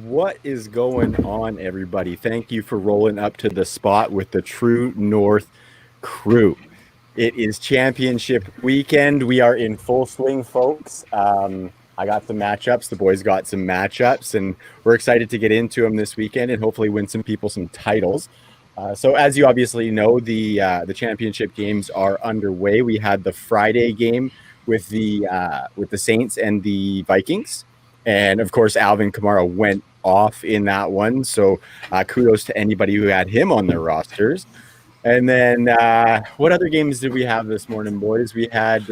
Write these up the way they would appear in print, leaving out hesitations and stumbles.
What is going on, everybody? Thank you for rolling up to the spot with the True North crew. It is championship weekend. We are in full swing, folks. I got some matchups. The boys got some matchups, and we're excited to get into them this weekend and hopefully win some people some titles. So as you obviously know, the championship games are underway. We had the Friday game with the Saints and the Vikings. And of course, Alvin Kamara went off in that one. So kudos to anybody who had him on their rosters. And then what other games did we have this morning, boys? We had,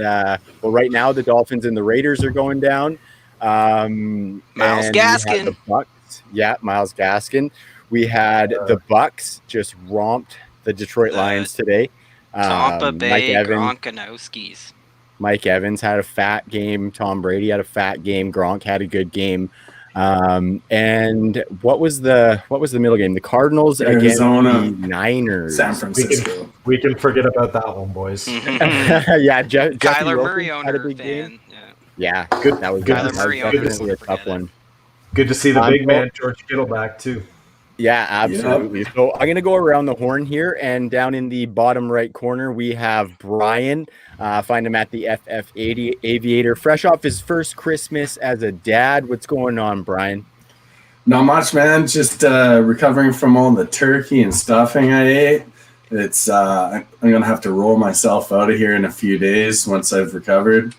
right now the Dolphins and the Raiders are going down. Miles Gaskin. The Bucks. Yeah, Miles Gaskin. We had the Bucks just romped the Detroit Lions today. Tampa Bay Gronkowskis. Mike Evans had a fat game. Tom Brady had a fat game. Gronk had a good game. And what was the middle game? The Cardinals Arizona, against the Niners. San Francisco. We can forget about that one, boys. Yeah, Kyler Murray owner had a big fan. game. Yeah, Good. That was Kyler Murray owner. definitely a tough one. Good to see the big man George Kittle back too. Yeah, absolutely. Yep. So I'm going to go around the horn here, and down in the bottom right corner, we have Brian. Find him at the FF80 Aviator, fresh off his first Christmas as a dad. What's going on, Brian? Not much, man. Just recovering from all the turkey and stuffing I ate. It's I'm going to have to roll myself out of here in a few days once I've recovered.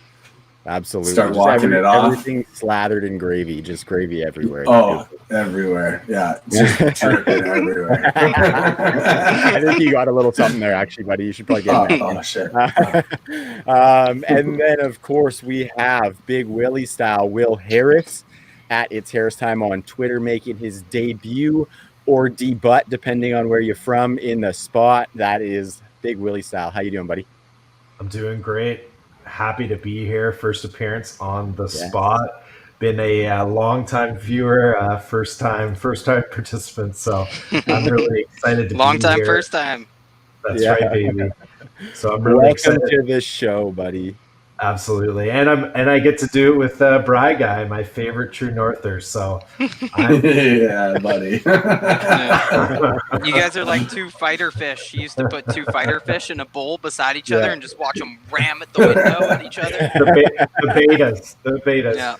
Absolutely. Start walking it off. Everything slathered in gravy, just gravy everywhere. Oh, everywhere. Yeah. Just turkey everywhere. I think you got a little something there, actually, buddy. You should probably get that. Oh, shit. And then, of course, we have Big Willie style Will Harris at It's Harris Time on Twitter, making his debut or debut, depending on where you're from, in the spot. That is Big Willie style. How you doing, buddy? I'm doing great. Happy to be here. First appearance on the spot. Been a long-time viewer, first time participant. So I'm really excited to Long be time, here. first time. That's right, baby. So I'm really Welcome excited to this show, buddy. Absolutely, and I get to do it with Bry Guy, my favorite True Norther. So, yeah, buddy. You guys are like two fighter fish. You used to put two fighter fish in a bowl beside each other and just watch them ram at the window at each other. The betas. Yeah.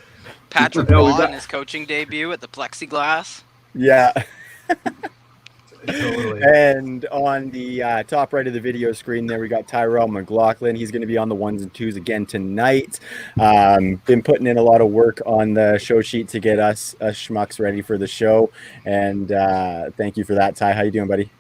Patrick Waugh in his coaching debut at the plexiglass. Yeah. Totally. And on the top right of the video screen there, we got Tyrell McLaughlin. He's going to be on the 1s and 2s again tonight. Been putting in a lot of work on the show sheet to get us schmucks ready for the show. And thank you for that, Ty. How you doing, buddy?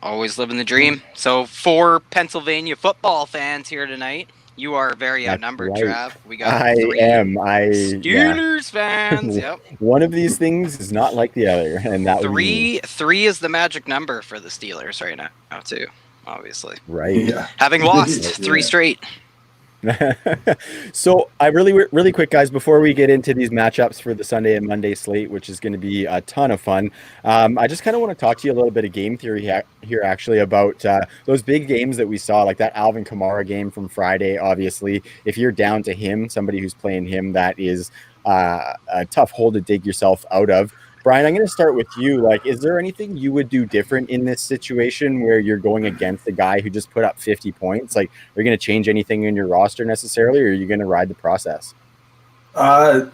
Always living the dream. So 4 Pennsylvania football fans here tonight. You are very outnumbered, right. Trav. We got I 3 am. Steelers fans. Yep. One of these things is not like the other, and that three is the magic number for the Steelers right now, too. Obviously, right. Yeah. Having lost 3 straight. So I really quick, guys, before we get into these matchups for the Sunday and Monday slate, which is going to be a ton of fun, I just kind of want to talk to you a little bit of game theory here actually about those big games that we saw, like that Alvin Kamara game from Friday. Obviously, if you're down to him, somebody who's playing him, that is a tough hole to dig yourself out of. Brian, I'm going to start with you. Like, is there anything you would do different in this situation where you're going against a guy who just put up 50 points? Like, are you going to change anything in your roster necessarily, or are you going to ride the process? I'm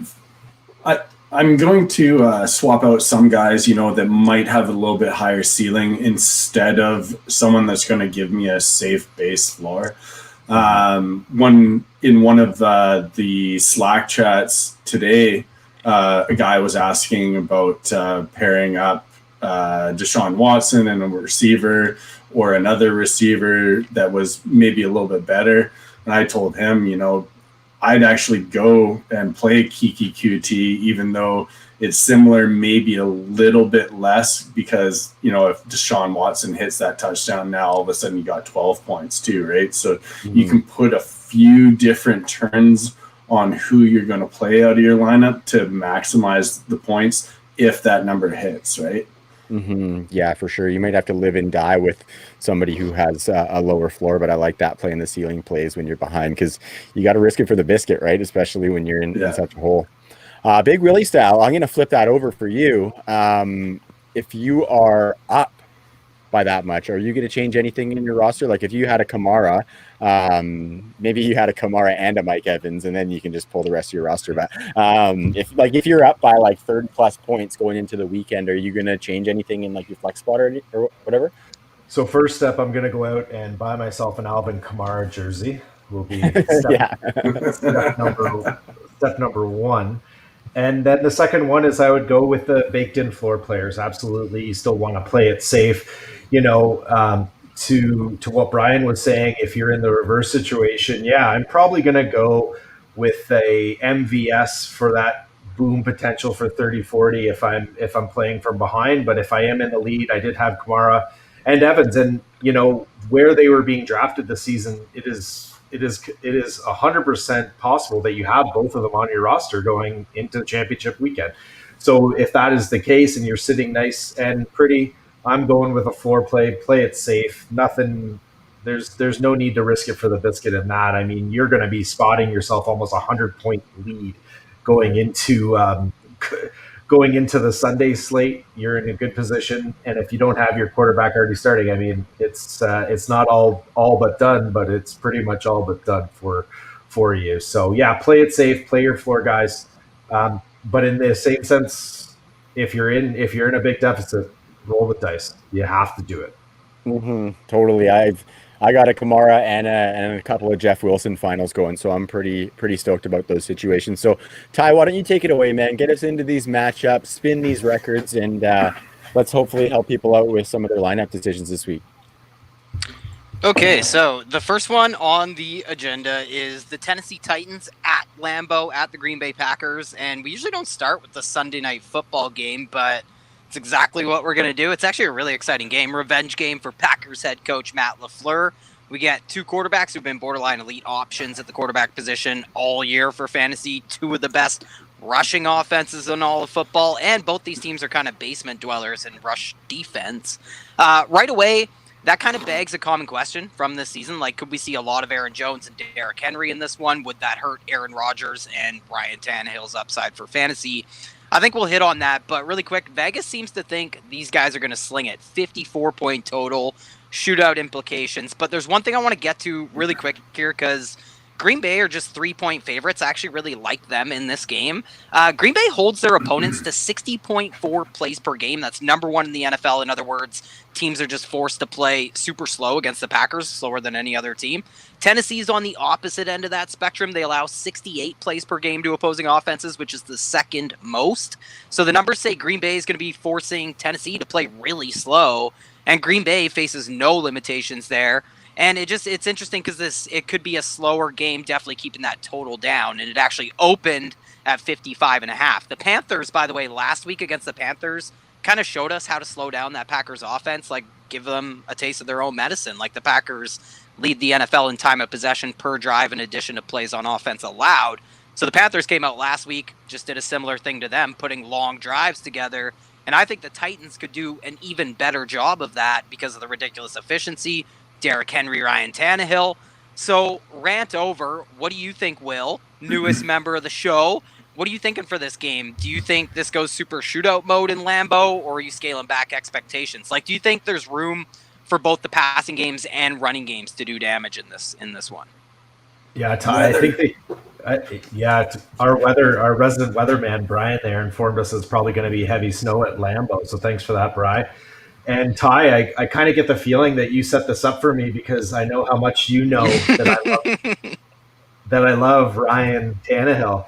going to swap out some guys, that might have a little bit higher ceiling instead of someone that's going to give me a safe base floor. One of the Slack chats today, a guy was asking about pairing up Deshaun Watson and a receiver or another receiver that was maybe a little bit better. And I told him, I'd actually go and play Kiki QT, even though it's similar, maybe a little bit less, because, if Deshaun Watson hits that touchdown, now all of a sudden you got 12 points too, right? So you can put a few different turns on who you're going to play out of your lineup to maximize the points if that number hits, right? Mm-hmm. Yeah, for sure. You might have to live and die with somebody who has a lower floor, but I like that playing the ceiling plays when you're behind, because you got to risk it for the biscuit, right? Especially when you're in such a hole. Big Willie style, I'm going to flip that over for you. If you are up by that much, are you going to change anything in your roster? Like if you had a Kamara, maybe you had a Kamara and a Mike Evans, and then you can just pull the rest of your roster back. If you're up by like 30+ points going into the weekend, are you going to change anything in like your flex spot or whatever? So first step, I'm going to go out and buy myself an Alvin Kamara jersey. Will be step number one. And then the second one is I would go with the baked-in floor players. Absolutely, you still want to play it safe. To what Brian was saying, if you're in the reverse situation, I'm probably going to go with a MVS for that boom potential for 30-40 if I'm playing from behind. But if I am in the lead, I did have Kamara and Evans, and where they were being drafted this season, it is 100% possible that you have both of them on your roster going into championship weekend. So if that is the case and you're sitting nice and pretty, I'm going with a floor play it safe. Nothing. There's no need to risk it for the biscuit in that. I mean, you're going to be spotting yourself almost 100-point lead going into the Sunday slate. You're in a good position, and if you don't have your quarterback already starting, I mean, it's not all but done, but it's pretty much all but done for you. So play it safe, play your floor guys. But in the same sense, if you're in a big deficit, roll the dice. You have to do it. Mm-hmm. Totally. I got a Kamara and a couple of Jeff Wilson finals going, so I'm pretty stoked about those situations. So, Ty, why don't you take it away, man? Get us into these matchups, spin these records, and let's hopefully help people out with some of their lineup decisions this week. Okay, so the first one on the agenda is the Tennessee Titans at Lambeau at the Green Bay Packers, and we usually don't start with the Sunday night football game, but it's exactly what we're going to do. It's actually a really exciting game, revenge game for Packers head coach Matt LaFleur. We get two quarterbacks who've been borderline elite options at the quarterback position all year for fantasy, two of the best rushing offenses in all of football, and both these teams are kind of basement dwellers in rush defense. Right away, that kind of begs a common question from this season. Like, could we see a lot of Aaron Jones and Derrick Henry in this one? Would that hurt Aaron Rodgers and Ryan Tannehill's upside for fantasy? I think we'll hit on that, but really quick, Vegas seems to think these guys are going to sling it. 54-point total, shootout implications. But there's one thing I want to get to really quick here, because Green Bay are just 3-point favorites. I actually really like them in this game. Green Bay holds their opponents to 60.4 plays per game. That's number one in the NFL. In other words, teams are just forced to play super slow against the Packers, slower than any other team. Tennessee's on the opposite end of that spectrum. They allow 68 plays per game to opposing offenses, which is the second most. So the numbers say Green Bay is going to be forcing Tennessee to play really slow, and Green Bay faces no limitations there. And it's interesting because it could be a slower game, definitely keeping that total down. And it actually opened at 55.5. The Panthers, by the way, last week against the Panthers kind of showed us how to slow down that Packers offense, like give them a taste of their own medicine. Like the Packers lead the NFL in time of possession per drive in addition to plays on offense allowed. So the Panthers came out last week, just did a similar thing to them, putting long drives together. And I think the Titans could do an even better job of that because of the ridiculous efficiency. Derrick Henry, Ryan Tannehill. So rant over. What do you think, Will? Newest member of the show. What are you thinking for this game? Do you think this goes super shootout mode in Lambeau, or are you scaling back expectations? Like, do you think there's room for both the passing games and running games to do damage in this one? Yeah, Ty, I think our resident weatherman Brian there informed us it's probably going to be heavy snow at Lambeau. So thanks for that, Brian. And Ty, I kind of get the feeling that you set this up for me because I know how much you know that I love Ryan Tannehill.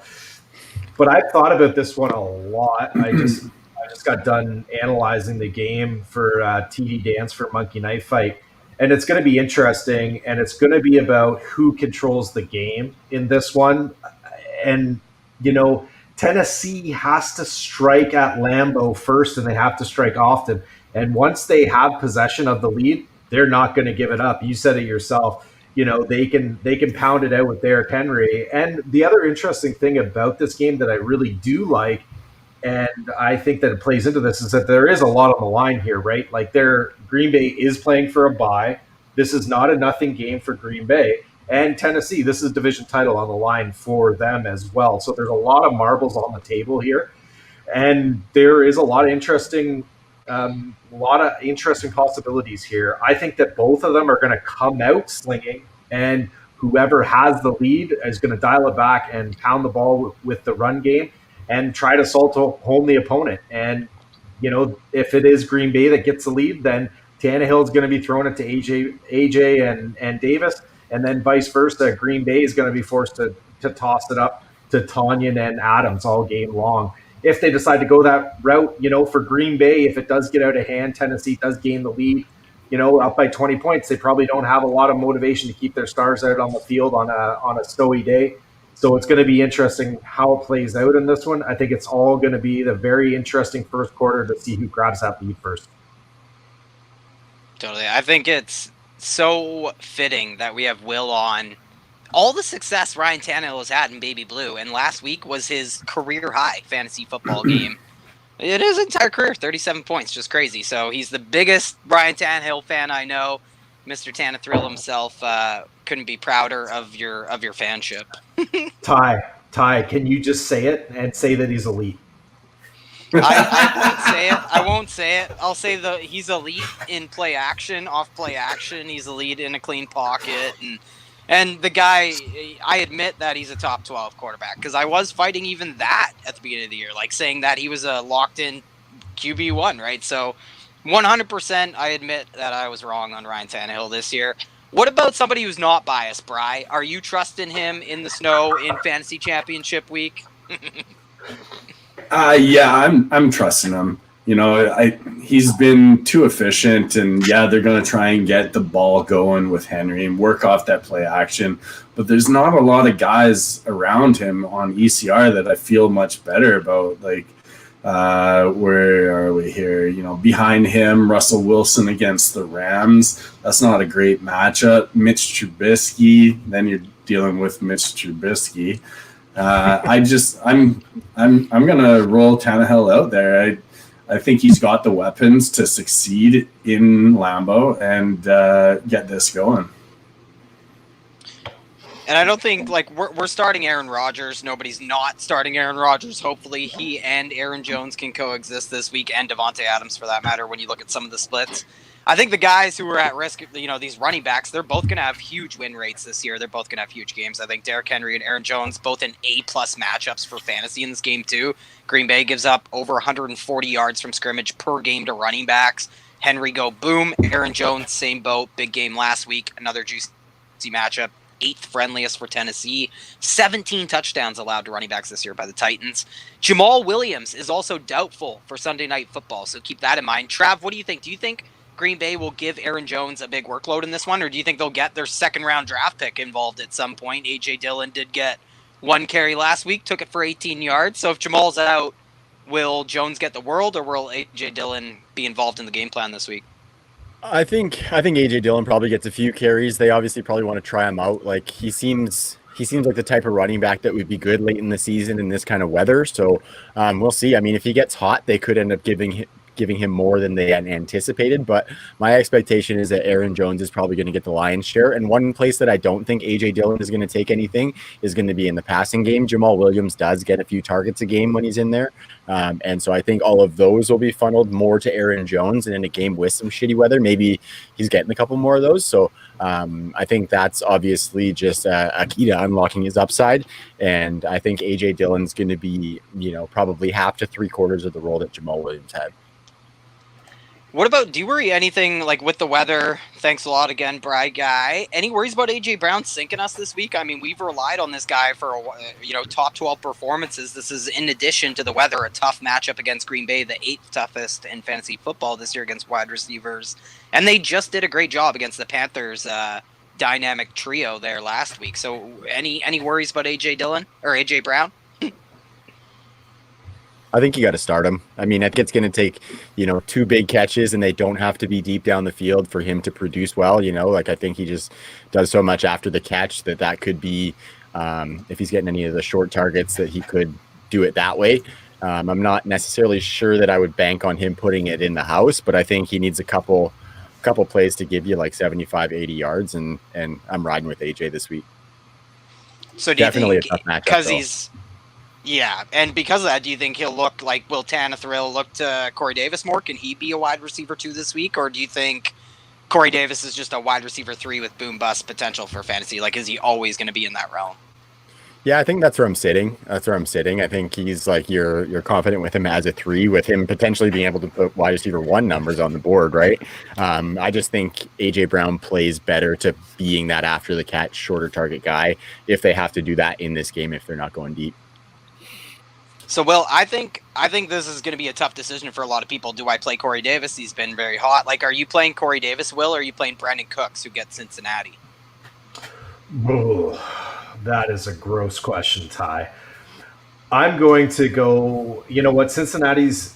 But I've thought about this one a lot. I just got done analyzing the game for TD Dance for Monkey Knife Fight. And it's going to be interesting, and it's going to be about who controls the game in this one. And, Tennessee has to strike at Lambeau first, and they have to strike often. And once they have possession of the lead, they're not going to give it up. You said it yourself. They can pound it out with Derrick Henry. And the other interesting thing about this game that I really do like, and I think that it plays into this, is that there is a lot on the line here, right? Like Green Bay is playing for a bye. This is not a nothing game for Green Bay. And Tennessee, this is division title on the line for them as well. So there's a lot of marbles on the table here. And there is a lot of interesting possibilities here. I think that both of them are going to come out slinging, and whoever has the lead is going to dial it back and pound the ball with the run game and try to salt home the opponent. And, if it is Green Bay that gets the lead, then Tannehill is going to be throwing it to AJ and Davis, and then vice versa. Green Bay is going to be forced to toss it up to Tanyan and Adams all game long. If they decide to go that route, for Green Bay, if it does get out of hand, Tennessee does gain the lead, up by 20 points. They probably don't have a lot of motivation to keep their stars out on the field on a snowy day. So it's going to be interesting how it plays out in this one. I think it's all going to be the very interesting first quarter to see who grabs that lead first. Totally. I think it's so fitting that we have Will on. All the success Ryan Tannehill has had in Baby Blue, and last week was his career high fantasy football game. It is his entire career, 37 points, just crazy. So he's the biggest Ryan Tannehill fan I know. Mr. Tannathrill himself couldn't be prouder of your fanship. Ty, can you just say it and say that he's elite? I won't say it. I'll say he's elite in play action, off play action. He's elite in a clean pocket, and the guy, I admit that he's a top 12 quarterback, because I was fighting even that at the beginning of the year, like saying that he was a locked-in QB1, right? So 100% I admit that I was wrong on Ryan Tannehill this year. What about somebody who's not biased, Bri? Are you trusting him in the snow in fantasy championship week? Yeah, I'm trusting him. He's been too efficient, and they're going to try and get the ball going with Henry and work off that play action. But there's not a lot of guys around him on ECR that I feel much better about. Like, where are we here? Behind him, Russell Wilson against the Rams. That's not a great matchup. Mitch Trubisky. Then you're dealing with Mitch Trubisky. I'm gonna roll Tannehill out there. I think he's got the weapons to succeed in Lambeau and get this going. And I don't think, we're starting Aaron Rodgers. Nobody's not starting Aaron Rodgers. Hopefully he and Aaron Jones can coexist this week, and Devonte Adams for that matter, when you look at some of the splits. I think the guys who are at risk, these running backs, they're both going to have huge win rates this year. They're both going to have huge games. I think Derrick Henry and Aaron Jones, both in A-plus matchups for fantasy in this game too. Green Bay gives up over 140 yards from scrimmage per game to running backs. Henry go boom. Aaron Jones, same boat. Big game last week. Another juicy matchup. 8th friendliest for Tennessee. 17 touchdowns allowed to running backs this year by the Titans. Jamal Williams is also doubtful for Sunday Night Football, so keep that in mind. Trav, what do you think? Do you think Green Bay will give Aaron Jones a big workload in this one, or do you think they'll get their second-round draft pick involved at some point? A.J. Dillon did get one carry last week, took it for 18 yards. So if Jamal's out, will Jones get the world, or will A.J. Dillon be involved in the game plan this week? I think A.J. Dillon probably gets a few carries. They obviously probably want to try him out. Like, he seems like the type of running back that would be good late in the season in this kind of weather. So we'll see. I mean, if he gets hot, they could end up giving him more than they had anticipated, but my expectation is that Aaron Jones is probably going to get the lion's share. And one place that I don't think A.J. Dillon is going to take anything is going to be in the passing game. Jamal Williams does get a few targets a game when he's in there. And so I think all of those will be funneled more to Aaron Jones, and in a game with some shitty weather, maybe he's getting a couple more of those. So I think that's obviously just a key to unlocking his upside. And I think A.J. Dillon's going to be, probably half to 3/4 of the role that Jamal Williams had. What about, do you worry anything with the weather? Thanks a lot again, Bri Guy. Any worries about A.J. Brown sinking us this week? I mean, we've relied on this guy for, top 12 performances. This is, in addition to the weather, a tough matchup against Green Bay, the 8th toughest in fantasy football this year against wide receivers. And they just did a great job against the Panthers' dynamic trio there last week. So any worries about A.J. Dillon or A.J. Brown? I think you got to start him. I mean, I think it's going to take, 2 big catches, and they don't have to be deep down the field for him to produce well. I think he just does so much after the catch that could be, if he's getting any of the short targets, that he could do it that way. I'm not necessarily sure that I would bank on him putting it in the house, but I think he needs a couple couple plays to give you like 75, 80 yards, and I'm riding with AJ this week. So do Definitely you a tough think, matchup, because though. he's, yeah, and because of that, do you think he'll look like, will Tannehill look to Corey Davis more? Can he be a wide receiver 2 this week? Or do you think Corey Davis is just a wide receiver 3 with boom bust potential for fantasy? Like, is he always going to be in that realm? Yeah, I think that's where I'm sitting. I think he's like, you're confident with him as a 3, with him potentially being able to put wide receiver 1 numbers on the board, right? I just think AJ Brown plays better to being that after the catch, shorter target guy if they have to do that in this game if they're not going deep. So, Will, I think this is going to be a tough decision for a lot of people. Do I play Corey Davis? He's been very hot. Like, are you playing Corey Davis, Will, or are you playing Brandon Cooks, who gets Cincinnati? Oh, that is a gross question, Ty. I'm going to go, you know what, Cincinnati's,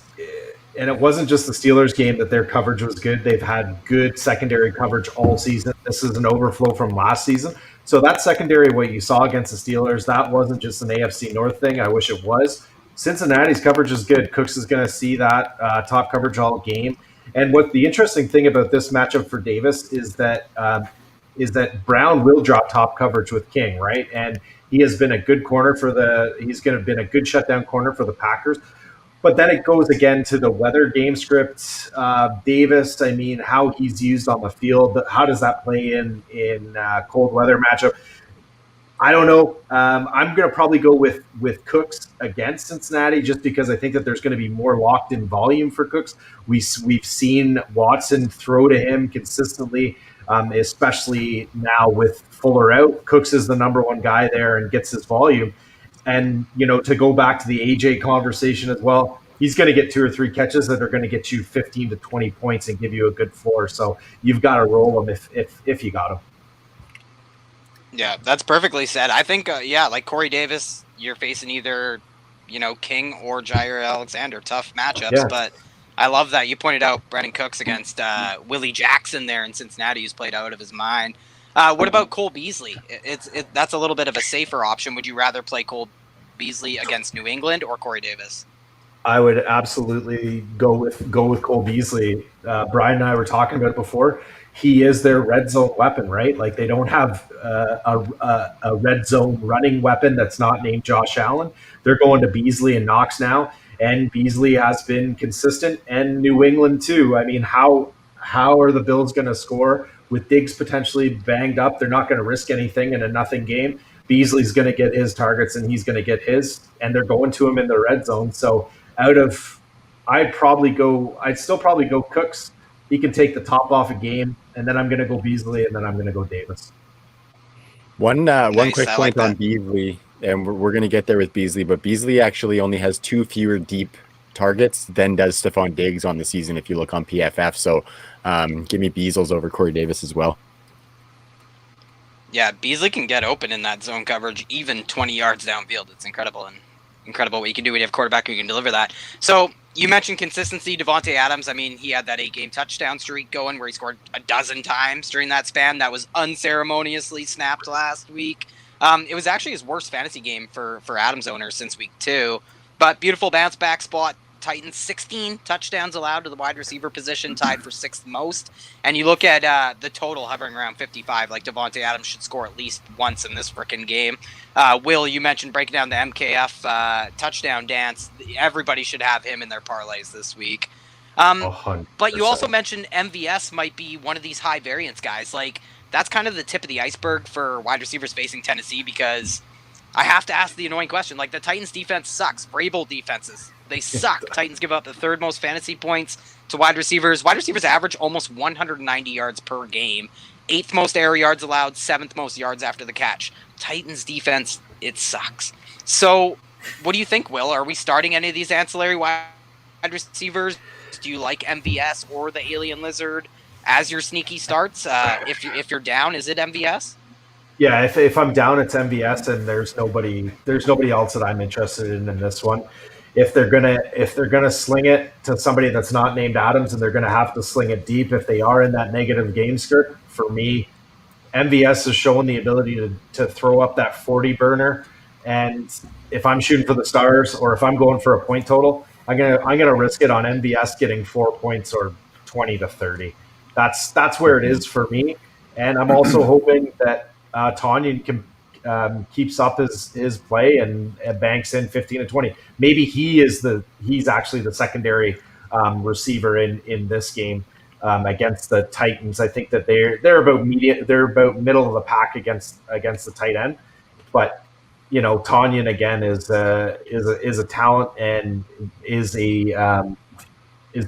and it wasn't just the Steelers game that their coverage was good. They've had good secondary coverage all season. This is an overflow from last season. So that secondary, what you saw against the Steelers, that wasn't just an AFC North thing. I wish it was. Cincinnati's coverage is good. Cooks is going to see that top coverage all game. And what the interesting thing about this matchup for Davis is that Brown will drop top coverage with King, right? And he has been a good corner he's going to have been a good shutdown corner for the Packers. But then it goes again to the weather game script. Davis, I mean, how he's used on the field, how does that play in cold weather matchup? I don't know. I'm going to probably go with Cooks against Cincinnati just because I think that there's going to be more locked in volume for Cooks. We've seen Watson throw to him consistently, especially now with Fuller out. Cooks is the number 1 guy there and gets his volume. And, you know, to go back to the AJ conversation as well, he's going to get 2 or 3 catches that are going to get you 15 to 20 points and give you a good floor. So you've got to roll him if you got him. Yeah, that's perfectly said. I think, like Corey Davis, you're facing either, King or Jair Alexander. Tough matchups, Yeah. But I love that you pointed out Brandon Cooks against Willie Jackson there in Cincinnati, who's played out of his mind. What about Cole Beasley? That's a little bit of a safer option. Would you rather play Cole Beasley against New England or Corey Davis? I would absolutely go with Cole Beasley. Brian and I were talking about it before. He is their red zone weapon, right? Like they don't have a red zone running weapon that's not named Josh Allen. They're going to Beasley and Knox now, and Beasley has been consistent, and New England too. I mean, how are the Bills going to score with Diggs potentially banged up? They're not going to risk anything in a nothing game. Beasley's going to get his targets, and he's going to get his, and they're going to him in the red zone. So I'd still probably go Cooks. He can take the top off a game, and then I'm going to go Beasley, and then I'm going to go Davis. One quick I point like on that. Beasley, and we're going to get there with Beasley, but Beasley actually only has 2 fewer deep targets than does Stephon Diggs on the season if you look on PFF. So give me Beasles over Corey Davis as well. Yeah, Beasley can get open in that zone coverage, even 20 yards downfield. It's incredible what you can do when you have a quarterback who can deliver that. So you mentioned consistency. Devonte Adams, I mean, he had that 8-game touchdown streak going where he scored 12 times during that span. That was unceremoniously snapped last week. It was actually his worst fantasy game for Adams owners since week 2. But beautiful bounce back spot. Titans 16 touchdowns allowed to the wide receiver position, tied for 6th most. And you look at the total hovering around 55. Like Devonte Adams should score at least once in this freaking game. Will, you mentioned breaking down the MKF touchdown dance. Everybody should have him in their parlays this week. 100%. But you also mentioned MVS might be one of these high variance guys. Like that's kind of the tip of the iceberg for wide receivers facing Tennessee, because I have to ask the annoying question. Like the Titans defense sucks. Vrabel defenses, they suck. Titans give up the 3rd most fantasy points to wide receivers. Wide receivers average almost 190 yards per game. 8th most air yards allowed, 7th most yards after the catch. Titans defense, it sucks. So what do you think, Will? Are we starting any of these ancillary wide receivers? Do you like MVS or the Alien Lizard as your sneaky starts? If you're down, is it MVS? Yeah, if I'm down, it's MVS, and there's nobody else that I'm interested in this one. If they're gonna sling it to somebody that's not named Adams, and they're gonna have to sling it deep, if they are in that negative game script, for me, MVS has shown the ability to throw up that 40 burner. And if I'm shooting for the stars, or if I'm going for a point total, I'm gonna risk it on MVS getting 4 points or 20 to 30. that's where it is for me. And I'm also hoping that Tanyan can keeps up his play and banks in 15 and 20. Maybe he's actually the secondary receiver in this game against the Titans. I think that they're about middle of the pack against the tight end, but Tanyan again is a talent and is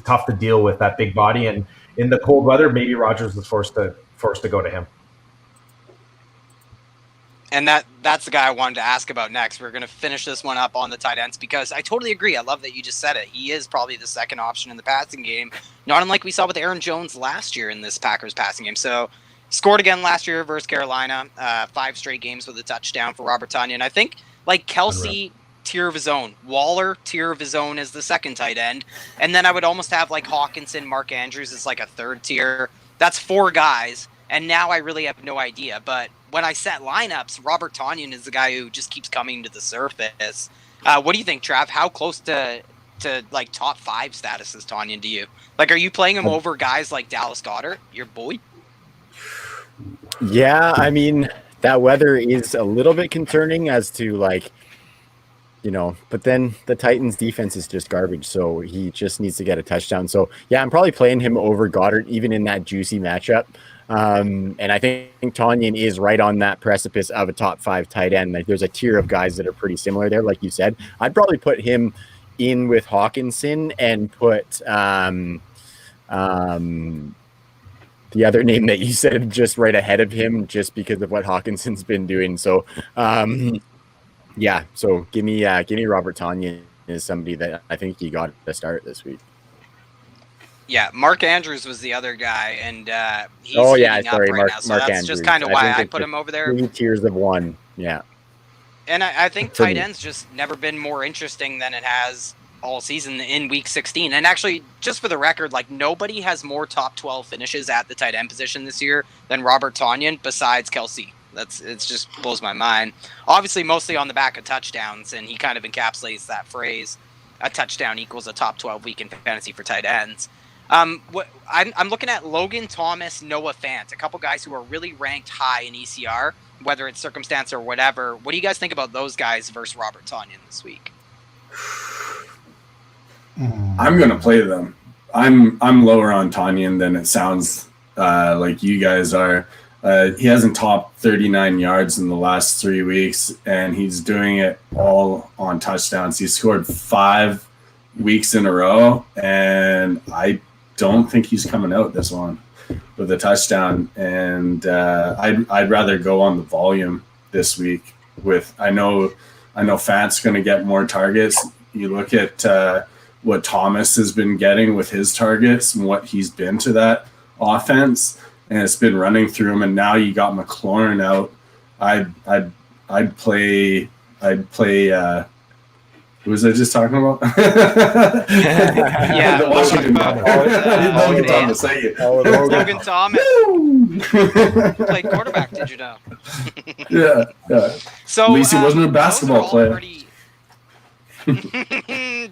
tough to deal with, that big body, and in the cold weather, maybe Rodgers was forced to go to him. And that's the guy I wanted to ask about next. We're going to finish this one up on the tight ends because I totally agree. I love that you just said it. He is probably the second option in the passing game, not unlike we saw with Aaron Jones last year in this Packers passing game. So scored again last year versus Carolina, 5 straight games with a touchdown for Robert Tonyan. I think like Kelsey, tier of his own. Waller, tier of his own as the second tight end. And then I would almost have like Hawkinson, Mark Andrews as like a third tier. That's 4 guys. And now I really have no idea. But when I set lineups, Robert Tonyan is the guy who just keeps coming to the surface. What do you think, Trav? How close to like top 5 status is Tonyan to you? Like, are you playing him over guys like Dallas Goddard, your boy? Yeah, I mean, that weather is a little bit concerning as to like, but then the Titans defense is just garbage. So he just needs to get a touchdown. So yeah, I'm probably playing him over Goddard, even in that juicy matchup. And I think Tonyan is right on that precipice of a top 5 tight end. Like there's a tier of guys that are pretty similar there. Like you said, I'd probably put him in with Hawkinson and put the other name that you said just right ahead of him, just because of what Hawkinson's been doing. So, yeah. So give me Robert Tonyan is somebody that I think he got to start this week. Yeah, Mark Andrews was the other guy, and he's Mark now. So Mark that's Andrews. just kind of why I put him over there. 3 tiers of 1. Yeah. And I think tight end's just never been more interesting than it has all season in Week 16. And actually, just for the record, like nobody has more top 12 finishes at the tight end position this year than Robert Tonyan besides Kelsey. It's just blows my mind. Obviously, mostly on the back of touchdowns, and he kind of encapsulates that phrase: a touchdown equals a top 12 week in fantasy for tight ends. I'm looking at Logan Thomas, Noah Fant, a couple guys who are really ranked high in ECR, whether it's circumstance or whatever. What do you guys think about those guys versus Robert Tonyan this week? I'm going to play them. I'm lower on Tonyan than it sounds like you guys are. He hasn't topped 39 yards in the last 3 weeks, and he's doing it all on touchdowns. He scored 5 weeks in a row, and I don't think he's coming out this one with a touchdown. And I'd rather go on the volume this week. I know Fant's going to get more targets. You look at what Thomas has been getting with his targets and what he's been to that offense, and it's been running through him. And now you got McLaurin out. I'd play. Who was I just talking about? Yeah, Logan Thomas. Played quarterback, did you know? Yeah. So at least he wasn't a basketball player.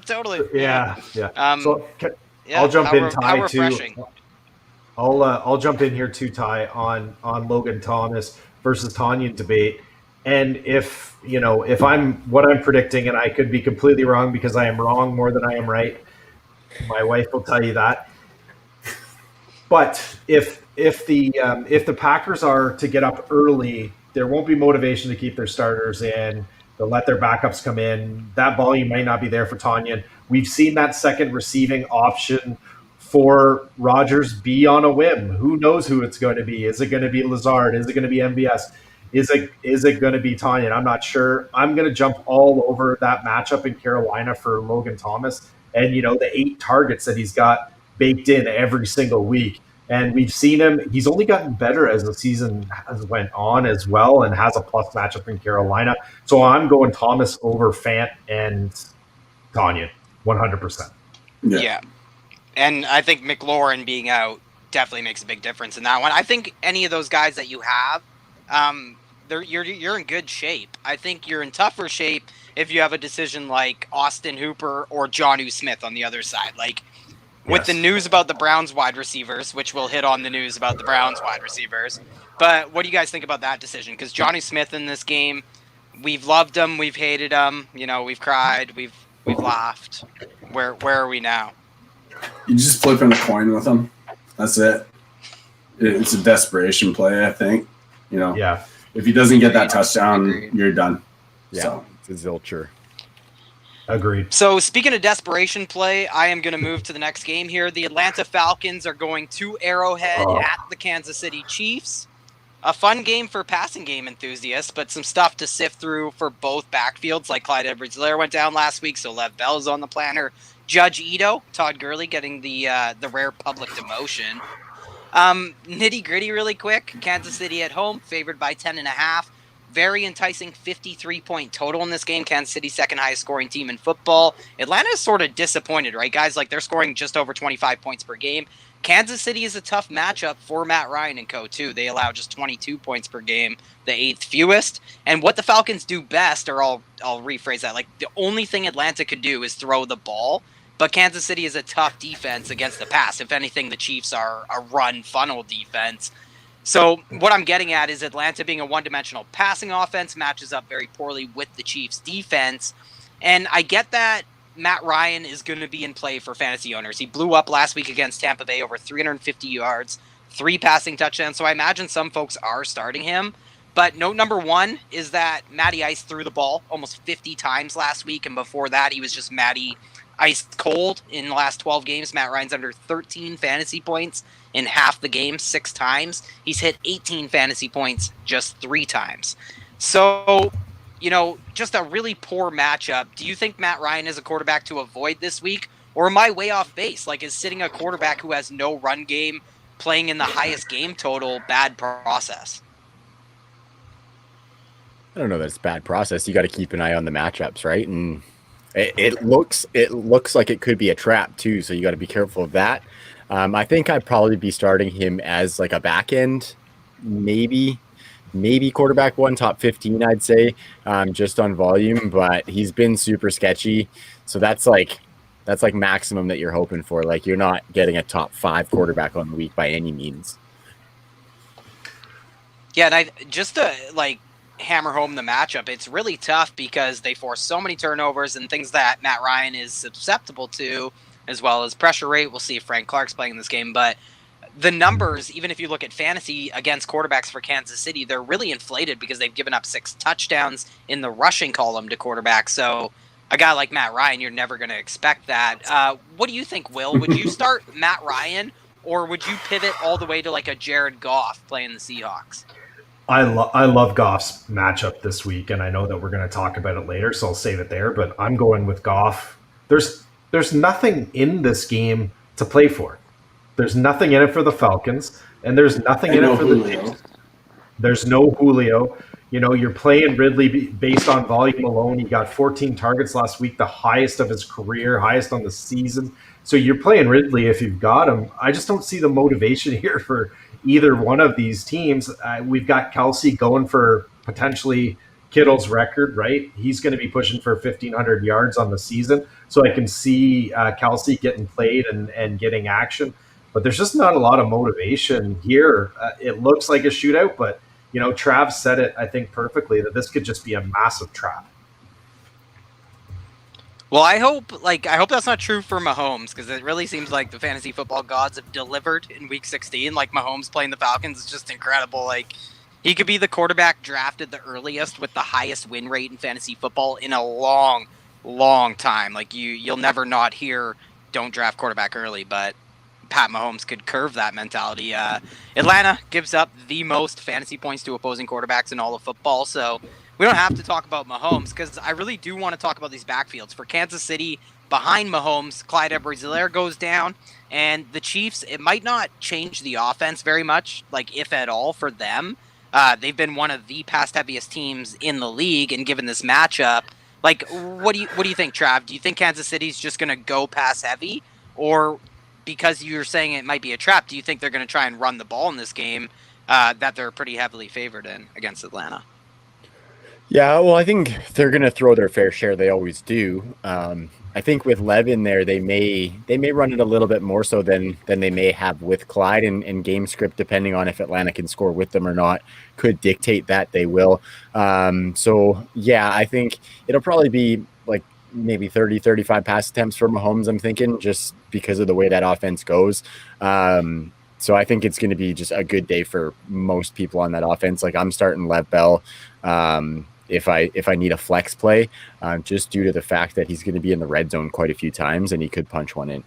Totally. Yeah. I'll jump in, Ty, too. I'll jump in here too, Ty, on Logan Thomas versus Tonyan debate. And if I'm what I'm predicting, and I could be completely wrong because I am wrong more than I am right, my wife will tell you that. But if the Packers are to get up early, there won't be motivation to keep their starters in. They'll let their backups come in. That volume might not be there for Tonyan. We've seen that second receiving option for Rodgers be on a whim. Who knows who it's going to be? Is it going to be Lazard? Is it going to be MVS? Is it going to be Tonyan? I'm not sure. I'm going to jump all over that matchup in Carolina for Logan Thomas and, the 8 targets that he's got baked in every single week. And we've seen him. He's only gotten better as the season has went on as well, and has a plus matchup in Carolina. So I'm going Thomas over Fant and Tonyan, 100%. Yeah. And I think McLaurin being out definitely makes a big difference in that one. I think any of those guys that you have, you're in good shape. I think you're in tougher shape if you have a decision like Austin Hooper or Jonnu Smith on the other side. Like, with the Yes. news about the Browns wide receivers, which we'll hit on the news about the Browns wide receivers. But what do you guys think about that decision? Because Johnny Smith in this game, we've loved him, we've hated him, we've cried, we've laughed. Where are we now? You just flipping a coin with him. That's it. It's a desperation play, I think. Yeah. If he doesn't get that touchdown, Agreed. you're done. Yeah, So. it's a zilcher. Agreed. So speaking of desperation play, I am going to move to the next game here. The Atlanta Falcons are going to Arrowhead at the Kansas City Chiefs. A fun game for passing game enthusiasts, but some stuff to sift through for both backfields. Like Clyde Edwards-Helaire went down last week, so Lev Bell's on the planner. Judge Ito, Todd Gurley getting the rare public demotion. Nitty gritty really quick. Kansas City at home, favored by 10.5. Very enticing 53-point total in this game. Kansas City, second highest scoring team in football. Atlanta is sort of disappointed, right, guys? Like, they're scoring just over 25 points per game. Kansas City is a tough matchup for Matt Ryan and co. too. They allow just 22 points per game, the 8th fewest. And what the Falcons do best, or I'll rephrase that, like, the only thing Atlanta could do is throw the ball. But Kansas City is a tough defense against the pass. If anything, the Chiefs are a run funnel defense. So what I'm getting at is Atlanta being a one-dimensional passing offense matches up very poorly with the Chiefs' defense. And I get that Matt Ryan is going to be in play for fantasy owners. He blew up last week against Tampa Bay, over 350 yards, 3 passing touchdowns. So I imagine some folks are starting him. But note number one is that Matty Ice threw the ball almost 50 times last week. And before that, he was just Matty Ice cold in the last 12 games. Matt Ryan's under 13 fantasy points in half the game 6 times. He's hit 18 fantasy points just 3 times. So, just a really poor matchup. Do you think Matt Ryan is a quarterback to avoid this week? Or am I way off base? Like, is sitting a quarterback who has no run game playing in the highest game total bad process? I don't know that it's bad process. You got to keep an eye on the matchups, right? And it looks like it could be a trap too. So you got to be careful of that. I think I'd probably be starting him as like a back end, maybe quarterback 1, top 15, I'd say, just on volume. But he's been super sketchy. So that's like maximum that you're hoping for. Like, you're not getting a top 5 quarterback on the week by any means. Yeah, and just to hammer home the matchup, it's really tough because they force so many turnovers and things that Matt Ryan is susceptible to, as well as pressure rate. We'll see if Frank Clark's playing this game, but the numbers, even if you look at fantasy against quarterbacks for Kansas City, they're really inflated because they've given up 6 touchdowns in the rushing column to quarterbacks. So a guy like Matt Ryan, you're never going to expect that. What do you think, Will? Would you start Matt Ryan, or would you pivot all the way to like a Jared Goff playing the Seahawks? I love Goff's matchup this week, and I know that we're going to talk about it later, so I'll save it there. But I'm going with Goff. There's nothing in this game to play for. There's nothing in it for the Falcons, and there's nothing in it for the Chiefs. There's no Julio. You're playing Ridley based on volume alone. He got 14 targets last week, the highest of his career, highest on the season. So you're playing Ridley if you've got him. I just don't see the motivation here for either one of these teams. We've got Kelsey going for potentially Kittle's record, right? He's going to be pushing for 1,500 yards on the season. So I can see Kelsey getting played and getting action. But there's just not a lot of motivation here. It looks like a shootout, but, Trav said it, I think, perfectly, that this could just be a massive trap. Well, I hope that's not true for Mahomes, because it really seems like the fantasy football gods have delivered in Week 16. Like, Mahomes playing the Falcons is just incredible. Like, he could be the quarterback drafted the earliest with the highest win rate in fantasy football in a long, long time. Like, you'll never not hear don't draft quarterback early, but Pat Mahomes could curve that mentality. Atlanta gives up the most fantasy points to opposing quarterbacks in all of football, so we don't have to talk about Mahomes, because I really do want to talk about these backfields. For Kansas City, behind Mahomes, Clyde Edwards-Helaire goes down, and the Chiefs, it might not change the offense very much, like if at all, for them. They've been one of the pass-heaviest teams in the league, and given this matchup, like, what do you think, Trav? Do you think Kansas City's just going to go pass-heavy, or because you're saying it might be a trap, do you think they're going to try and run the ball in this game that they're pretty heavily favored in against Atlanta? Yeah, well, I think they're going to throw their fair share. They always do. I think with Lev in there, they may run it a little bit more so than they may have with Clyde, and game script, depending on if Atlanta can score with them or not, could dictate that they will. So yeah, I think it'll probably be like maybe 30, 35 pass attempts for Mahomes, I'm thinking, just because of the way that offense goes. So I think it's going to be just a good day for most people on that offense. Like, I'm starting Lev Bell. If I need a flex play, just due to the fact that he's going to be in the red zone quite a few times and he could punch one in.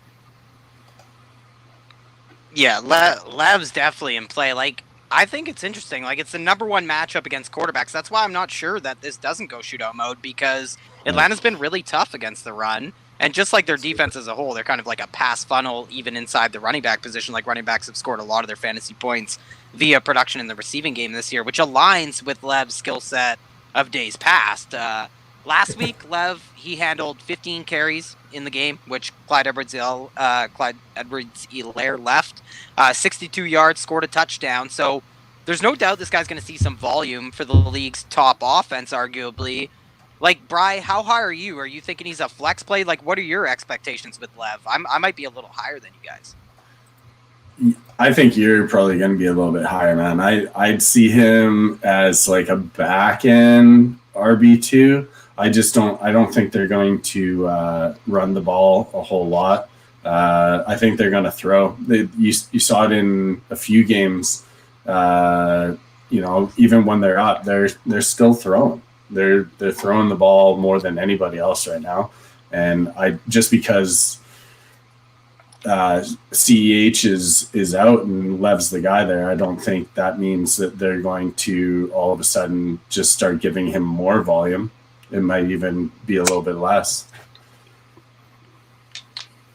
Yeah, Lev's definitely in play. Like, I think it's interesting. Like, it's the number one matchup against quarterbacks. That's why I'm not sure that this doesn't go shootout mode, because Atlanta's been really tough against the run. And just like their defense as a whole, they're kind of like a pass funnel even inside the running back position. Like, running backs have scored a lot of their fantasy points via production in the receiving game this year, which aligns with Lev's skill set of days past. Last week, Lev, he handled 15 carries in the game, which Clyde Edwards-Helaire left. 62 yards, scored a touchdown. So there's no doubt this guy's going to see some volume for the league's top offense, arguably. Like, Bri, how high are you? Are you thinking he's a flex play? Like, what are your expectations with Lev? I might be a little higher than you guys. I think you're probably going to be a little bit higher, man. I'd see him as like a back end RB2. I don't think they're going to run the ball a whole lot. I think they're going to throw. You saw it in a few games. Even when they're up, they're still throwing. They're throwing the ball more than anybody else right now. And just because CEH is out and Lev's the guy there, I don't think that means that they're going to all of a sudden just start giving him more volume. It might even be a little bit less.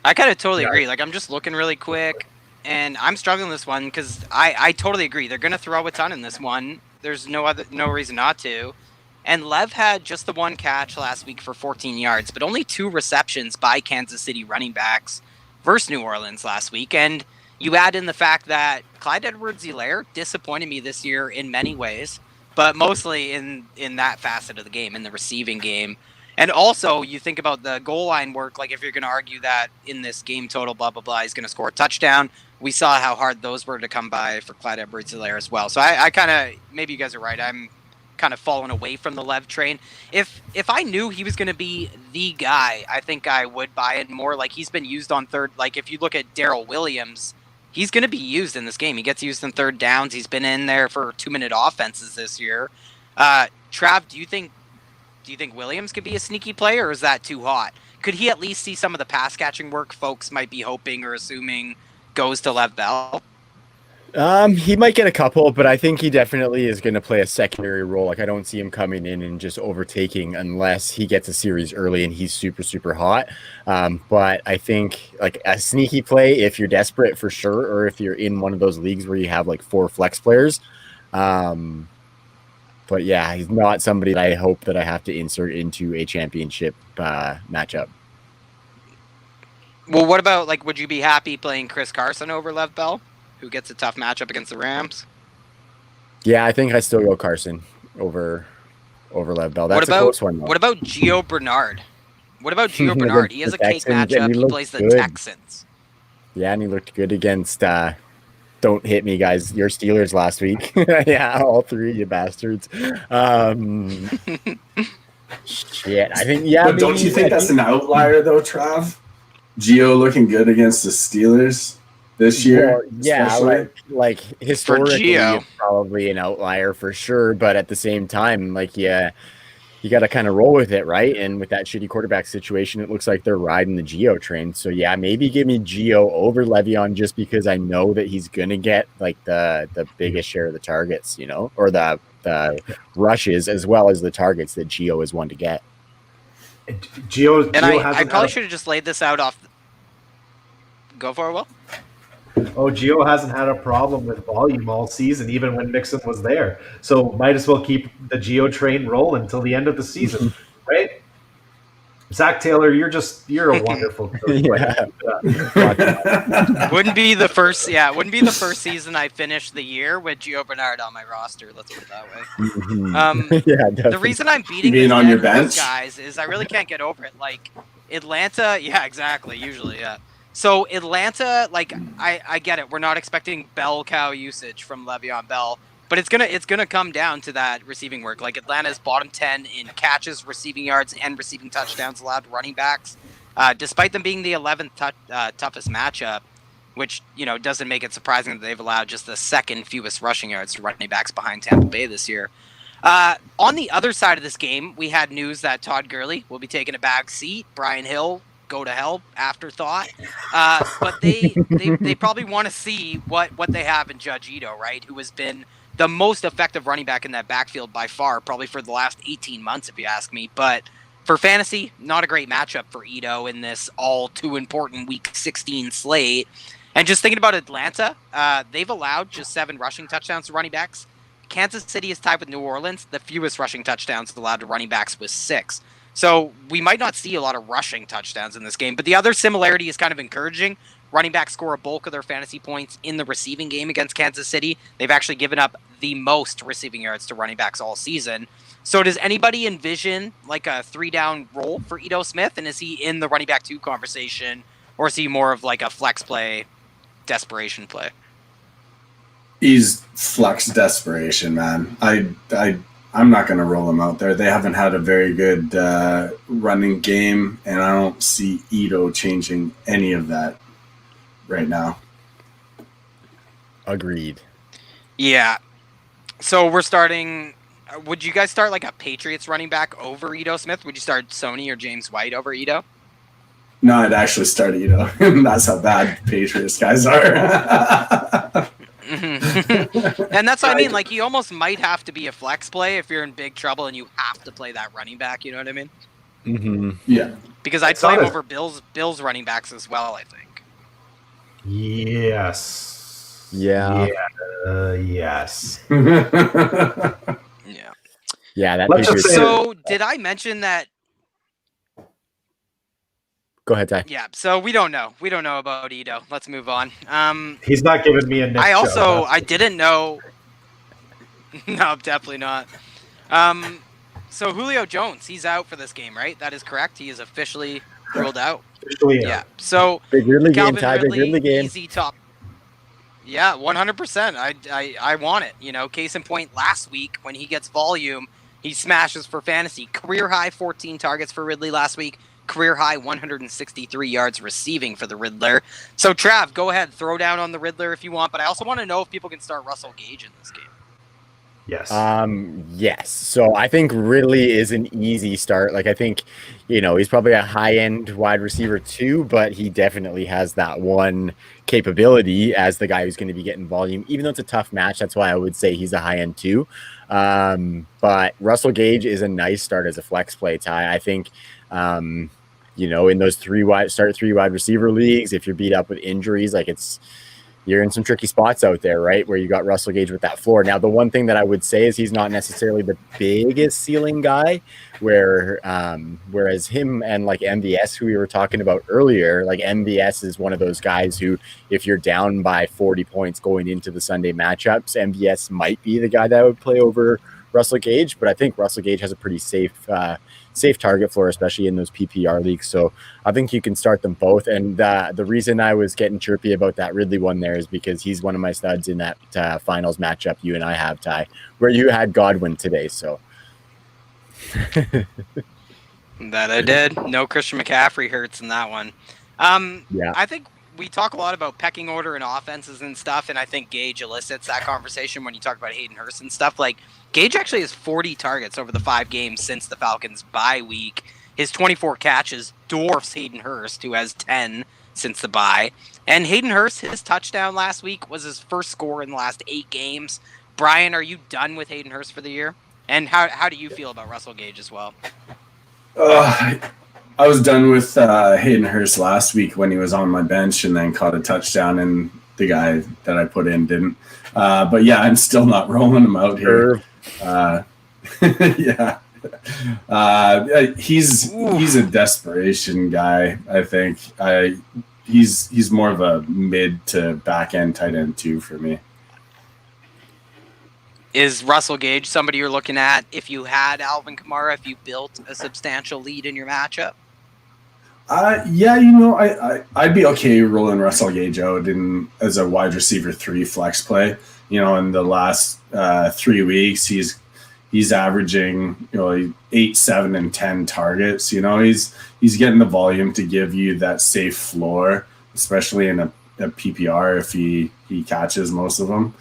I kind of totally agree. Like, I'm just looking really quick, and I'm struggling with this one because I totally agree. They're going to throw a ton in this one. There's no reason not to. And Lev had just the one catch last week for 14 yards, but only 2 receptions by Kansas City running backs versus New Orleans last week. And you add in the fact that Clyde Edwards-Helaire disappointed me this year in many ways, but mostly in that facet of the game, in the receiving game. And also, you think about the goal line work, like if you're going to argue that in this game total, blah, blah, blah, he's going to score a touchdown. We saw how hard those were to come by for Clyde Edwards-Helaire as well. So I kind of, maybe you guys are right, I'm kind of fallen away from the Lev train. If I knew he was going to be the guy, I think I would buy it more. Like, he's been used on third. Like, if you look at Daryl Williams, he's going to be used in this game. He gets used in third downs. He's been in there for 2-minute offenses this year. Trav, do you think Williams could be a sneaky player, or is that too hot? Could he at least see some of the pass catching work folks might be hoping or assuming goes to Lev Bell? He might get a couple, but I think he definitely is going to play a secondary role. Like, I don't see him coming in and just overtaking unless he gets a series early and he's super, super hot. But I think like a sneaky play, if you're desperate for sure, or if you're in one of those leagues where you have like 4 flex players. But yeah, he's not somebody that I hope that I have to insert into a championship matchup. Well, what about, like, would you be happy playing Chris Carson over Lev Bell, who gets a tough matchup against the Rams? Yeah, I think I still go Carson over Lev Bell. That's a close one, though. What about Gio Bernard? He has a cake matchup. He plays the Texans. Yeah, and he looked good against don't hit me, guys, your Steelers last week. Yeah, all 3, you bastards. Shit, I think, yeah. But don't you think that's an outlier, though, Trav? Gio looking good against the Steelers this year? Well, yeah, like historically, it's probably an outlier for sure. But at the same time, like, yeah, you got to kind of roll with it, right? And with that shitty quarterback situation, it looks like they're riding the Gio train. So yeah, maybe give me Gio over Le'Veon just because I know that he's gonna get like the biggest share of the targets, or the rushes as well as the targets that Gio is one to get. I probably should have just laid this out off. Go for it, Will. Gio hasn't had a problem with volume all season, even when Mixon was there. So might as well keep the Gio train rolling until the end of the season, right? Zach Taylor, you're a wonderful coach. Yeah. Wouldn't be the first season I finished the year with Gio Bernard on my roster. Let's put it that way. Mm-hmm. The reason I'm beating being on your those bench, guys is I really can't get over it. Like Atlanta, yeah, exactly. Usually, yeah. So Atlanta, like I get it. We're not expecting bell cow usage from Le'Veon Bell, but it's gonna come down to that receiving work. Like Atlanta's bottom 10 in catches, receiving yards, and receiving touchdowns allowed to running backs, despite them being the 11th toughest matchup, which doesn't make it surprising that they've allowed just the second fewest rushing yards to running backs behind Tampa Bay this year. On the other side of this game, we had news that Todd Gurley will be taking a back seat. Brian Hill, go to hell, afterthought. But they probably want to see what they have in Judge Ito, right? Who has been the most effective running back in that backfield by far, probably for the last 18 months, if you ask me. But for fantasy, not a great matchup for Ito in this all too important Week 16 slate. And just thinking about Atlanta, they've allowed just 7 rushing touchdowns to running backs. Kansas City is tied with New Orleans. The fewest rushing touchdowns allowed to running backs was 6. So we might not see a lot of rushing touchdowns in this game. But the other similarity is kind of encouraging. Running backs score a bulk of their fantasy points in the receiving game against Kansas City. They've actually given up the most receiving yards to running backs all season. So does anybody envision like a 3-down role for Ito Smith? And is he in the running back 2 conversation? Or is he more of like a flex play, desperation play? He's flex desperation, man. I'm not going to roll him out there. They haven't had a very good running game, and I don't see Ito changing any of that right now. Agreed. Yeah. So we're starting. Would you guys start like a Patriots running back over Ito Smith? Would you start Sony or James White over Ito? No, I'd actually start Ito. That's how bad Patriots guys are. And that's what I mean. Like, you almost might have to be a flex play if you're in big trouble and you have to play that running back. You know what I mean? Mm-hmm. Yeah. Because I'd play him over Bills running backs as well, I think. Yes. Yeah. Yes. Yeah. Yeah. That Let's just say- So did I mention that? Go ahead, Ty. Yeah. So we don't know. We don't know about Ito. Let's move on. He's not giving me a Nick show. I didn't know. No, definitely not. So Julio Jones, he's out for this game, right? That is correct. He is officially ruled out. Yeah. So Big Ridley game, Calvin Ty. Big Ridley, Ridley game. easy top. Yeah, 100%. I want it. Case in point, last week when he gets volume, he smashes for fantasy. Career high 14 targets for Ridley last week. Career high 163 yards receiving for the Riddler. So Trav, go ahead, throw down on the Riddler if you want. But I also want to know if people can start Russell Gage in this game. Yes. Yes. So I think Ridley is an easy start. Like, I think, he's probably a high-end wide receiver too, but he definitely has that one capability as the guy who's going to be getting volume, even though it's a tough match. That's why I would say he's a high-end too. But Russell Gage is a nice start as a flex play, Ty. I think, in those 3 wide receiver leagues, if you're beat up with injuries, like you're in some tricky spots out there, right? Where you got Russell Gage with that floor. Now, the one thing that I would say is he's not necessarily the biggest ceiling guy, whereas him and like MVS, who we were talking about earlier, like MVS is one of those guys who, if you're down by 40 points going into the Sunday matchups, MVS might be the guy that would play over Russell Gage. But I think Russell Gage has a pretty safe target floor, especially in those PPR leagues. So I think you can start them both. And the reason I was getting chirpy about that Ridley one there is because he's one of my studs in that finals matchup you and I have, Ty, where you had Godwin today. So that I did. No Christian McCaffrey hurts in that one. Yeah. I think we talk a lot about pecking order and offenses and stuff, and I think Gage elicits that conversation when you talk about Hayden Hurst and stuff. Like, Gage actually has 40 targets over the 5 games since the Falcons' bye week. His 24 catches dwarfs Hayden Hurst, who has 10 since the bye. And Hayden Hurst, his touchdown last week was his first score in the last 8 games. Brian, are you done with Hayden Hurst for the year? And how do you feel about Russell Gage as well? I was done with Hayden Hurst last week when he was on my bench and then caught a touchdown, and the guy that I put in didn't. But yeah, I'm still not rolling him out here. Yeah. He's a desperation guy. I think he's more of a mid to back end tight end too for me. Is Russell Gage somebody you're looking at if you had Alvin Kamara, if you built a substantial lead in your matchup? Yeah, I'd be okay rolling Russell Gage out as a wide receiver 3 flex play. In the last 3 weeks, he's averaging 8, 7, and 10 targets. He's getting the volume to give you that safe floor, especially in a PPR if he catches most of them.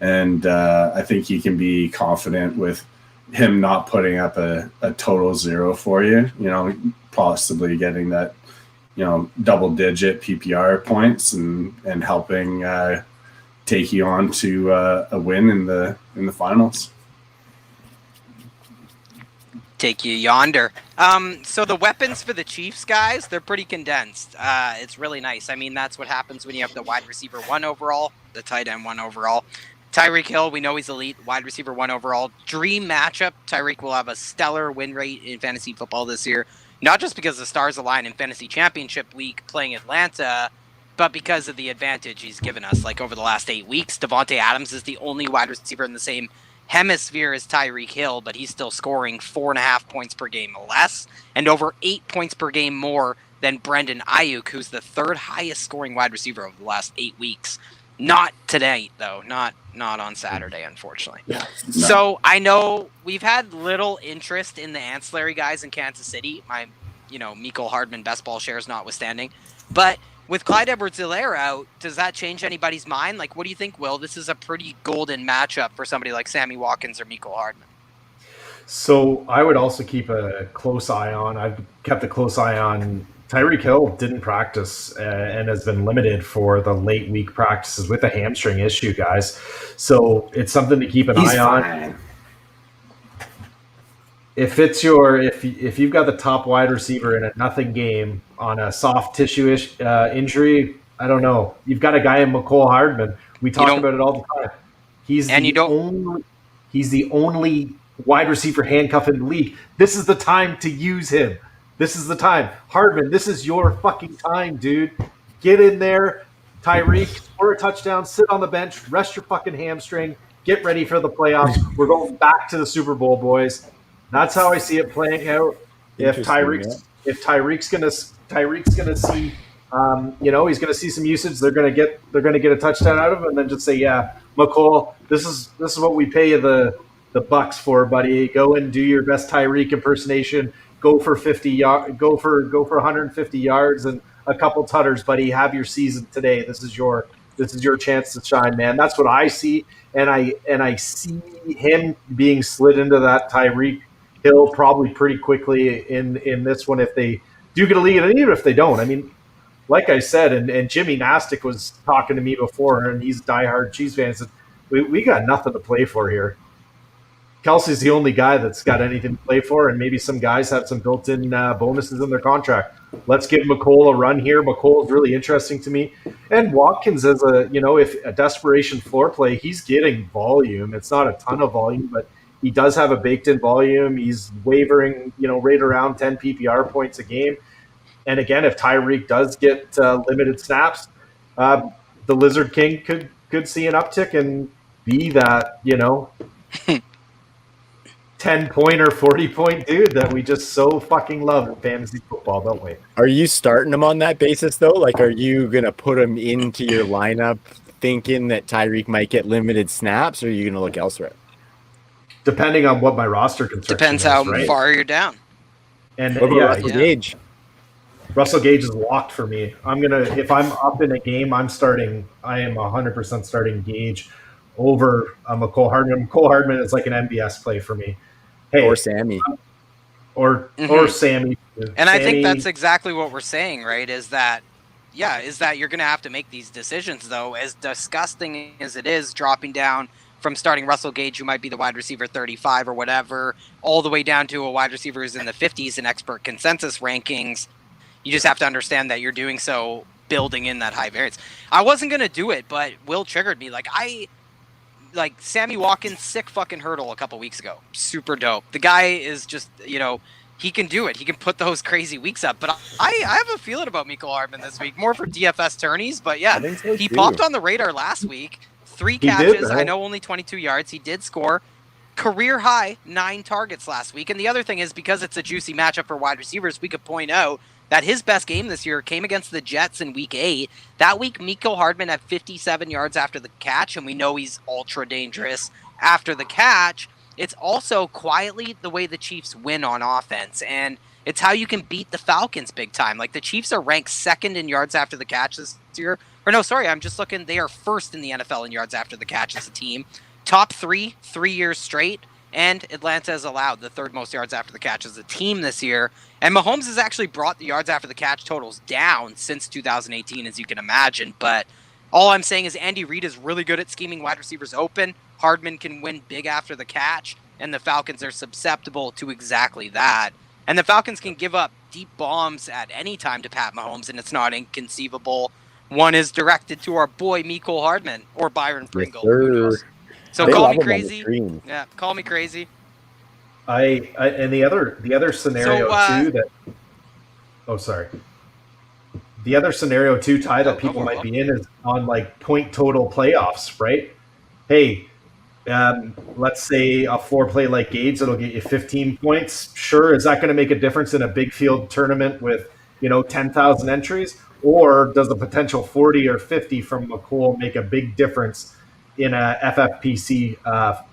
And I think you can be confident with him not putting up a total 0 for you, possibly getting that, double-digit PPR points and helping take you on to a win in the finals. Take you yonder. So the weapons for the Chiefs, guys, they're pretty condensed. It's really nice. I mean, that's what happens when you have the wide receiver 1 overall, the tight end 1 overall. Tyreek Hill, we know he's elite, wide receiver 1 overall. Dream matchup. Tyreek will have a stellar win rate in fantasy football this year. Not just because the stars align in fantasy championship week playing Atlanta, but because of the advantage he's given us. Like over the last 8 weeks, Devonte Adams is the only wide receiver in the same hemisphere as Tyreek Hill, but he's still scoring 4.5 points per game less and over 8 points per game more than Brendan Ayuk, who's the 3rd highest scoring wide receiver over the last 8 weeks. Not today, though. Not on Saturday, unfortunately. Yeah, no. So I know we've had little interest in the ancillary guys in Kansas City. My, Mecole Hardman best ball shares notwithstanding. But with Clyde Edwards-Helaire out, does that change anybody's mind? Like, what do you think, Will? This is a pretty golden matchup for somebody like Sammy Watkins or Mecole Hardman. So I would also keep a close eye on. I've kept a close eye on Tyreek Hill. Didn't practice and has been limited for the late week practices with a hamstring issue, guys. So it's something to keep an eye on. If it's if you've got the top wide receiver in a nothing game on a soft tissue injury, I don't know. You've got a guy in Mecole Hardman. We talk about it all the time. He's the only wide receiver handcuff in the league. This is the time to use him. This is the time. Hardman, this is your fucking time, dude. Get in there. Tyreek, score a touchdown, sit on the bench, rest your fucking hamstring, get ready for the playoffs. We're going back to the Super Bowl, boys. That's how I see it playing out. If Tyreek's gonna see he's gonna see some usage, they're gonna get a touchdown out of him and then just say, yeah, Mecole, this is what we pay you the bucks for, buddy. Go and do your best Tyreek impersonation. Go for go for 150 yards and a couple tutters, buddy. Have your season today. This is your chance to shine, man. That's what I see, and I see him being slid into that Tyreek Hill probably pretty quickly in this one if they do get a lead, and even if they don't. I mean, like I said, and Jimmy Nastic was talking to me before, and he's a diehard Chiefs fan. Said we got nothing to play for here. Kelsey's the only guy that's got anything to play for, and maybe some guys have some built-in bonuses in their contract. Let's give Mecole a run here. Mecole's really interesting to me. And Watkins as if a desperation floor play, he's getting volume. It's not a ton of volume, but he does have a baked-in volume. He's wavering, right around 10 PPR points a game. And again, if Tyreek does get limited snaps, the Lizard King could see an uptick and be that, 10-point or 40-point dude that we just so fucking love in fantasy football, don't we? Are you starting him on that basis, though? Like, are you going to put him into your lineup thinking that Tyreek might get limited snaps, or are you going to look elsewhere? Depending on what my roster construction depends how far you're down. And what about Russell Gage? Russell Gage is locked for me. If I'm up in a game, I am 100% starting Gage over Mecole Hardman. Mecole Hardman is like an MBS play for me. Hey, or Sammy. Or Sammy. And I think that's exactly what we're saying, right? Is that you're going to have to make these decisions, though. As disgusting as it is, dropping down from starting Russell Gage, who might be the wide receiver 35 or whatever, all the way down to a wide receiver who's in the 50s in expert consensus rankings, you just have to understand that you're doing so building in that high variance. I wasn't going to do it, but Will triggered me. Like, like Sammy Watkins, sick fucking hurdle a couple weeks ago. Super dope. The guy is just, he can do it. He can put those crazy weeks up. But I have a feeling about Mecole Hardman this week, more for DFS tourneys. But yeah, he popped on the radar last week. 3 catches. I know only 22 yards. He did score. Career high 9 targets last week. And the other thing is, because it's a juicy matchup for wide receivers, we could point out that his best game this year came against the Jets in week 8. That week, Mecole Hardman had 57 yards after the catch, and we know he's ultra dangerous after the catch. It's also quietly the way the Chiefs win on offense, and it's how you can beat the Falcons big time. Like, the Chiefs are ranked 2nd in yards after the catch this year. Or no, sorry, I'm just looking. They are 1st in the NFL in yards after the catch as a team. Top 3 years straight. And Atlanta has allowed the 3rd most yards after the catch as a team this year. And Mahomes has actually brought the yards after the catch totals down since 2018, as you can imagine. But all I'm saying is Andy Reid is really good at scheming wide receivers open. Hardman can win big after the catch, and the Falcons are susceptible to exactly that. And the Falcons can give up deep bombs at any time to Pat Mahomes, and it's not inconceivable. One is directed to our boy Mecole Hardman or Byron Pringle. Yes, so call me crazy. Yeah, call me crazy. And the other scenario too that. Oh, sorry. The other scenario too, Ty, that people might be in is on like point total playoffs, right? Hey, let's say a 4-play like Gage that'll get you 15 points. Sure, is that going to make a difference in a big field tournament with 10,000 entries, or does the potential 40 or 50 from Mecole make a big difference in a FFPC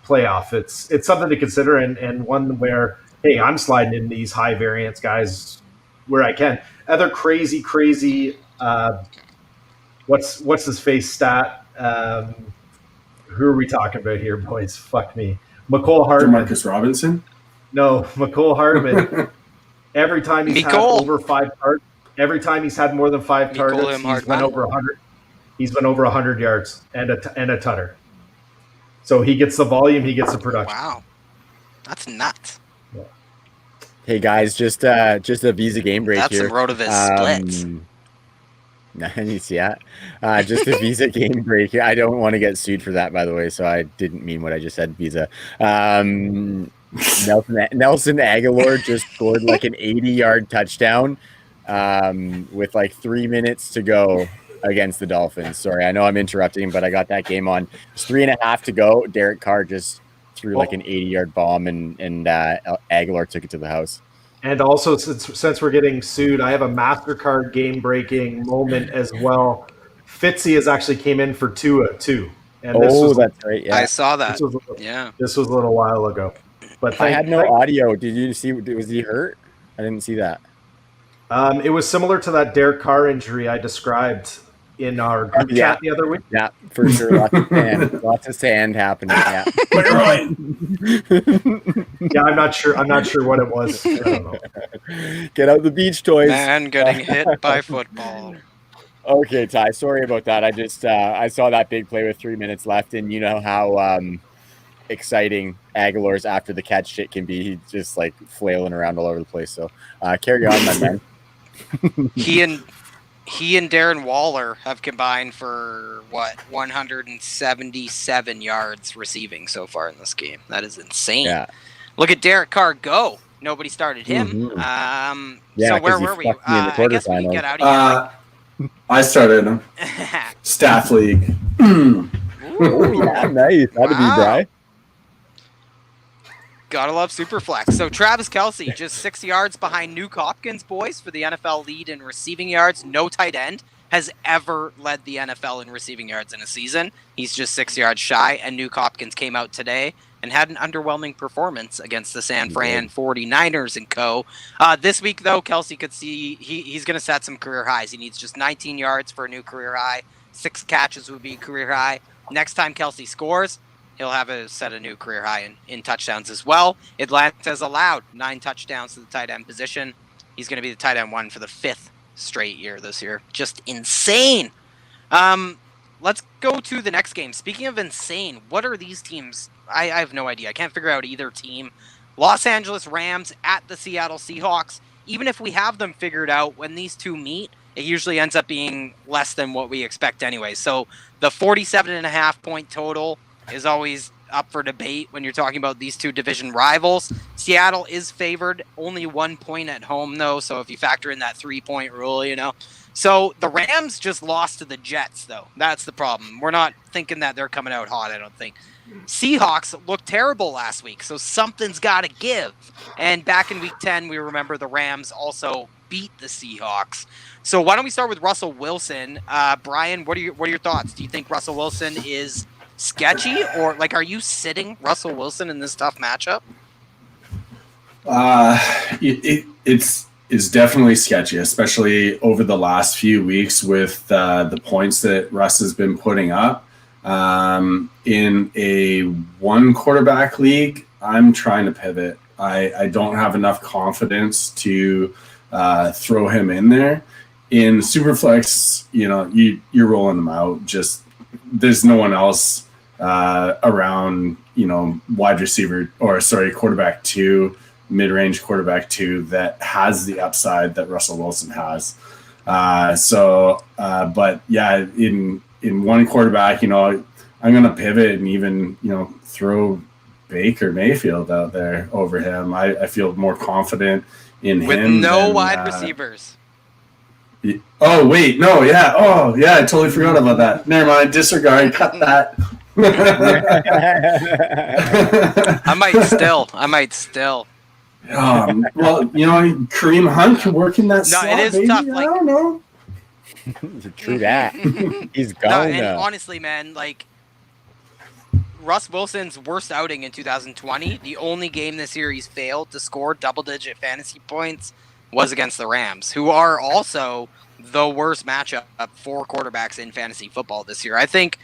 playoff? It's something to consider, and one where, hey, I'm sliding in these high variance guys where I can. Other crazy what's his face stat? Who are we talking about here, boys? Fuck me. Mecole Hardman. Marcus Robinson? No, Mecole Hardman. Every time he's had over 5 targets, every time he's had more than 5 targets, he's went over 100. He's been over 100 yards and a tutter. So he gets the volume, he gets the production. Wow, that's nuts. Yeah. Hey guys, just a Visa game break that's here. That's some Rotoviz splits. Nice, yeah. Just a Visa game break here. I don't want to get sued for that, by the way, so I didn't mean what I just said, Visa. Nelson Aguilar just scored like an 80-yard touchdown with like 3 minutes to go against the Dolphins. Sorry, I know I'm interrupting, but I got that game on. It's 3.5 to go. Derek Carr just threw like an 80-yard bomb, and Aguilar took it to the house. And also, since we're getting sued, I have a MasterCard game-breaking moment as well. Fitzy has actually came in for Tua too. And that's right. Yeah, I saw that. This was a little while ago. But I had no audio. Did you see? Was he hurt? I didn't see that. It was similar to that Derek Carr injury I described in our group chat the other week. Yeah, for sure. Lots of sand happening. Yeah. Yeah, I'm not sure what it was. I don't know. Get out the beach toys. Man getting hit by football. Okay, Ty. Sorry about that. I just I saw that big play with 3 minutes left, and you know how exciting Aguilar's after the catch shit can be. He's just like flailing around all over the place. So carry on, my man. He and Darren Waller have combined for 177 yards receiving so far in this game. That is insane. Yeah. Look at Derek Carr go. Nobody started him. Mm-hmm. So where were we? I guess we can get out of here. I started him. Staff league. Oh yeah, nice. That'd be dry. Gotta love Superflex. So Travis Kelce, just 6 yards behind Nuke Hopkins, boys, for the NFL lead in receiving yards. No tight end has ever led the NFL in receiving yards in a season. He's just 6 yards shy, and Nuke Hopkins came out today and had an underwhelming performance against the San Fran 49ers and co. This week, though, Kelce could see he's going to set some career highs. He needs just 19 yards for a new career high. 6 catches would be career high. Next time Kelce scores, he'll have set a new career high in touchdowns as well. Atlanta has allowed 9 touchdowns to the tight end position. He's going to be the tight end 1 for the 5th straight year this year. Just insane. Let's go to the next game. Speaking of insane, what are these teams? I have no idea. I can't figure out either team. Los Angeles Rams at the Seattle Seahawks. Even if we have them figured out, when these two meet, it usually ends up being less than what we expect anyway. So the 47.5 point total is always up for debate when you're talking about these two division rivals. Seattle is favored, only 1 point at home though, so if you factor in that 3-point rule, So the Rams just lost to the Jets though. That's the problem. We're not thinking that they're coming out hot, I don't think. Seahawks looked terrible last week, so something's got to give. And back in week 10, we remember the Rams also beat the Seahawks. So why don't we start with Russell Wilson? Brian, what are your thoughts? Do you think Russell Wilson is sketchy, or are you sitting Russell Wilson in this tough matchup? It's definitely sketchy, especially over the last few weeks with the points that Russ has been putting up. In a one quarterback league, I'm trying to pivot. I don't have enough confidence to throw him in there. In Superflex, you're rolling them out. Just there's no one else around, wide receiver quarterback 2, mid-range quarterback 2 that has the upside that Russell Wilson has. But yeah, in one quarterback, I'm going to pivot and even, throw Baker Mayfield out there over him. I feel more confident in with him. With no wide receivers. Oh, wait, no, yeah. Oh, yeah, I totally forgot about that. Never mind, disregard, cut that. I might still. Well, Kareem Hunt can work in that slot. No, it is baby. tough. I don't know. True that. He's gone now. And honestly, man, Russ Wilson's worst outing in 2020, the only game this year he's failed to score double-digit fantasy points was against the Rams, who are also the worst matchup for quarterbacks in fantasy football this year. I think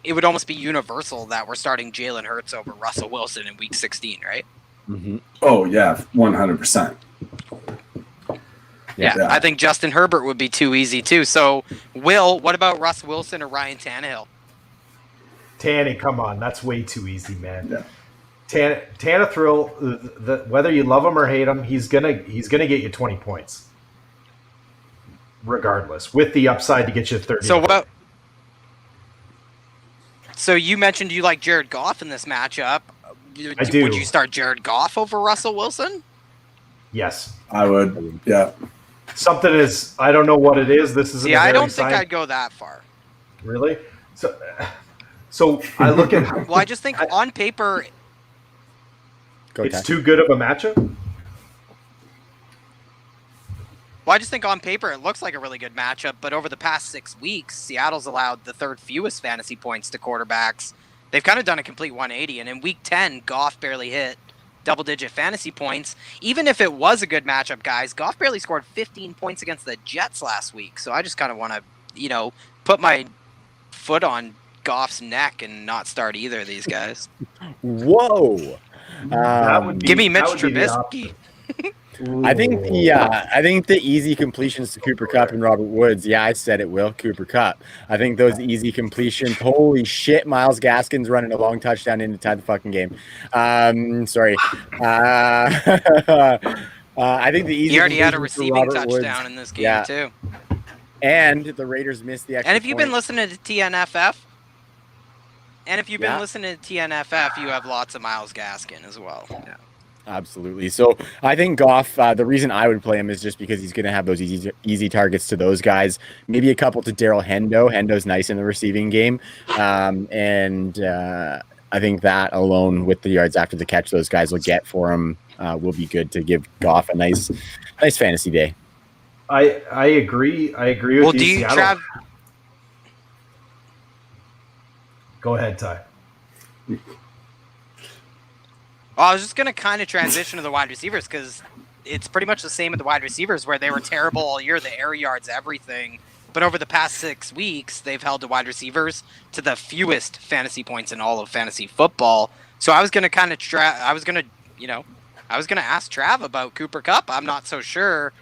it would almost be universal that we're starting Jalen Hurts over Russell Wilson in week 16, right? Mm-hmm. Oh, yeah, 100%. Yeah, I think Justin Herbert would be too easy, too. So, Will, what about Russ Wilson or Ryan Tannehill? Tanny, come on. That's way too easy, man. Yeah. Tannehill, whether you love him or hate him, he's gonna get you 20 points. Regardless, with the upside to get you 30. So you mentioned you like Jared Goff in this matchup. I do. Would you start Jared Goff over Russell Wilson? Yes. I would, yeah. Something is, I don't know what it is. This is I don't think I'd go that far. Really? So I look at... Well, I just think on paper... It's too good of a matchup? Well, I just think on paper it looks like a really good matchup, but over the past 6 weeks, Seattle's allowed the third fewest fantasy points to quarterbacks. They've kind of done a complete 180, and in week 10, Goff barely hit double-digit fantasy points. Even if it was a good matchup, guys, Goff barely scored 15 points against the Jets last week, so I just kind of want to, put my foot on Goff's neck and not start either of these guys. Whoa! Give me Mitch Trubisky. I think the easy completions to Cooper Kupp and Robert Woods. Yeah, I said it. Will Cooper Kupp. I think those easy completions. Holy shit! Miles Gaskin's running a long touchdown into tie the fucking game. Sorry. I think the easy. He already had a receiving touchdown in this game too. And the Raiders missed the extra. And if you've been listening to TNFF, you have lots of Miles Gaskin as well. Yeah. Absolutely. So I think Goff, the reason I would play him is just because he's going to have those easy targets to those guys. Maybe a couple to Daryl Hendo. Hendo's nice in the receiving game. And I think that alone with the yards after the catch those guys will get for him will be good to give Goff a nice fantasy day. I agree. I agree with you. Go ahead, Ty. Well, I was just going to kind of transition to the wide receivers because it's pretty much the same with the wide receivers where they were terrible all year, the air yards, everything. But over the past 6 weeks, they've held the wide receivers to the fewest fantasy points in all of fantasy football. So I was going to kind of I was going to ask Trav about Cooper Kupp. I'm not so sure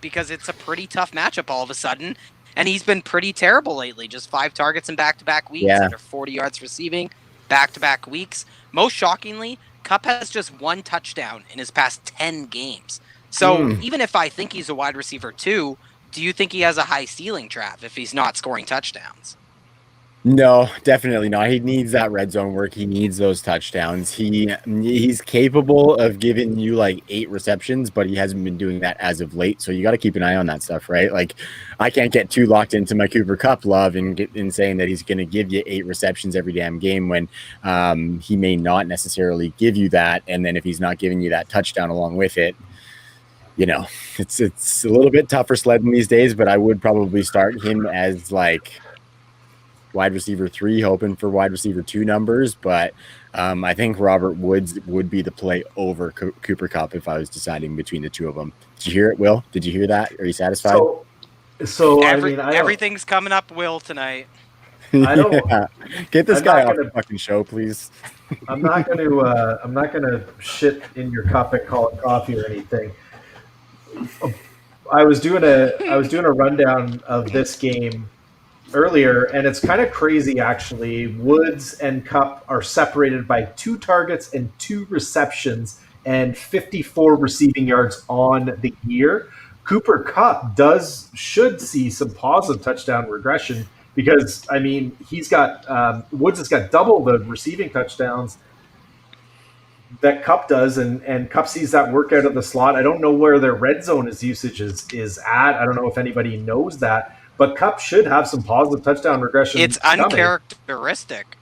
because it's a pretty tough matchup all of a sudden. And he's been pretty terrible lately. Just 5 targets in back-to-back weeks, under 40 yards receiving, back-to-back weeks. Most shockingly, Kupp has just 1 touchdown in his past 10 games. So even if I think he's a wide receiver too, do you think he has a high ceiling, Trav, if he's not scoring touchdowns? No, definitely not. He needs that red zone work. He needs those touchdowns. He's capable of giving you like 8 receptions, but he hasn't been doing that as of late. So you got to keep an eye on that stuff, right? Like, I can't get too locked into my Cooper Kupp love and get in saying that he's going to give you 8 receptions every damn game when he may not necessarily give you that. And then if he's not giving you that touchdown along with it, you know, it's a little bit tougher sledding these days. But I would probably start him as like wide receiver 3, hoping for wide receiver 2 numbers, but I think Robert Woods would be the play over Cooper Kupp if I was deciding between the two of them. Did you hear it, Will? Did you hear that? Are you satisfied? So everything's coming up, Will, tonight. I don't get this guy off the fucking show, please. I'm not gonna shit in your cup and call it coffee or anything. I was doing a rundown of this game earlier, and it's kind of crazy actually. Woods and Kupp are separated by 2 targets and 2 receptions and 54 receiving yards on the year. Cooper Kupp should see some positive touchdown regression because I mean he's got Woods has got double the receiving touchdowns that Kupp does, and Kupp sees that work out of the slot. I don't know where their red zone usage is at. I don't know if anybody knows that. But Kupp should have some positive touchdown regression. It's uncharacteristic.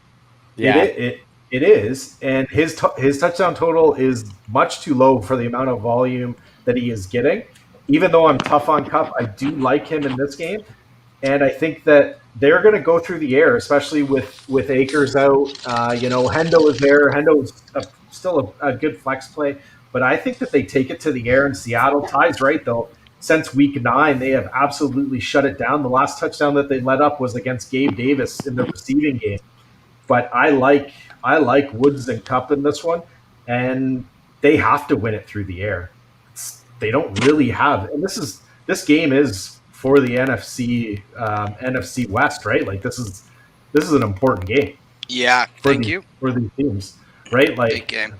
Yeah, it is, and his touchdown total is much too low for the amount of volume that he is getting. Even though I'm tough on Kupp, I do like him in this game, and I think that they're going to go through the air, especially with Akers out. Hendo is there. Hendo is still a good flex play, but I think that they take it to the air in Seattle. Ty's right though. Since week 9, they have absolutely shut it down. The last touchdown that they let up was against Gabe Davis in the receiving game. But I like Woods and Kupp in this one, and they have to win it through the air. They don't really have, and this game is for the NFC West, right? Like this is an important game. Yeah, for these teams, right? Like big game.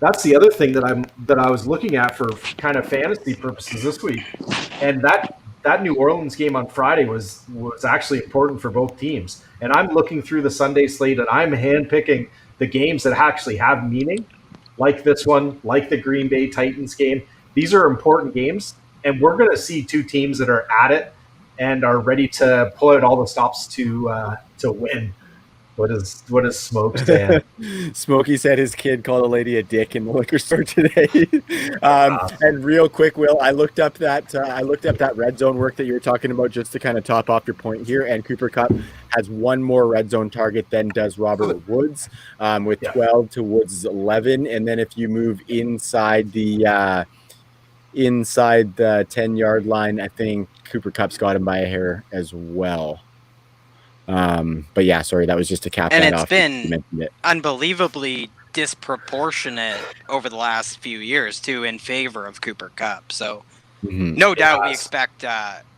That's the other thing that I was looking at for kind of fantasy purposes this week, and that New Orleans game on Friday was actually important for both teams. And I'm looking through the Sunday slate, and I'm handpicking the games that actually have meaning, like this one, like the Green Bay Titans game. These are important games, and we're going to see 2 teams that are at it and are ready to pull out all the stops to win. What is Smoke saying? Smokey said his kid called a lady a dick in the liquor store today. And real quick, Will, I looked up that red zone work that you were talking about just to kind of top off your point here. And Cooper Kupp has 1 more red zone target than does Robert Woods, with 12 to Woods' 11. And then if you move inside the 10-yard line, I think Cooper Kupp's got him by a hair as well. But yeah, sorry, that was just to cap that off. And it's been unbelievably disproportionate over the last few years too in favor of Cooper Kupp. So no doubt we expect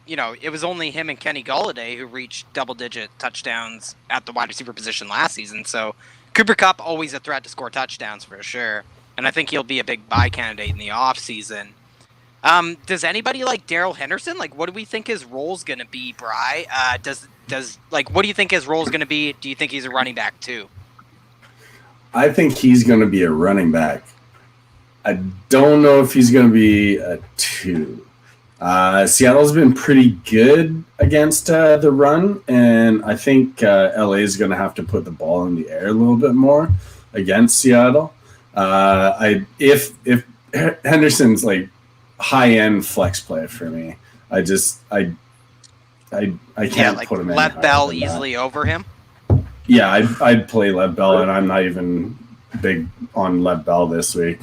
it was only him and Kenny Golladay who reached double-digit touchdowns at the wide receiver position last season. So Cooper Kupp always a threat to score touchdowns for sure, and I think he'll be a big buy candidate in the offseason. Does anybody like Daryl Henderson? Like, what do we think his role's going to be, Bri? What do you think his role is going to be? Do you think he's a running back too? I think he's going to be a running back. I don't know if he's going to be a 2. Seattle's been pretty good against the run, and I think LA is going to have to put the ball in the air a little bit more against Seattle. If Henderson's like high-end flex play for me, I can't put him in. Let Bell easily over him. Yeah, I'd play Lev Bell, and I'm not even big on Lev Bell this week.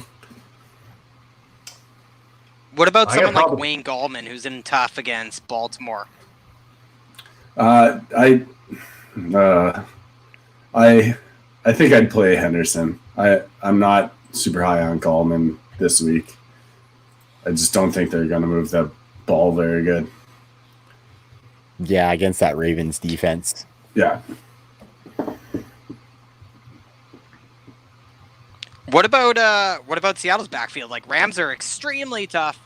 What about someone like Wayne Gallman, who's in tough against Baltimore? I think I'd play Henderson. I'm not super high on Gallman this week. I just don't think they're going to move the ball very good. Yeah, against that Ravens defense. Yeah. What about Seattle's backfield? Like, Rams are extremely tough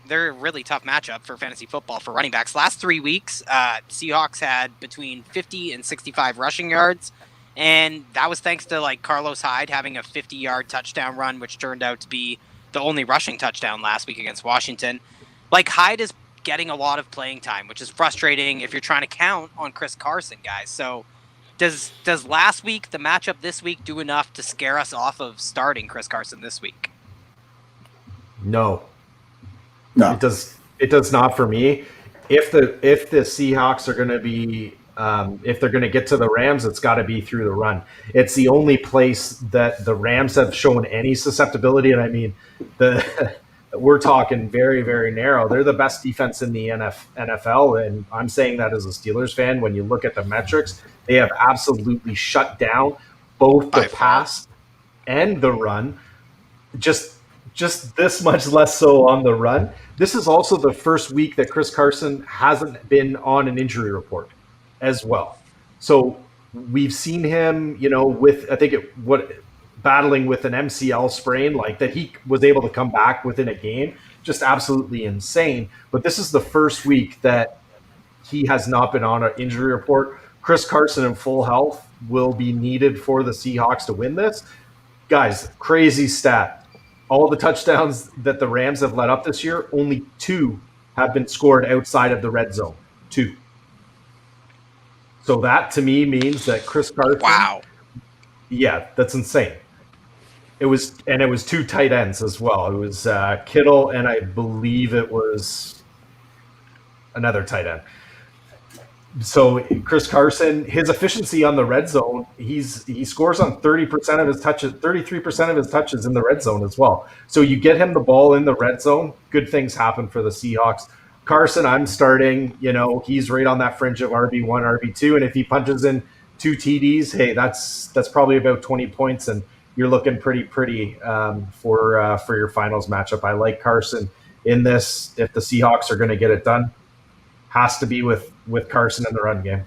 they're a really tough matchup for fantasy football for running backs. Last 3 weeks, Seahawks had between 50 and 65 rushing yards, and that was thanks to like Carlos Hyde having a 50-yard touchdown run, which turned out to be the only rushing touchdown last week against Washington. Like, Hyde is getting a lot of playing time, which is frustrating if you're trying to count on Chris Carson, guys. So does last week, the matchup this week, do enough to scare us off of starting Chris Carson this week? No. It does not for me. If the Seahawks are going to be if they're going to get to the Rams, it's got to be through the run. It's the only place that the Rams have shown any susceptibility, and I mean we're talking very, very narrow. They're the best defense in the NFL, and I'm saying that as a Steelers fan. When you look at the metrics, they have absolutely shut down both the pass and the run. Just this much less so on the run. This is also the first week that Chris Carson hasn't been on an injury report as well. So we've seen him, with battling with an MCL sprain, like that he was able to come back within a game. Just absolutely insane. But this is the first week that he has not been on an injury report. Chris Carson in full health will be needed for the Seahawks to win this. Guys, crazy stat. All the touchdowns that the Rams have let up this year, only 2 have been scored outside of the red zone. 2. So that to me means that Chris Carson. Wow. Yeah, that's insane. It was 2 tight ends as well. It was Kittle, and I believe it was another tight end. So Chris Carson, his efficiency on the red zone, he scores on 30% of his touches, 33% of his touches in the red zone as well. So you get him the ball in the red zone, good things happen for the Seahawks. Carson, I'm starting, he's right on that fringe of RB1, RB2, and if he punches in 2 TDs, hey, that's probably about 20 points, and you're looking pretty for your finals matchup. I like Carson in this. If the Seahawks are going to get it done, has to be with Carson in the run game.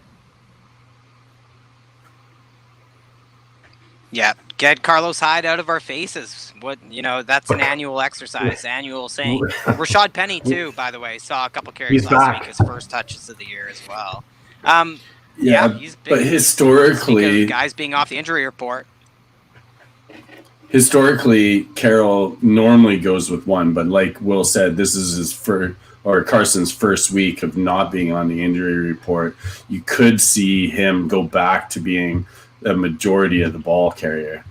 Yeah, get Carlos Hyde out of our faces. That's an annual exercise, annual saying. Rashad Penny, too, by the way, saw a couple carries last week, his first touches of the year as well. He's big. But historically, guys being off the injury report. Historically, Carroll normally goes with 1, but like Will said, this is Carson's first week of not being on the injury report. You could see him go back to being a majority of the ball carrier.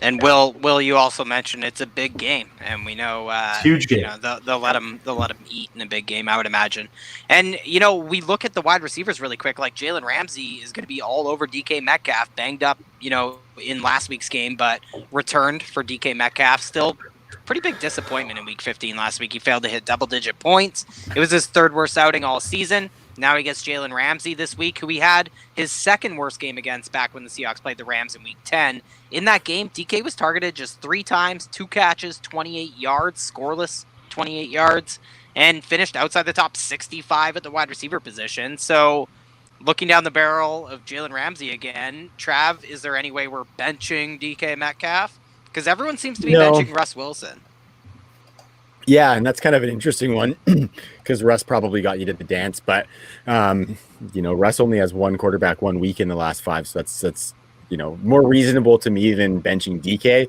And Will you also mentioned it's a big game, and we know huge game. They'll let him eat in a big game, I would imagine. And we look at the wide receivers really quick. Like Jalen Ramsey is going to be all over DK Metcalf, banged up, in last week's game, but returned for DK Metcalf. Still pretty big disappointment in Week 15 last week. He failed to hit double-digit points. It was his 3rd worst outing all season. Now he gets Jalen Ramsey this week, who he had his 2nd worst game against back when the Seahawks played the Rams in Week 10. In that game, DK was targeted just 3 times, 2 catches, 28 yards, scoreless 28 yards, and finished outside the top 65 at the wide receiver position. So looking down the barrel of Jalen Ramsey again, Trav, is there any way we're benching DK Metcalf? Because everyone seems to be benching Russ Wilson. Yeah, and that's kind of an interesting one because Russ probably got you to the dance. But, Russ only has 1 quarterback 1 week in the last 5. So that's more reasonable to me than benching DK.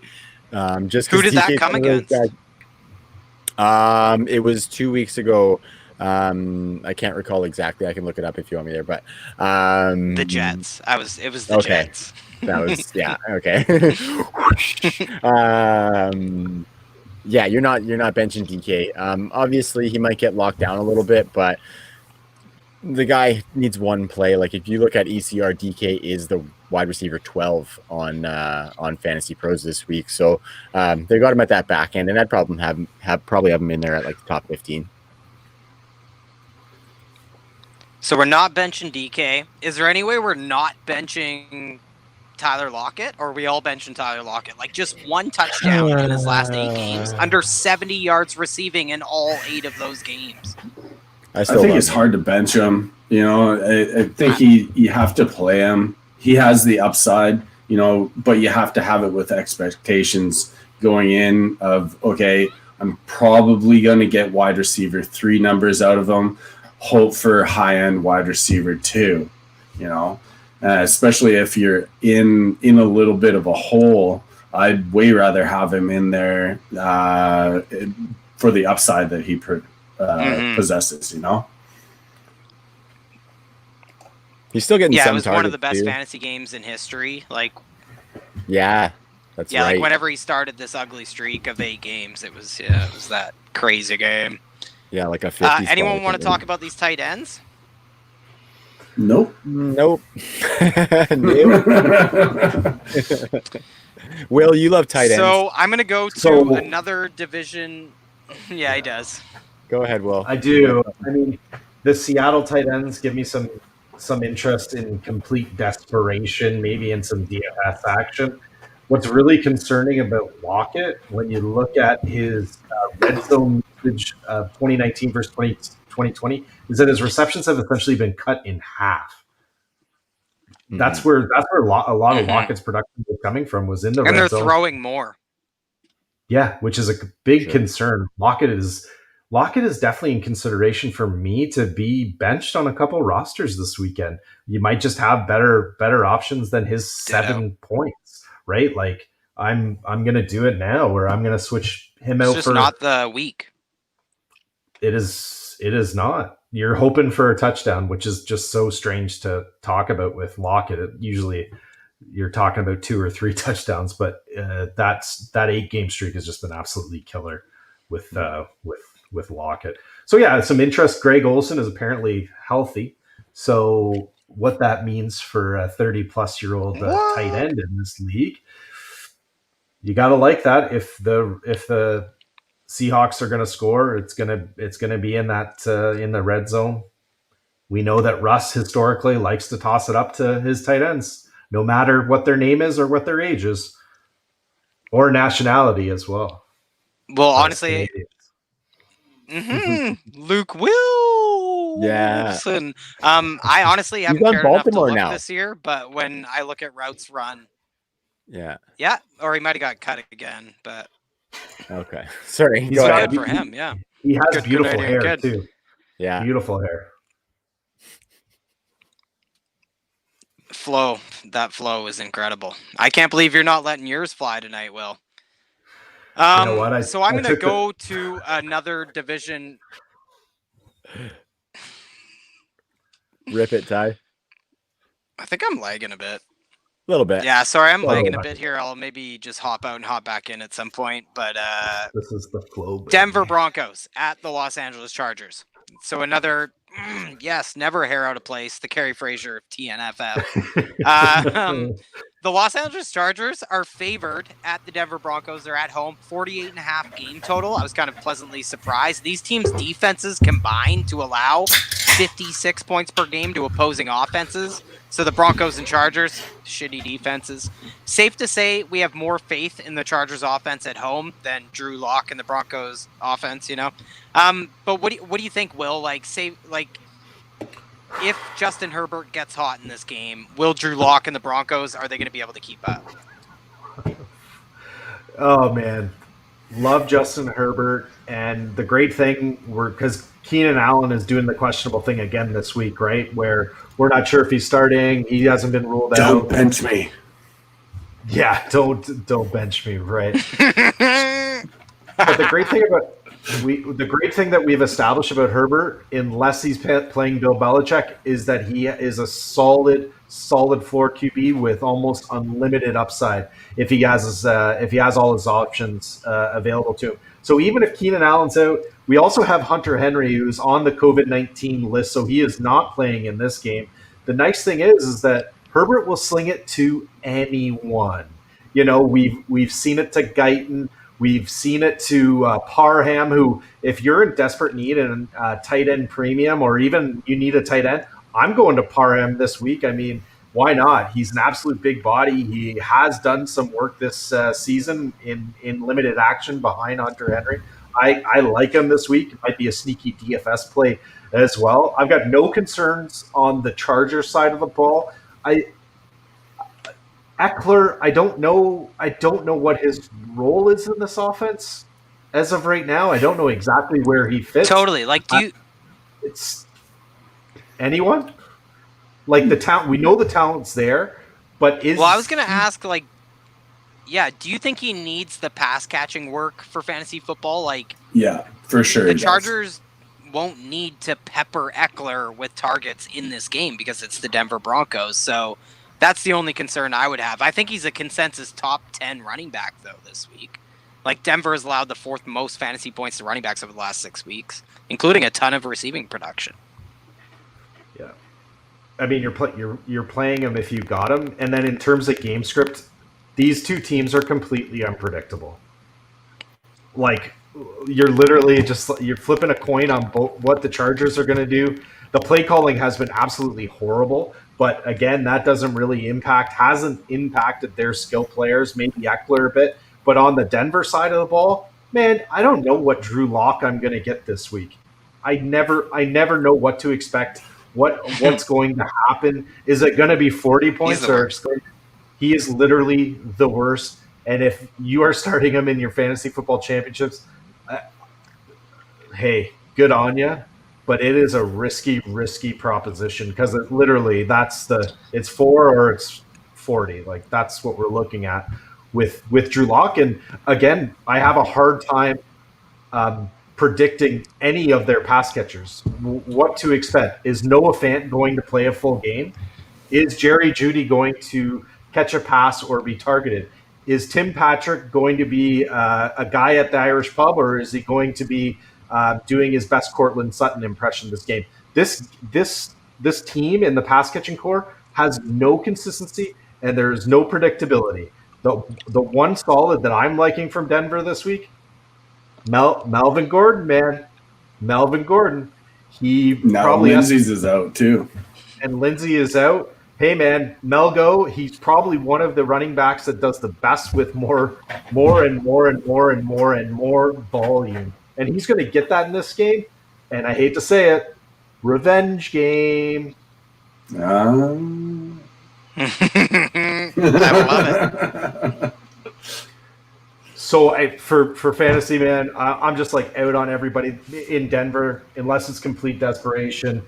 Who did that come against? It was 2 weeks ago. I can't recall exactly. I can look it up if you want me there. But the Jets. It was the Jets. That was okay. Yeah, you're not benching DK. Obviously, he might get locked down a little bit, but the guy needs 1 play. Like if you look at ECR, DK is the wide receiver 12 on Fantasy Pros this week. So they got him at that back end, and I'd probably have him in there at like the top 15. So we're not benching DK. Is there any way we're not benching Tyler Lockett, or are we all benching Tyler Lockett? Like just 1 touchdown in his last 8 games, under 70 yards receiving in all 8 of those games. I think it's hard to bench him. I think you have to play him. He has the upside, but you have to have it with expectations. going in of, okay, I'm probably going to get wide receiver 3 numbers out of him, hope for high-end wide receiver 2, especially if you're in a little bit of a hole. I'd way rather have him in there for the upside that he possesses, He's still getting some targets. Yeah, it was one of the best too. fantasy games in history. Yeah, that's right. Like whenever he started this ugly streak of 8 games, it was that crazy game. Yeah, like a 50. Anyone want to talk about these tight ends? Nope. Nope. Will, you love tight ends. So I'm going to go to another division. Yeah, he does. Go ahead, Will. I do. I mean, the Seattle tight ends give me some interest in complete desperation, maybe in some DFS action. What's really concerning about Lockett, when you look at his red zone usage of 2019 versus 2020, is that his receptions have essentially been cut in half. Mm-hmm. That's where a lot of Lockett's production was coming from, was in the red zone. And they're throwing more. Yeah, which is a big concern. Lockett is definitely in consideration for me to be benched on a couple rosters this weekend. You might just have better options than his 7 points, right? Like I'm going to do it now, where I'm going to switch him out. It's just not the week. It is not. You're hoping for a touchdown, which is just so strange to talk about with Lockett. Usually you're talking about 2 or 3 touchdowns, but that 8-game streak has just been absolutely killer with Lockett. So yeah, some interest. Greg Olsen is apparently healthy. So what that means for a 30-plus-year-old tight end in this league, you got to like that. If the Seahawks are going to score, it's going to be in that in the red zone. We know that Russ historically likes to toss it up to his tight ends, no matter what their name is or what their age is, or nationality as well. Well, honestly, Luke Wilson. I honestly haven't cared enough to look this year, but when I look at routes run, yeah, or he might have got cut again, but okay, sorry, he's got good for him. Yeah, he has beautiful hair too. Yeah, beautiful hair. That flow is incredible. I can't believe you're not letting yours fly tonight, Will. You know what? So I'm going to go to another division. Rip it, Ty. I think I'm lagging a bit. A little bit. Yeah, sorry, I'm lagging a bit here. I'll maybe just hop out and hop back in at some point. But this is the flow. Baby. Denver Broncos at the Los Angeles Chargers. So another, never a hair out of place. The Kerry Frazier of TNFF. The Los Angeles Chargers are favored at the Denver Broncos. They're at home, 48.5 game total. I was kind of pleasantly surprised. These teams' defenses combined to allow 56 points per game to opposing offenses. So the Broncos and Chargers, shitty defenses. Safe to say we have more faith in the Chargers offense at home than Drew Lock and the Broncos offense, But what do you think, Will? If Justin Herbert gets hot in this game, will Drew Lock and the Broncos, are they going to be able to keep up? Oh, man. Love Justin Herbert. And the great thing, because Keenan Allen is doing the questionable thing again this week, right? Where we're not sure if he's starting. He hasn't been ruled out. Don't bench me. Yeah, don't bench me, right? But the great thing that we've established about Herbert, unless he's playing Bill Belichick, is that he is a solid floor QB with almost unlimited upside if he has all his options available to him. So even if Keenan Allen's out, we also have Hunter Henry, who's on the COVID-19 list, so he is not playing in this game. The nice thing is that Herbert will sling it to anyone. We've seen it to Guyton. We've seen it to Parham, who, if you're in desperate need in tight end premium, or even you need a tight end, I'm going to Parham this week. I mean, why not? He's an absolute big body. He has done some work this season in limited action behind Hunter Henry. I like him this week. It might be a sneaky DFS play as well. I've got no concerns on the Chargers side of the ball. Eckler, I don't know what his role is in this offense as of right now. I don't know exactly where he fits. Totally. Like, it's anyone? Like the talent, we know the talent's there, but is... Well, I was going to ask, like, yeah, do you think he needs the pass catching work for fantasy football? Like, yeah, for sure. The Chargers won't need to pepper Eckler with targets in this game because it's the Denver Broncos. So that's the only concern I would have. I think he's a consensus top 10 running back, though, this week. Like, Denver has allowed the 4th most fantasy points to running backs over the last 6 weeks, including a ton of receiving production. Yeah. I mean, you're playing him if you got him. And then in terms of game script, these two teams are completely unpredictable. Like, you're literally you're flipping a coin on both what the Chargers are going to do. The play calling has been absolutely horrible, but again, that hasn't impacted their skill players, maybe Eckler a bit. But on the Denver side of the ball, man, I don't know what Drew Lock I'm going to get this week. I never know what to expect. What's going to happen? Is it going to be 40 points or he is literally the worst? And if you are starting him in your fantasy football championships, hey, good on you. But it is a risky proposition because it literally it's 4 or it's 40. Like, that's what we're looking at with Drew Lock. And again, I have a hard time predicting any of their pass catchers. What to expect? Is Noah Fant going to play a full game? Is Jerry Jeudy going to catch a pass or be targeted? Is Tim Patrick going to be a guy at the Irish pub, or is he going to be doing his best Cortland Sutton impression this game? This team in the pass catching core has no consistency and there's no predictability. The one solid that I'm liking from Denver this week, Melvin Gordon, man. Melvin Gordon. Lindsey's is out too. And Lindsey is out. Hey, man, Melgo, he's probably one of the running backs that does the best with more volume. And he's going to get that in this game. And I hate to say it, revenge game. I love it. So for fantasy, man, I'm just like out on everybody in Denver unless it's complete desperation.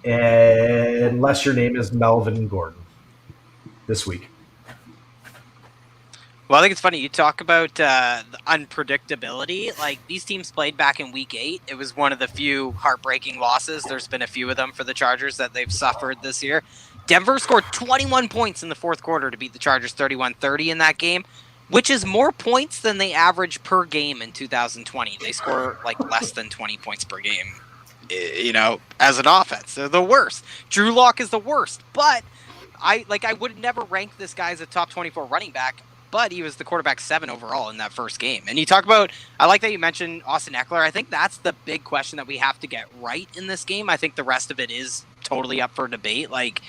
Unless your name is Melvin Gordon this week. Well, I think it's funny. You talk about the unpredictability. Like, these teams played back in week 8. It was one of the few heartbreaking losses. There's been a few of them for the Chargers that they've suffered this year. Denver scored 21 points in the 4th quarter to beat the Chargers 31-30 in that game, which is more points than they average per game in 2020. They score like less than 20 points per game. You know, as an offense, they're the worst. Drew Lock is the worst, but I would never rank this guy as a top 24 running back, but he was the quarterback 7 overall in that first game. And you talk about, I like that you mentioned Austin Eckler. I think that's the big question that we have to get right in this game. I think the rest of it is totally up for debate. Like,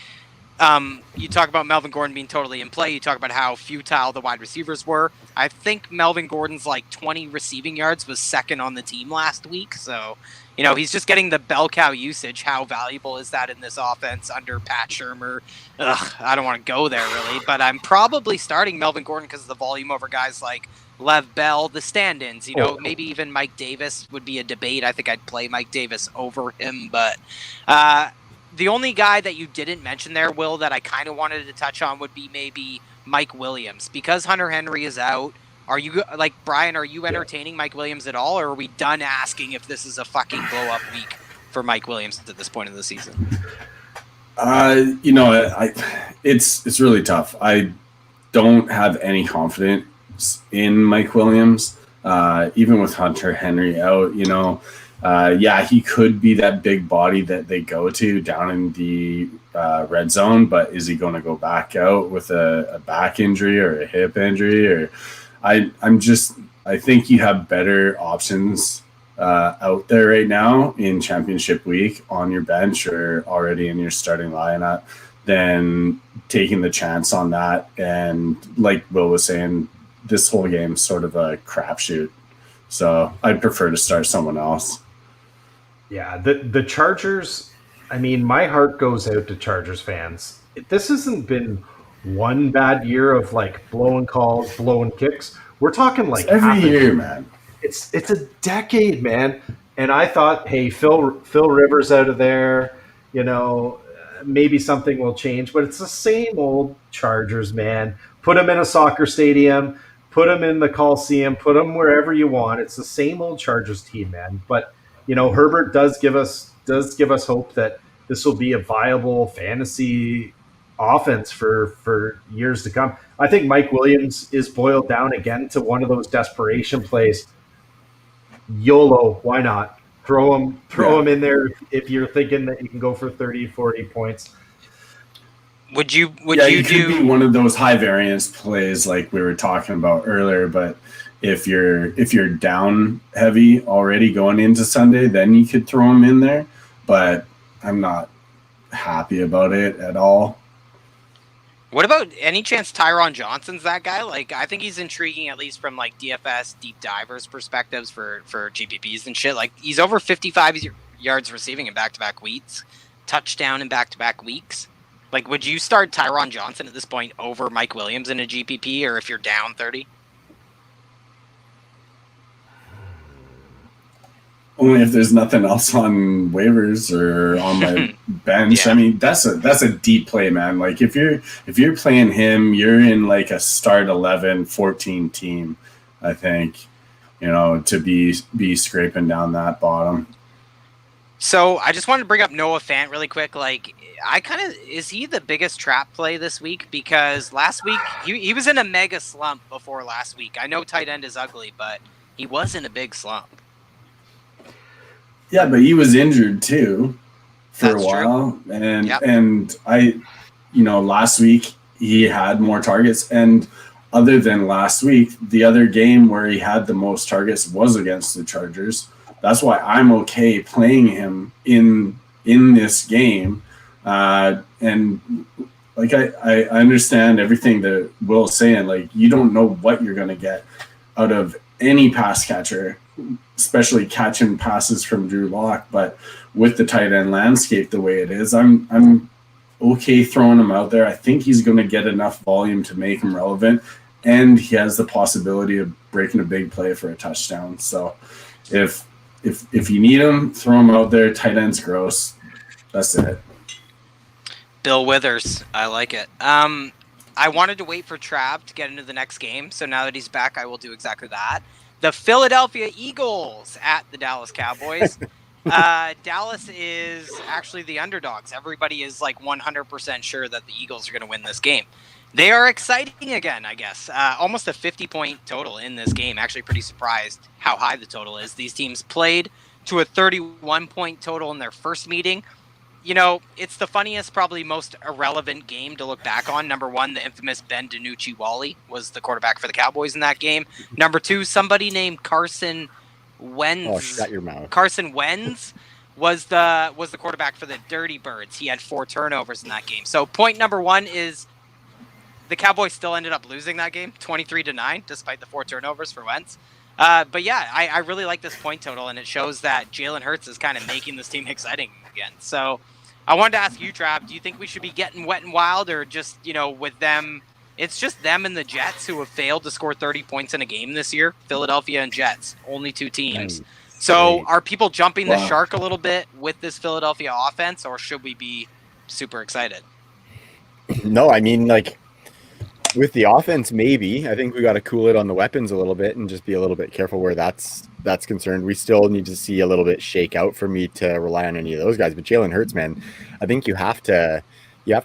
you talk about Melvin Gordon being totally in play. You talk about how futile the wide receivers were. I think Melvin Gordon's like 20 receiving yards was second on the team last week. So, you know, he's just getting the bell cow usage. How valuable is that in this offense under Pat Shurmur? I don't want to go there really, but I'm probably starting Melvin Gordon because of the volume over guys like Lev Bell, the stand-ins. You know, maybe even Mike Davis would be a debate. I think I'd play Mike Davis over him, but the only guy that you didn't mention there, Will, that I kind of wanted to touch on would be maybe Mike Williams. Because Hunter Henry is out, are you, like, Brian, are you entertaining Mike Williams at all, or are we done asking if this is a fucking blow-up week for Mike Williams at this point in the season? You know, it's really tough. I don't have any confidence in Mike Williams, even with Hunter Henry out, you know. Yeah, he could be that big body that they go to down in the red zone, but is he going to go back out with a back injury or a hip injury? Or I think you have better options out there right now in championship week on your bench or already in your starting lineup than taking the chance on that. And like Will was saying, this whole game is sort of a crapshoot. So I'd prefer to start someone else. Yeah, the Chargers, I mean, my heart goes out to Chargers fans. This hasn't been one bad year of like blowing calls, blowing kicks. We're talking like It's every year, man. It's a decade, man. And I thought, hey, Phil Rivers out of there, maybe something will change, but it's the same old Chargers, man. Put them in a soccer stadium, put them in the Coliseum, put them wherever you want. It's the same old Chargers team, man. But Herbert does give us hope that this will be a viable fantasy offense for years to come. I think Mike Williams is boiled down again to one of those desperation plays. YOLO, why not? Throw him in there if you're thinking that you can go for 30, 40 points. Would you could be one of those high variance plays like we were talking about earlier, but if you're down heavy already going into Sunday, then you could throw him in there, but I'm not happy about it at all. What about any chance Tyron Johnson's that guy? Like, I think he's intriguing, at least from like DFS deep divers perspectives for GPPs and shit. Like, he's over 55 yards receiving in back-to-back weeks, touchdown in back-to-back weeks. Like, would you start Tyron Johnson at this point over Mike Williams in a GPP, or if you're down 30? Only if there's nothing else on waivers or on my bench. Yeah. I mean, that's a deep play, man. Like if you're playing him, you're in like a start 11, 14 team, I think, to be scraping down that bottom. So I just wanted to bring up Noah Fant really quick. Like, is he the biggest trap play this week? Because last week he was in a mega slump before last week. I know tight end is ugly, but he was in a big slump. Yeah, but he was injured too for That's a while. True. And yep. and I last week he had more targets, and other than last week, the other game where he had the most targets was against the Chargers. That's why I'm okay playing him in this game. And like I understand everything that Will's saying. Like, you don't know what you're gonna get out of any pass catcher, especially catching passes from Drew Lock. But with the tight end landscape the way it is, I'm okay throwing him out there. I think he's going to get enough volume to make him relevant, and he has the possibility of breaking a big play for a touchdown. So if you need him, throw him out there. Tight end's gross. That's it. Bill Withers, I like it. I wanted to wait for Trav to get into the next game, so now that he's back, I will do exactly that. The Philadelphia Eagles at the Dallas Cowboys. Dallas is actually the underdogs. Everybody is like 100% sure that the Eagles are going to win this game. They are exciting again, I guess. Almost a 50-point total in this game. Actually pretty surprised how high the total is. These teams played to a 31-point total in their first meeting. It's the funniest, probably most irrelevant game to look back on. Number one, the infamous Ben DiNucci-Wally was the quarterback for the Cowboys in that game. Number two, somebody named Carson Wentz. Oh, shut your mouth. Carson Wentz was the quarterback for the Dirty Birds. He had 4 turnovers in that game. So point number one is the Cowboys still ended up losing that game, 23-9, despite the 4 turnovers for Wentz. But yeah, I really like this point total, and it shows that Jalen Hurts is kind of making this team exciting again. So I wanted to ask you, Trav, do you think we should be getting wet and wild, or just, with them, it's just them and the Jets who have failed to score 30 points in a game this year? Philadelphia and Jets, only 2 teams. So are people jumping the shark a little bit with this Philadelphia offense, or should we be super excited? No, I mean, like, with the offense, maybe. I think we got to cool it on the weapons a little bit and just be a little bit careful where that's concerned. We still need to see a little bit shake out for me to rely on any of those guys. But Jalen Hurts, man, I think you have to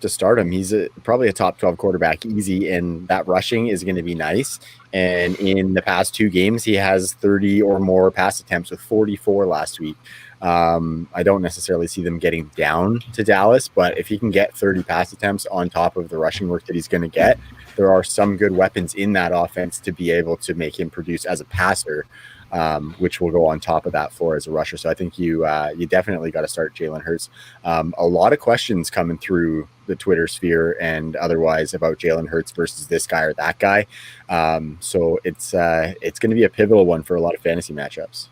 start him. He's probably a top 12 quarterback easy, and that rushing is going to be nice. And in the past 2 games, he has 30 or more pass attempts with 44 last week. I don't necessarily see them getting down to Dallas, but if he can get 30 pass attempts on top of the rushing work that he's going to get, there are some good weapons in that offense to be able to make him produce as a passer, which will go on top of that for as a rusher. So I think you definitely got to start Jalen Hurts. A lot of questions coming through the Twitter sphere and otherwise about Jalen Hurts versus this guy or that guy. So it's going to be a pivotal one for a lot of fantasy matchups.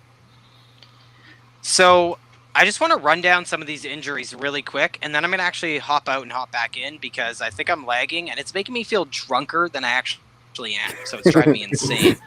So I just want to run down some of these injuries really quick, and then I'm going to actually hop out and hop back in because I think I'm lagging, and it's making me feel drunker than I actually am. So it's driving me insane.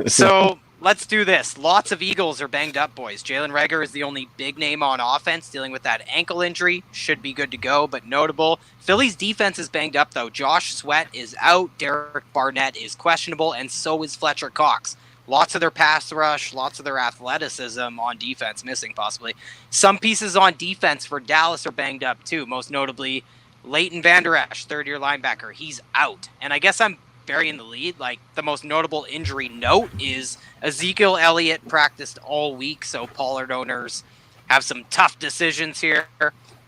So let's do this. Lots of Eagles are banged up, boys. Jalen Reagor is the only big name on offense dealing with that ankle injury. Should be good to go, but notable. Philly's defense is banged up, though. Josh Sweat is out. Derek Barnett is questionable, and so is Fletcher Cox. Lots of their pass rush, lots of their athleticism on defense missing, possibly. Some pieces on defense for Dallas are banged up, too. Most notably, Leighton Vander Esch, third-year linebacker. He's out. And I guess I'm burying the lead. Like, the most notable injury note is Ezekiel Elliott practiced all week, so Pollard owners have some tough decisions here.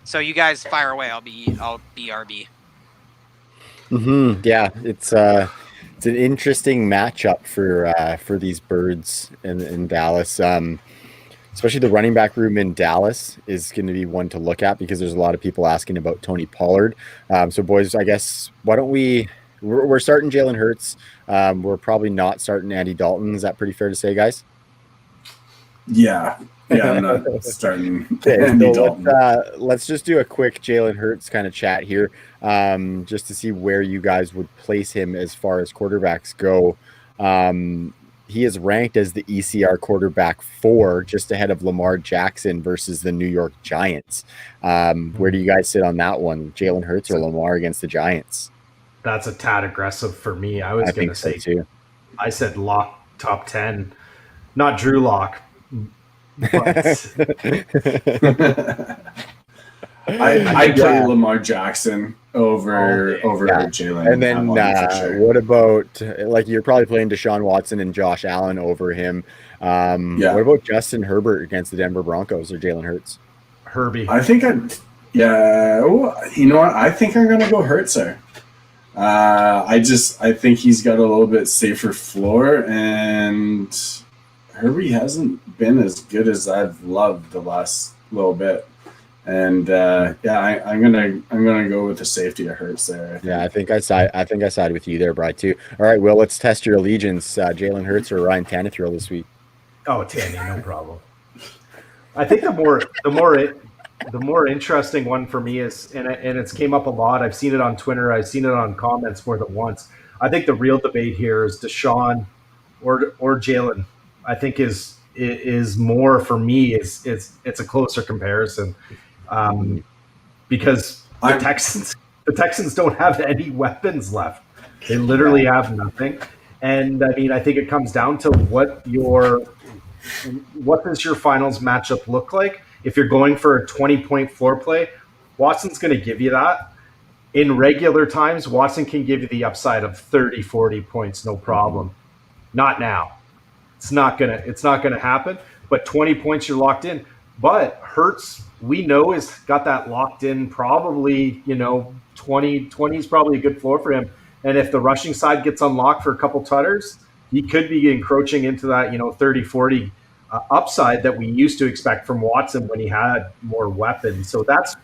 So you guys fire away. I'll be RB. Yeah, it's an interesting matchup for these birds in Dallas. Especially the running back room in Dallas is going to be one to look at because there's a lot of people asking about Tony Pollard. So, boys, I guess why don't we're starting Jalen Hurts. We're probably not starting Andy Dalton. Is that pretty fair to say, guys? Yeah, I'm not starting Okay, Andy so Dalton. let's just do a quick Jalen Hurts kind of chat here, just to see where you guys would place him as far as quarterbacks go. He is ranked as the ECR quarterback 4, just ahead of Lamar Jackson versus the New York Giants. Where do you guys sit on that one, Jalen Hurts or Lamar against the Giants? That's a tad aggressive for me. I was going to say, so too. I said lock top 10, not Drew Lock. But I play Lamar Jackson over Jalen. And then what about, like, you're probably playing Deshaun Watson and Josh Allen over him. What about Justin Herbert against the Denver Broncos or Jalen Hurts? Herbie. I think you know what? I think I'm gonna go Hurts there. I think he's got a little bit safer floor, and Herbie hasn't been as good as I've loved the last little bit. And I'm gonna go with the safety of Hurts there. I think I side with you there, Bri, too. All right, Will, let's test your allegiance. Jalen Hurts or Ryan Tannehill this week? Oh, Tanny, no problem. I think the more interesting one for me is, and it's came up a lot. I've seen it on Twitter. I've seen it on comments more than once. I think the real debate here is Deshaun or Jalen. I think is more for me. It's a closer comparison because the Texans don't have any weapons left. They literally have nothing. And I mean, I think it comes down to what does your finals matchup look like? If you're going for a 20-point floor play, Watson's going to give you that. In regular times, Watson can give you the upside of 30, 40 points, no problem. Not now. It's not gonna happen. But 20 points, you're locked in. But Hurts, we know, has got that locked in. Probably, 20 is probably a good floor for him. And if the rushing side gets unlocked for a couple tutters, he could be encroaching into that 30, 40 upside that we used to expect from Watson when he had more weapons. So that's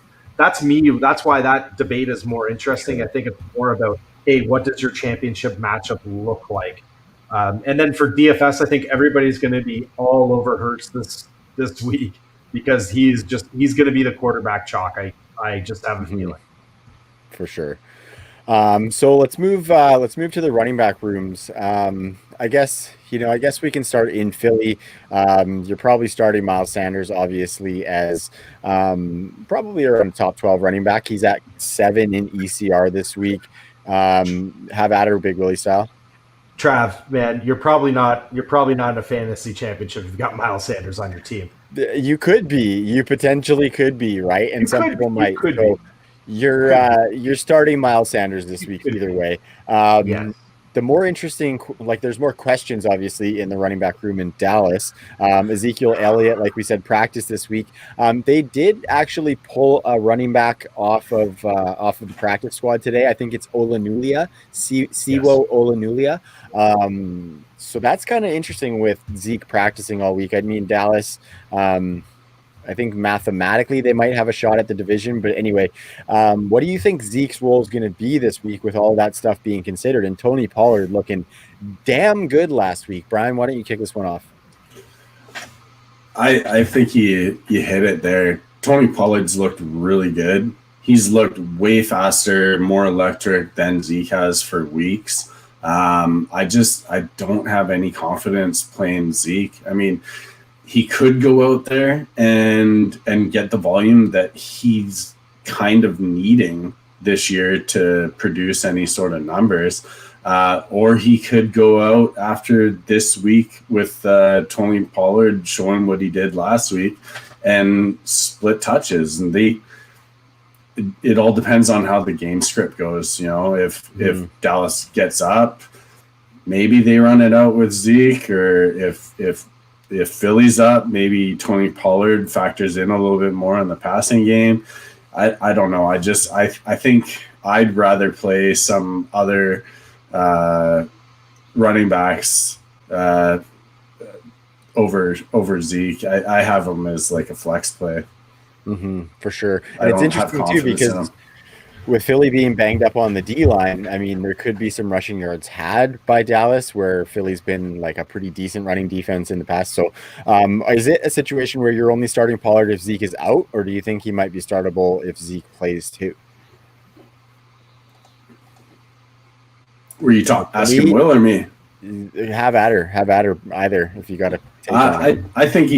me. That's why that debate is more interesting. I think it's more about, hey, what does your championship matchup look like? And then for DFS, I think everybody's going to be all over Hurts this week because he's going to be the quarterback chalk. I just have a feeling. For sure. So let's move to the running back rooms. I guess we can start in Philly. You're probably starting Miles Sanders, obviously, as probably around top 12 running back. He's at 7 in ECR this week. Have at her, Big Willie style. Trav, man, you're probably not in a fantasy championship if you've got Miles Sanders on your team. You could be. You potentially could be, right? And some people might. So you're starting Miles Sanders this week either way. Yes. The more interesting, there's more questions, obviously, in the running back room in Dallas. Ezekiel Elliott, like we said, practiced this week. They did actually pull a running back off of the practice squad today. I think it's Olanulia, Siwo Olanulia. So that's kind of interesting with Zeke practicing all week. I mean, Dallas, I think mathematically they might have a shot at the division. But anyway, what do you think Zeke's role is going to be this week with all that stuff being considered? And Tony Pollard looking damn good last week. Brian, why don't you kick this one off? I think you hit it there. Tony Pollard's looked really good. He's looked way faster, more electric than Zeke has for weeks. I don't have any confidence playing Zeke. I mean, he could go out there and get the volume that he's kind of needing this year to produce any sort of numbers. Or he could go out after this week with Tony Pollard showing what he did last week and split touches. And it all depends on how the game script goes. You know, if Dallas gets up, maybe they run it out with Zeke, or if Philly's up, maybe Tony Pollard factors in a little bit more in the passing game. I don't know. I think I'd rather play some other running backs over Zeke. I have him as like a flex play. For sure. And it's interesting too, because with Philly being banged up on the D line, I mean, there could be some rushing yards had by Dallas, where Philly's been like a pretty decent running defense in the past. So is it a situation where you're only starting Pollard if Zeke is out, or do you think he might be startable if Zeke plays too? Were you asking Will or me? Have at her either if you got to. I think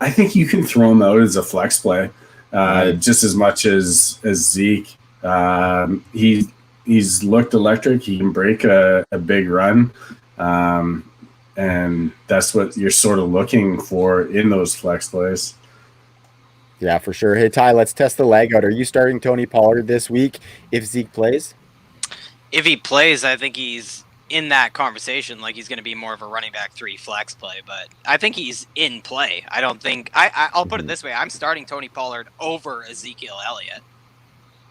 I think you can throw him out as a flex play, just as much as Zeke. He's looked electric. He can break a big run, and that's what you're sort of looking for in those flex plays. Yeah, for sure. Hey Ty, let's test the leg out. Are you starting Tony Pollard this week if Zeke plays? If he plays, I think he's in that conversation. Like, he's going to be more of a running back 3 flex play, but I think he's in play. I don't think I'll put it this way. I'm starting Tony Pollard over Ezekiel Elliott.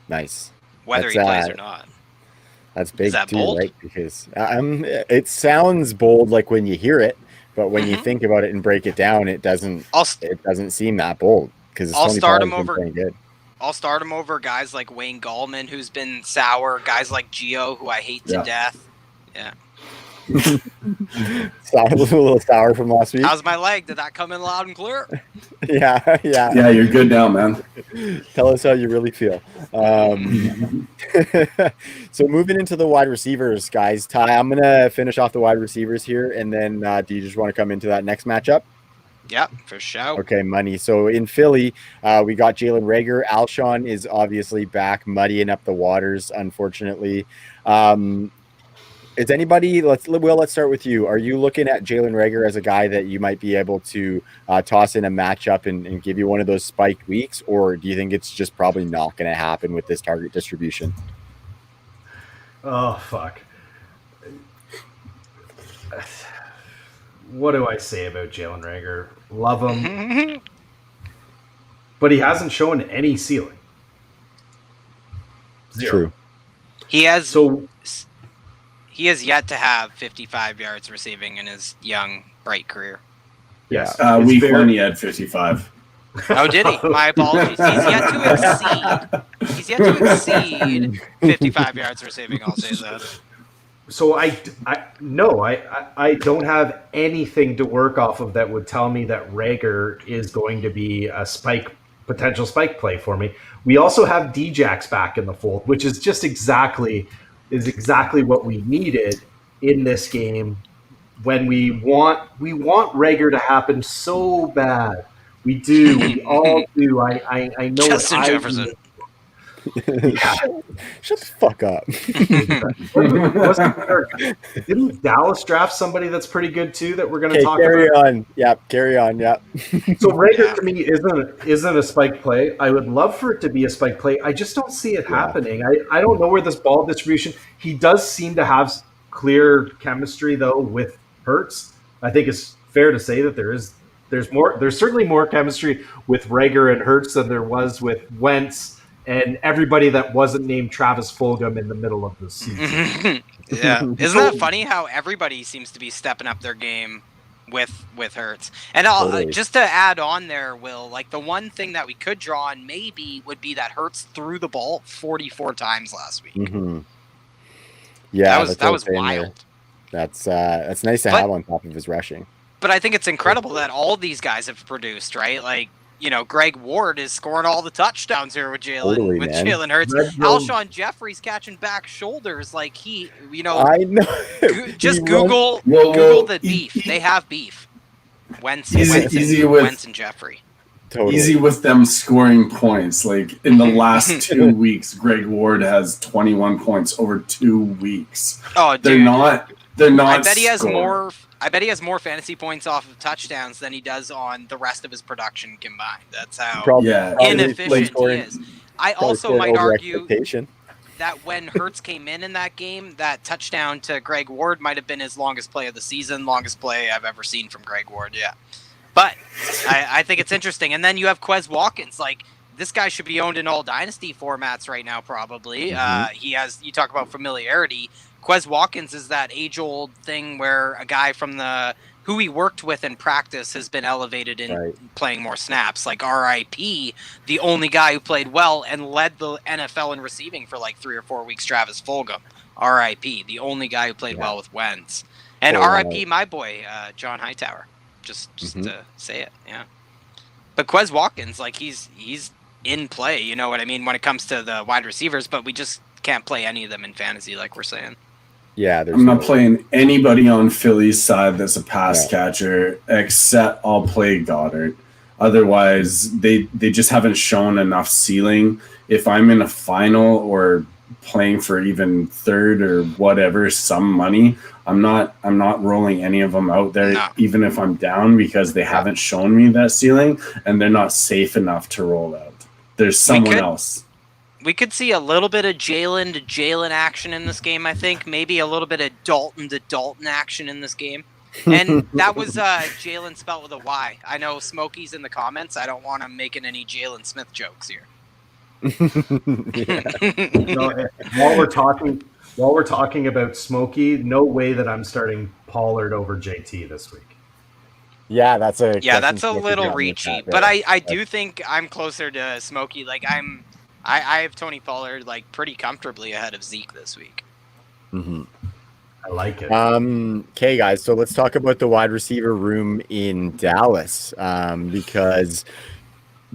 Nice. Whether he plays or not. That's big. Is that too, bold? Right? Because it sounds bold like when you hear it, but when you think about it and break it down, it doesn't seem that bold, because I'll start him over. I'll start him over guys like Wayne Gallman, who's been sour, guys like Gio, who I hate to death. Yeah. A little sour from last week. How's my leg? Did that come in loud and clear? Yeah. Yeah, you're good now, man. Tell us how you really feel. So moving into the wide receivers, guys. Ty, I'm going to finish off the wide receivers here, and then do you just want to come into that next matchup? Yep, for sure. Okay, money. So in Philly, we got Jalen Reagor. Alshon is obviously back, muddying up the waters, unfortunately. Is anybody? Let's start with you. Are you looking at Jalen Reagor as a guy that you might be able to toss in a matchup and give you one of those spiked weeks, or do you think it's just probably not going to happen with this target distribution? Oh fuck. What do I say about Jalen Reagor? Love him. But he hasn't shown any ceiling. Zero. True. He has yet to have 55 yards receiving in his young, bright career. Yes. Week 1 he had 55. Oh, did he? My apologies. He's yet to exceed 55 yards receiving, I'll say that. So I don't have anything to work off of that would tell me that Reagor is going to be a potential spike play for me. We also have Djax back in the fold, which is just exactly what we needed in this game when we want Reagor to happen so bad. We do. We all do. I know. Justin Jefferson. Yeah. Shut the fuck up. Didn't Dallas draft somebody that's pretty good too that we're going to talk carry about? on. Yep, carry on. Yep. So Reagor to me isn't a spike play. I would love for it to be a spike play. I just don't see it happening. I don't know where this ball distribution. He does seem to have clear chemistry though with Ertz. I think it's fair to say that there's certainly more chemistry with Reagor and Ertz than there was with Wentz and everybody that wasn't named Travis Fulgham in the middle of the season. Yeah. Isn't that funny how everybody seems to be stepping up their game with Ertz? And just to add on there, Will, like the one thing that we could draw on maybe would be that Ertz threw the ball 44 times last week. Mm-hmm. Yeah, that was wild. That's nice to have on top of his rushing. But I think it's incredible that all these guys have produced, right? Like, Greg Ward is scoring all the touchdowns here with Jalen Hurts. Alshon Jeffrey's catching back shoulders like I know. Just Google the beef. They have beef. Wentz and Jeffrey. Totally. Easy with them scoring points. Like in the last 2 weeks, Greg Ward has 21 points over 2 weeks. Oh, dude. They're not. I bet he has more. I bet he has more fantasy points off of touchdowns than he does on the rest of his production combined. That's how inefficient he is. I also might argue that when Hurts came in that game, that touchdown to Greg Ward might have been his longest play of the season, longest play I've ever seen from Greg Ward. Yeah, but I think it's interesting. And then you have Quez Watkins. Like, this guy should be owned in all dynasty formats right now, probably. He has. You talk about familiarity. Quez Watkins is that age-old thing where a guy from who he worked with in practice has been elevated in playing more snaps. Like RIP, the only guy who played well and led the NFL in receiving for like 3 or 4 weeks, Travis Fulgham. RIP, the only guy who played well with Wentz. And RIP, my boy, John Hightower. Just to say it, yeah. But Quez Watkins, like he's in play, you know what I mean, when it comes to the wide receivers, but we just can't play any of them in fantasy, like we're saying. Yeah, I'm not playing anybody on Philly's side that's a pass catcher, except I'll play Goddard. Otherwise, they just haven't shown enough ceiling. If I'm in a final or playing for even third or whatever, some money, I'm not rolling any of them out there, even if I'm down, because they haven't shown me that ceiling and they're not safe enough to roll out. There's someone else. We could see a little bit of Jalen to Jalen action in this game, I think. Maybe a little bit of Dalton to Dalton action in this game. And that was Jalen spelled with a Y. I know Smokey's in the comments. I don't want him making any Jalen Smith jokes here. While we're talking about Smokey, no way that I'm starting Pollard over JT this week. Yeah, that's a little reachy. But I do think I'm closer to Smokey. Like I have Tony Pollard like pretty comfortably ahead of Zeke this week. I like it. Okay, guys, so let's talk about the wide receiver room in Dallas because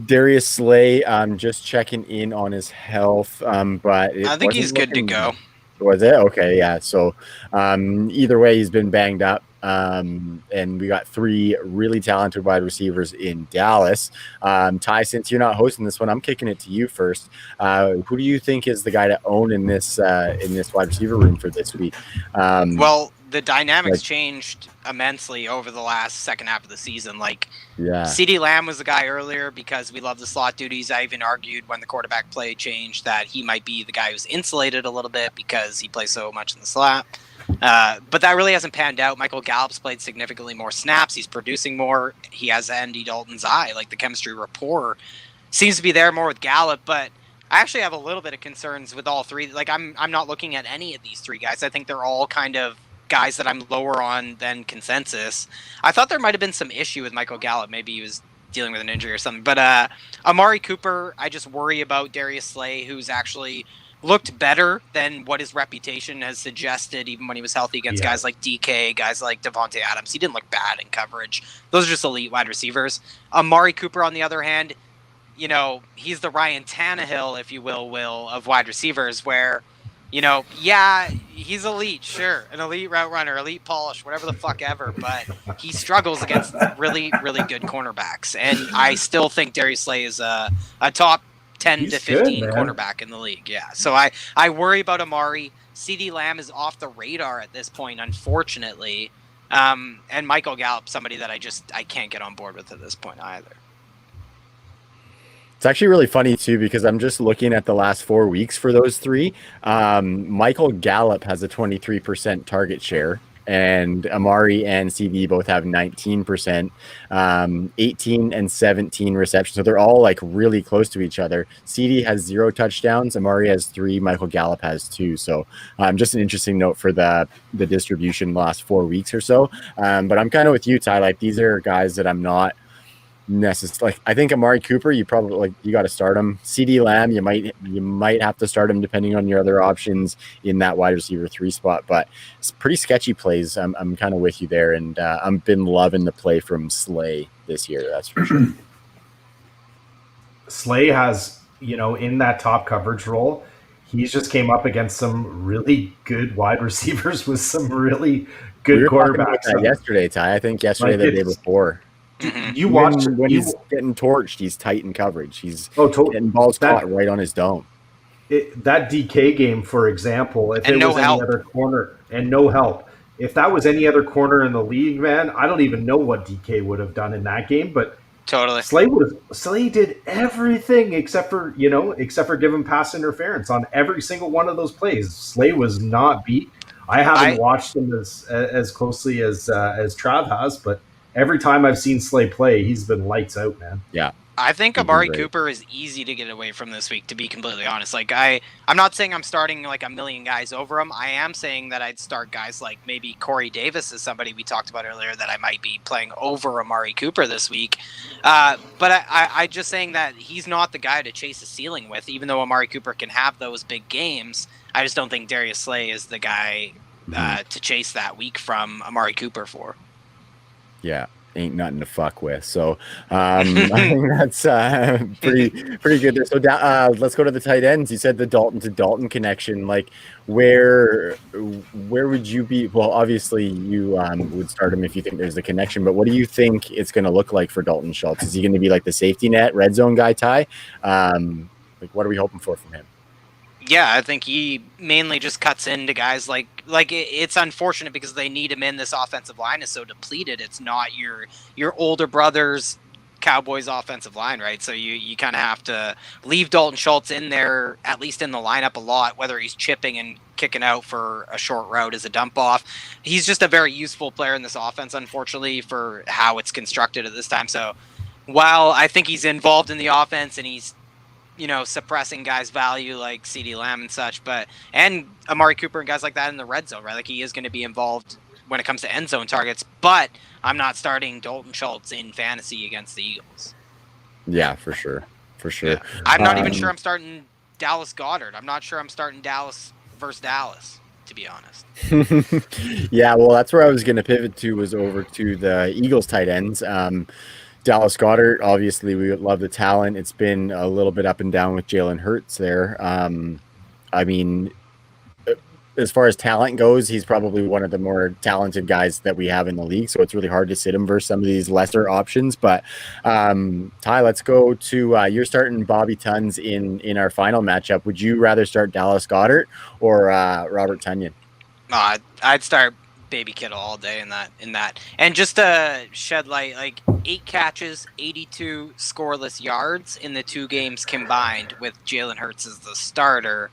Darius Slay, just checking in on his health, but I think he's good to go. Was it? Okay, yeah. So either way, he's been banged up. And we got 3 really talented wide receivers in Dallas. Ty, since you're not hosting this one, I'm kicking it to you first. Who do you think is the guy to own in this wide receiver room for this week? Well, the dynamics changed immensely over the last second half of the season. Like, CeeDee Lamb was the guy earlier because we love the slot duties. I even argued when the quarterback play changed that he might be the guy who's insulated a little bit because he plays so much in the slot. But that really hasn't panned out. Michael Gallup's played significantly more snaps. He's producing more. He has Andy Dalton's eye. Like, the chemistry rapport seems to be there more with Gallup. But I actually have a little bit of concerns with all 3. Like, I'm not looking at any of these 3 guys. I think they're all kind of guys that I'm lower on than consensus. I thought there might have been some issue with Michael Gallup. Maybe he was dealing with an injury or something. But Amari Cooper, I just worry about. Darius Slay, who's actually looked better than what his reputation has suggested, even when he was healthy against guys like DK, guys like Devonte Adams. He didn't look bad in coverage. Those are just elite wide receivers. Amari Cooper, on the other hand, he's the Ryan Tannehill, if you will, of wide receivers where, he's elite, sure. An elite route runner, elite polish, whatever the fuck ever, but he struggles against really, really good cornerbacks. And I still think Darius Slay is a top 10 to 15 cornerback in the league. Yeah. So I worry about Amari. CeeDee Lamb is off the radar at this point, unfortunately. And Michael Gallup, somebody that I can't get on board with at this point either. It's actually really funny too, because I'm just looking at the last 4 weeks for those 3. Michael Gallup has a 23% target share, and Amari and CD both have 19%, 18 and 17 receptions. So they're all like really close to each other. CD has 0 touchdowns. Amari has 3. Michael Gallup has 2. So just an interesting note for the distribution the last 4 weeks or so. But I'm kind of with you, Ty. Like, these are guys that I'm not necessary. Like I think Amari Cooper, you probably you got to start him. CD Lamb, you might have to start him depending on your other options in that wide receiver 3 spot. But it's pretty sketchy plays. I'm kind of with you there, and I've been loving the play from Slay this year. That's for sure. Slay has, in that top coverage role, he's just came up against some really good wide receivers with some really good quarterbacks. Yesterday, Ty. I think yesterday, the day before. You watched when he's getting torched. He's tight in coverage. He's getting balls caught right on his dome. That DK game, for example, if it was any other corner and no help, if that was any other corner in the league, man, I don't even know what DK would have done in that game. But totally, Slay did everything except for giving pass interference on every single one of those plays. Slay was not beat. I haven't watched him as closely as Trav has, but every time I've seen Slay play, he's been lights out, man. Yeah. I think Amari Cooper is easy to get away from this week, to be completely honest. Like I'm not saying I'm starting like a million guys over him. I am saying that I'd start guys like maybe Corey Davis is somebody we talked about earlier that I might be playing over Amari Cooper this week. But I just saying that he's not the guy to chase a ceiling with, even though Amari Cooper can have those big games. I just don't think Darius Slay is the guy to chase that week from Amari Cooper for. Yeah. Ain't nothing to fuck with. So I think that's pretty good there. So let's go to the tight ends. You said the Dalton to Dalton connection. Like where would you be? Well, obviously you would start him if you think there's a connection, but what do you think it's going to look like for Dalton Schultz? Is he going to be like the safety net red zone guy, Ty? Like what are we hoping for from him? Yeah, I think he mainly just cuts into guys like it's unfortunate because they need him in. This offensive line is so depleted. It's not your older brother's Cowboys offensive line, right? So you kind of have to leave Dalton Schultz in there, at least in the lineup a lot, whether he's chipping and kicking out for a short route as a dump off. He's just a very useful player in this offense, unfortunately, for how it's constructed at this time. So while I think he's involved in the offense and he's suppressing guys' value like CD Lamb and such, and Amari Cooper and guys like that in the red zone, right? Like he is going to be involved when it comes to end zone targets, but I'm not starting Dalton Schultz in fantasy against the Eagles. Yeah, for sure. Yeah. I'm not even sure I'm starting Dallas Goddard. I'm not sure I'm starting Dallas versus Dallas, to be honest. Yeah, well, that's where I was going to pivot to, was over to the Eagles tight ends. Dallas Goddard, obviously, we love the talent. It's been a little bit up and down with Jalen Hurts there. I mean, as far as talent goes, he's probably one of the more talented guys that we have in the league, so it's really hard to sit him versus some of these lesser options. But Ty, let's go to you're starting Bobby Tuns in our final matchup. Would you rather start Dallas Goddard or Robert Tonyan? I'd start Baby Kittle all day in that. And just to shed light, like 8 catches, 82 scoreless yards in the 2 games combined with Jalen Hurts as the starter.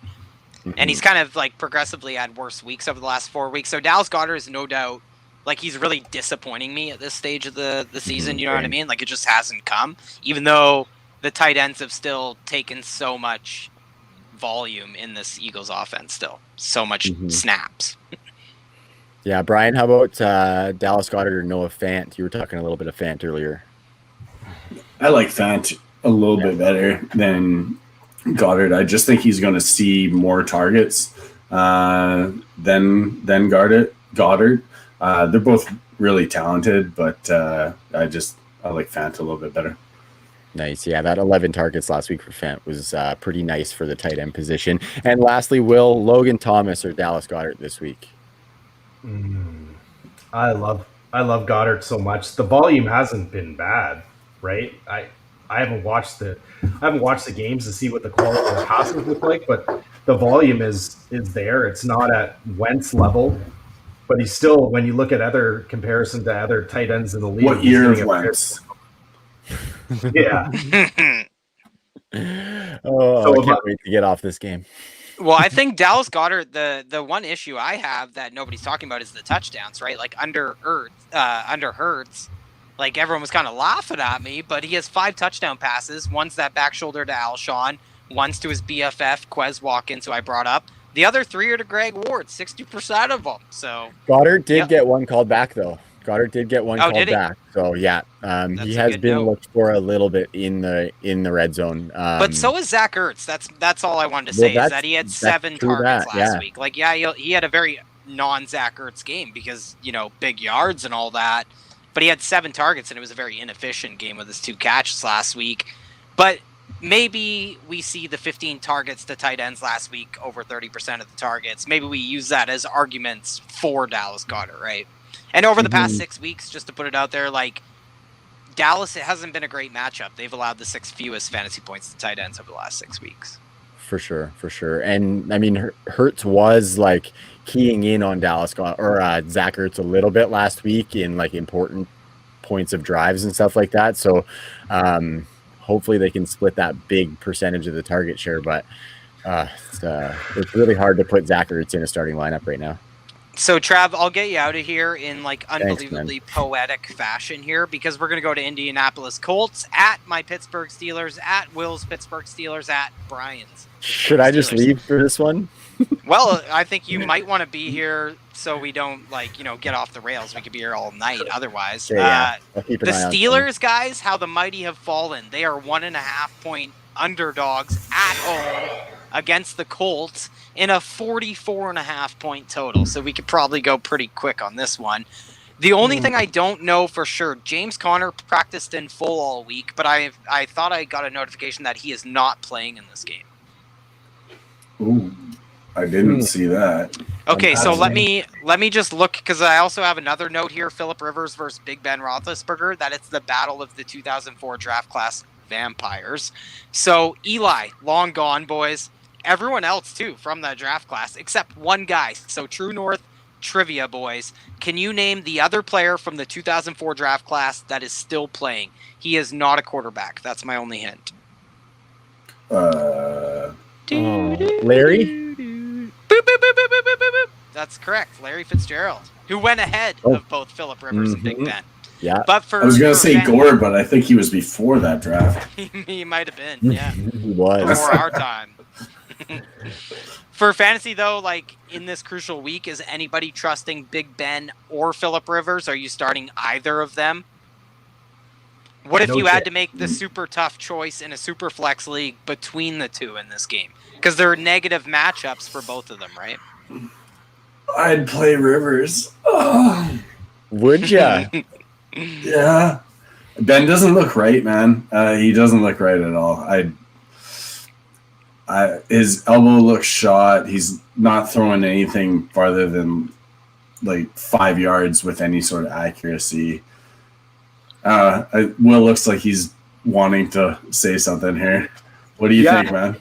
Mm-hmm. And he's kind of like progressively had worse weeks over the last 4 weeks. So Dallas Goddard is no doubt, like he's really disappointing me at this stage of the season. You know what I mean? Like it just hasn't come, even though the tight ends have still taken so much volume in this Eagles offense still. So much snaps. Yeah, Brian, how about Dallas Goddard or Noah Fant? You were talking a little bit of Fant earlier. I like Fant a little bit better than Goddard. I just think he's going to see more targets than Goddard. They're both really talented, but I like Fant a little bit better. Nice. Yeah, that 11 targets last week for Fant was pretty nice for the tight end position. And lastly, will Logan Thomas or Dallas Goddard this week? I love Goddard so much. The volume hasn't been bad, right? I haven't watched the games to see what the quality of the passes look like, but the volume is there. It's not at Wentz level, but he's still, when you look at other comparison to other tight ends in the league. What year of Wentz? Yeah. I can't wait to get off this game. Well, I think Dallas Goddard, the one issue I have that nobody's talking about is the touchdowns, right? Like under Hurts, like everyone was kind of laughing at me, but he has 5 touchdown passes. One's that back shoulder to Alshon, one's to his BFF, Quez Watkins, who I brought up. The other 3 are to Greg Ward, 60% of them. So Goddard did get one called back, though. Goddard did get one Oh, called did he? back. So yeah, he a has good been note. looked for a little bit in the red zone. But so is Zach Ertz. That's all I wanted to Well, say is that he had 7 true targets that, last yeah. week. Like, yeah, he had a very non-Zach Ertz game because, big yards and all that. But he had 7 targets, and it was a very inefficient game with his 2 catches last week. But maybe we see the 15 targets to tight ends last week, over 30% of the targets. Maybe we use that as arguments for Dallas Goddard, right? And over the past 6 weeks, just to put it out there, like, Dallas, it hasn't been a great matchup. They've allowed the 6th fewest fantasy points to tight ends over the last 6 weeks. For sure. And I mean, Hertz was like keying in on Dallas or Zach Ertz a little bit last week in like important points of drives and stuff like that. So hopefully they can split that big percentage of the target share. But it's really hard to put Zach Ertz in a starting lineup right now. So, Trav, I'll get you out of here in like unbelievably Thanks, poetic fashion here because we're going to go to Indianapolis Colts at my Pittsburgh Steelers, at Will's Pittsburgh Steelers, at Brian's. Should I just leave for this one? Well, I think you might want to be here so we don't get off the rails. We could be here all night otherwise. Yeah. I'll keep an The eye on Steelers, guys, how the mighty have fallen. They are 1.5 point underdogs at home against the Colts in a 44.5 point total. So we could probably go pretty quick on this one. The only thing I don't know for sure, James Conner practiced in full all week, but I thought I got a notification that he is not playing in this game. Ooh, I didn't see that. Okay, so let me just look because I also have another note here: Phillip Rivers versus Big Ben Roethlisberger. That it's the battle of the 2004 draft class vampires. So Eli, long gone, boys. Everyone else too from the draft class except one guy. So True North trivia, boys. Can you name the other player from the 2004 draft class that is still playing? He is not a quarterback. That's my only hint. Larry? Boop, boop, boop, boop, boop, boop, boop. That's correct. Larry Fitzgerald, who went ahead of both Phillip Rivers and Big Ben. Yeah. But for I was going to say Gord, but I think he was before that draft. he might have been, yeah. He was. Before our time. For fantasy, though, like in this crucial week, is anybody trusting Big Ben or Phillip Rivers? Are you starting either of them? What if you had to make the super tough choice in a super flex league between the two in this game? Because there are negative matchups for both of them, right? I'd play Rivers. Oh. Would ya? Yeah. Ben doesn't look right, man. He doesn't look right at all. His elbow looks shot. He's not throwing anything farther than like 5 yards with any sort of accuracy. Will looks like he's wanting to say something here. What do you think, man?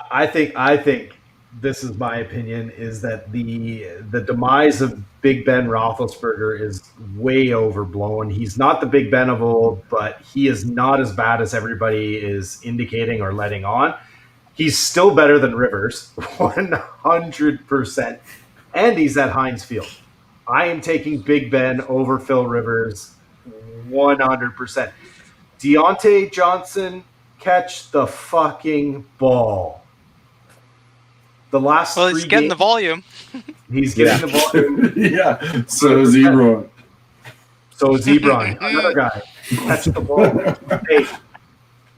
I think this is my opinion, is that the demise of Big Ben Roethlisberger is way overblown. He's not the Big Ben of old, but he is not as bad as everybody is indicating or letting on. He's still better than Rivers, 100%, and he's at Heinz Field. I am taking Big Ben over Phil Rivers, 100%. Deontay Johnson, catch the fucking ball. The last well, he's getting the volume. He's getting the volume. Yeah. So is Ebron. So is Ebron, another guy. Catch the ball. Hey,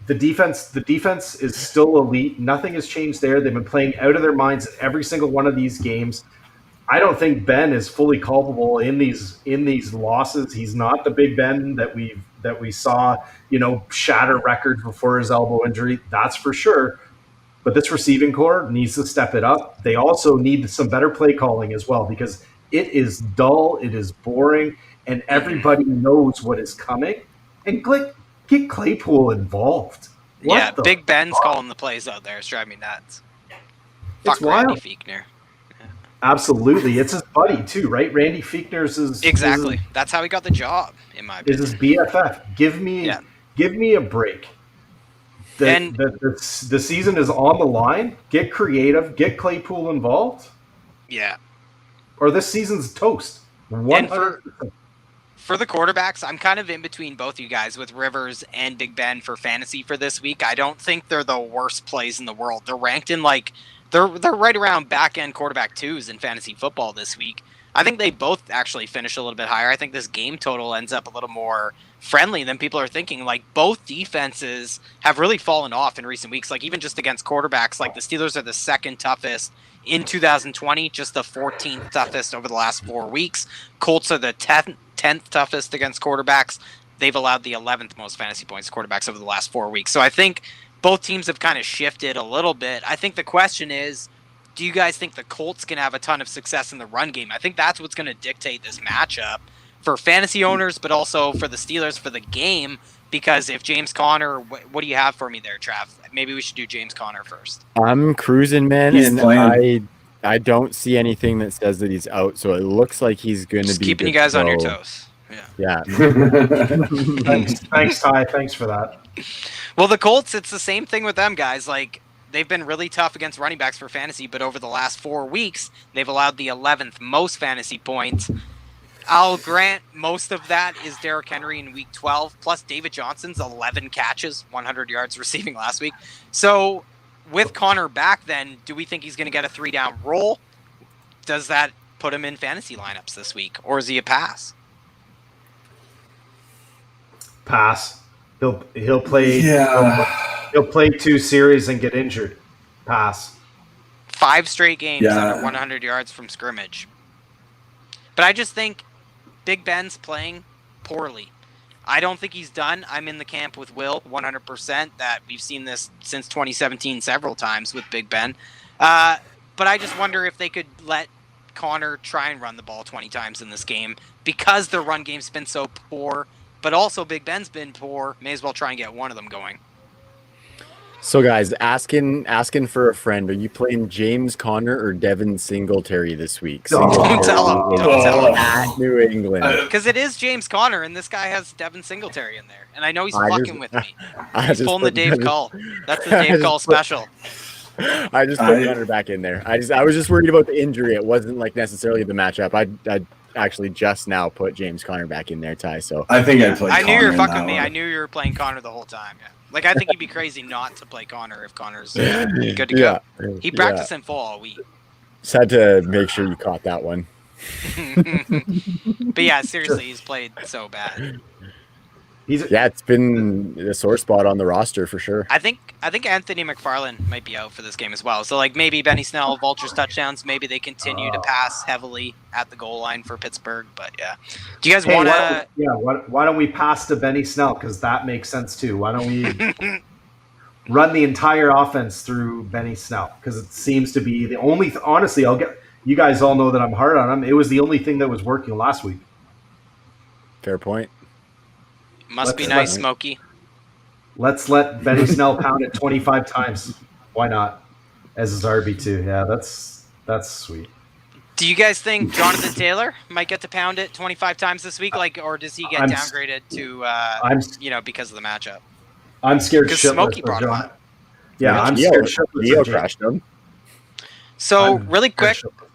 the defense is still elite. Nothing has changed there. They've been playing out of their minds every single one of these games. I don't think Ben is fully culpable in these losses. He's not the Big Ben that we saw, shatter records before his elbow injury. That's for sure. But this receiving core needs to step it up. They also need some better play calling as well because it is dull, it is boring, and everybody knows what is coming. And get Claypool involved. Big Ben's calling the plays out there. It's driving me nuts. Fuck wild. Randy Fichtner. Absolutely. It's his buddy, too, right? Randy Fichtner's is... Exactly. That's how he got the job, in my opinion. Is his BFF. Give me a break. The season is on the line. Get creative. Get Claypool involved. Yeah. Or this season's toast. And for the quarterbacks, I'm kind of in between both you guys with Rivers and Big Ben for fantasy for this week. I don't think they're the worst plays in the world. They're ranked in they're right around back end quarterback 2s in fantasy football this week. I think they both actually finish a little bit higher. I think this game total ends up a little more friendly than people are thinking. Like, both defenses have really fallen off in recent weeks. Like, even just against quarterbacks, like the Steelers are the second toughest in 2020, just the 14th toughest over the last 4 weeks. Colts are the 10th toughest against quarterbacks. They've allowed the 11th most fantasy points to quarterbacks over the last 4 weeks. So I think both teams have kind of shifted a little bit. I think the question is, do you guys think the Colts can have a ton of success in the run game? I think that's what's going to dictate this matchup for fantasy owners, but also for the Steelers for the game. Because if James Conner, what do you have for me there, Trav? Maybe we should do James Conner first. I'm cruising, man, He's and playing. I don't see anything that says that he's out, so it looks like he's going to Just be keeping you good guys to on your go. toes. Yeah. Thanks, Ty. Thanks for that. Well, the Colts, it's the same thing with them, guys. Like, they've been really tough against running backs for fantasy, but over the last 4 weeks, they've allowed the 11th most fantasy points. I'll grant most of that is Derrick Henry in week 12, plus David Johnson's 11 catches, 100 yards receiving last week. So with Conner back then, do we think he's going to get a 3-down roll? Does that put him in fantasy lineups this week, or is he a pass? Pass. He'll play. Yeah. He'll play 2 series and get injured. Pass. 5 straight games Yeah. under 100 yards from scrimmage. But I just think Big Ben's playing poorly. I don't think he's done. I'm in the camp with Will 100% that we've seen this since 2017 several times with Big Ben. But I just wonder if they could let Conner try and run the ball 20 times in this game because their run game's been so poor, but also Big Ben's been poor. May as well try and get one of them going. So, guys, asking for a friend, are you playing James Conner or Devin Singletary this week? Don't tell him. Singletary Don't tell him. at New England. Because it is James Conner, and this guy has Devin Singletary in there. And I know he's I fucking just- with me. I He's just pulling the put Dave Devin- Cull. That's the I Dave just Cull put- special. I just put Conner back in there. I was just worried about the injury. It wasn't like necessarily the matchup. I actually just now put James Conner back in there, Ty. So I think I played. I knew you Connor were in fucking that with me. one. I knew you were playing Connor the whole time. Yeah. Like, I think you'd be crazy not to play Connor if Connor's good to go. He practiced in full all week. Just had to make sure you caught that one. But yeah, seriously, he's played so bad. Yeah, it's been a sore spot on the roster for sure. I think Anthony McFarland might be out for this game as well. So, like, maybe Benny Snell vultures touchdowns. Maybe they continue to pass heavily at the goal line for Pittsburgh. But yeah, do you guys want to? Why don't we pass to Benny Snell? Because that makes sense too. Why don't we run the entire offense through Benny Snell? Because it seems to be the only. Honestly, you guys all know that I'm hard on him. It was the only thing that was working last week. Fair point. Must be nice, Smokey. Let's let Benny Snell pound it 25 times. Why not? As his RB2. Yeah, that's sweet. Do you guys think Jonathan Taylor might get to pound it 25 times this week? Like, or does he get downgraded to, because of the matchup? I'm scared Because shitless Smokey of brought him John. up. Yeah, I'm scared shitless Leo of James. crushed him. So, I'm really quick, scared shitless.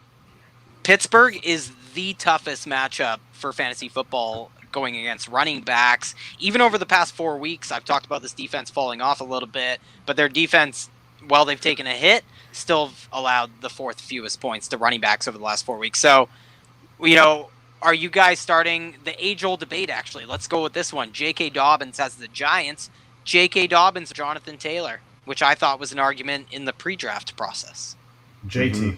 Pittsburgh is the toughest matchup for fantasy football going against running backs. Even over the past 4 weeks, I've talked about this defense falling off a little bit, but their defense, while they've taken a hit, still allowed the 4th fewest points to running backs over the last 4 weeks. So, are you guys starting the age-old debate, actually? Let's go with this one. J.K. Dobbins has the Giants. J.K. Dobbins, Jonathan Taylor, which I thought was an argument in the pre-draft process. JT.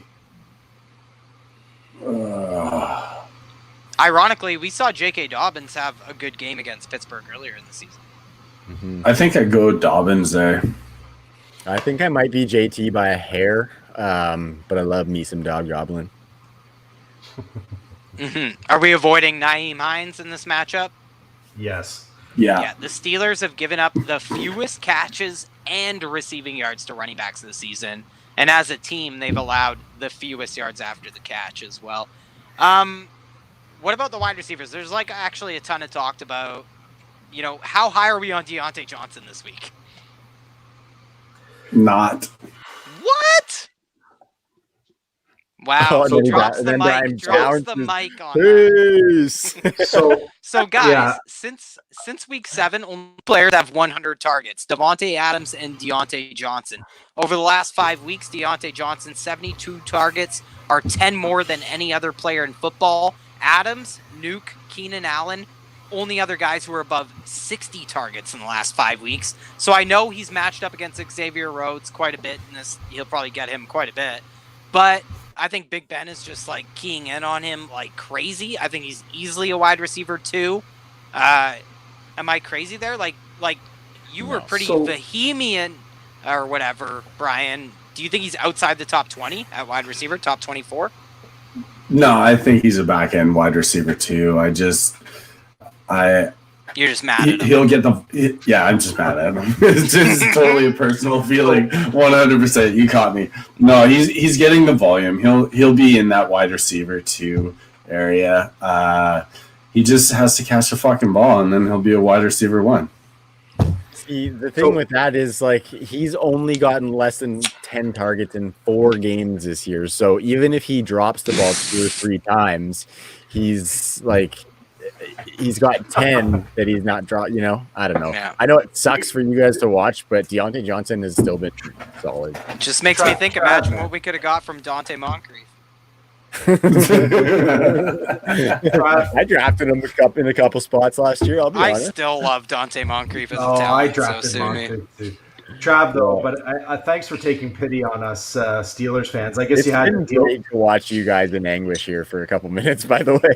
Ironically, we saw J.K. Dobbins have a good game against Pittsburgh earlier in the season. I think I'd go Dobbins there. I think I might be JT by a hair, but I love me some Dog Goblin. Are we avoiding Nyheim Hines in this matchup? Yes. Yeah. The Steelers have given up the fewest catches and receiving yards to running backs this season. And as a team, they've allowed the fewest yards after the catch as well. What about the wide receivers? There's actually a ton of talked about, how high are we on Deontay Johnson this week? Not. What? Wow. Oh, So and then drops the then Brian mic. Drops the bounces. mic on that. Peace. So Guys, Yeah. since week 7, only players have 100 targets. Devonte Adams and Deontay Johnson. Over the last 5 weeks, Deontay Johnson 72 targets, are 10 more than any other player in football. Adams, Nuke, Keenan Allen, only other guys who are above 60 targets in the last 5 weeks. So I know he's matched up against Xavier Rhodes quite a bit in this. He'll probably get him quite a bit. But I think Big Ben is just like keying in on him like crazy. I think he's easily a wide receiver too. Am I crazy there? Like you were pretty vehement or whatever, Brian. Do you think he's outside the top 20 at wide receiver, top 24? No, I think he's a back end wide receiver too. You're just mad at him. He'll get yeah, I'm just mad at him. It's just totally a personal feeling. 100%. You caught me. No, he's getting the volume. He'll be in that wide receiver 2 area. He just has to catch the fucking ball, and then he'll be a wide receiver 1. See, the thing with that is, like, he's only gotten less than 10 targets in 4 games this year. So even if he drops the ball 2 or 3 times, he's got 10 that he's not dropped, I don't know. Yeah. I know it sucks for you guys to watch, but Deontay Johnson has still been solid. It just makes me think, imagine what we could have got from Dante Moncrief. I drafted him in a couple spots last year, I'll be honest. I still love Dante Moncrief as a talent. I drafted Moncrief too. Trav, though, but thanks for taking pity on us Steelers fans. I guess it's you had been great to watch you guys in anguish here for a couple minutes, by the way.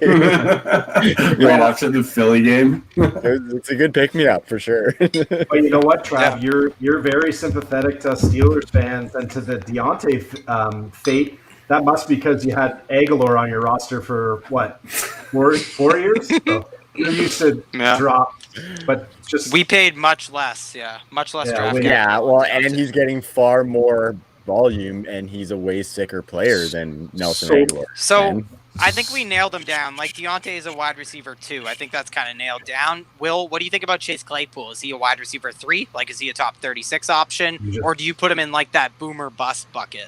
You're watching the Philly game? It's a good pick-me-up for sure. But you know what, Trav? Yeah. You're very sympathetic to us Steelers fans and to the Deontay fate. That must be because you had Aguilar on your roster for, what, 4 years? So you used to drop. But we paid much less, much less draft. Yeah, well, and he's getting far more volume, and he's a way sicker player than Nelson Aguilar. So I think we nailed him down. Like, Deontay is a wide receiver 2. I think that's kind of nailed down. Will, what do you think about Chase Claypool? Is he a wide receiver 3? Like, is he a top 36 option, or do you put him in like that boomer bust bucket?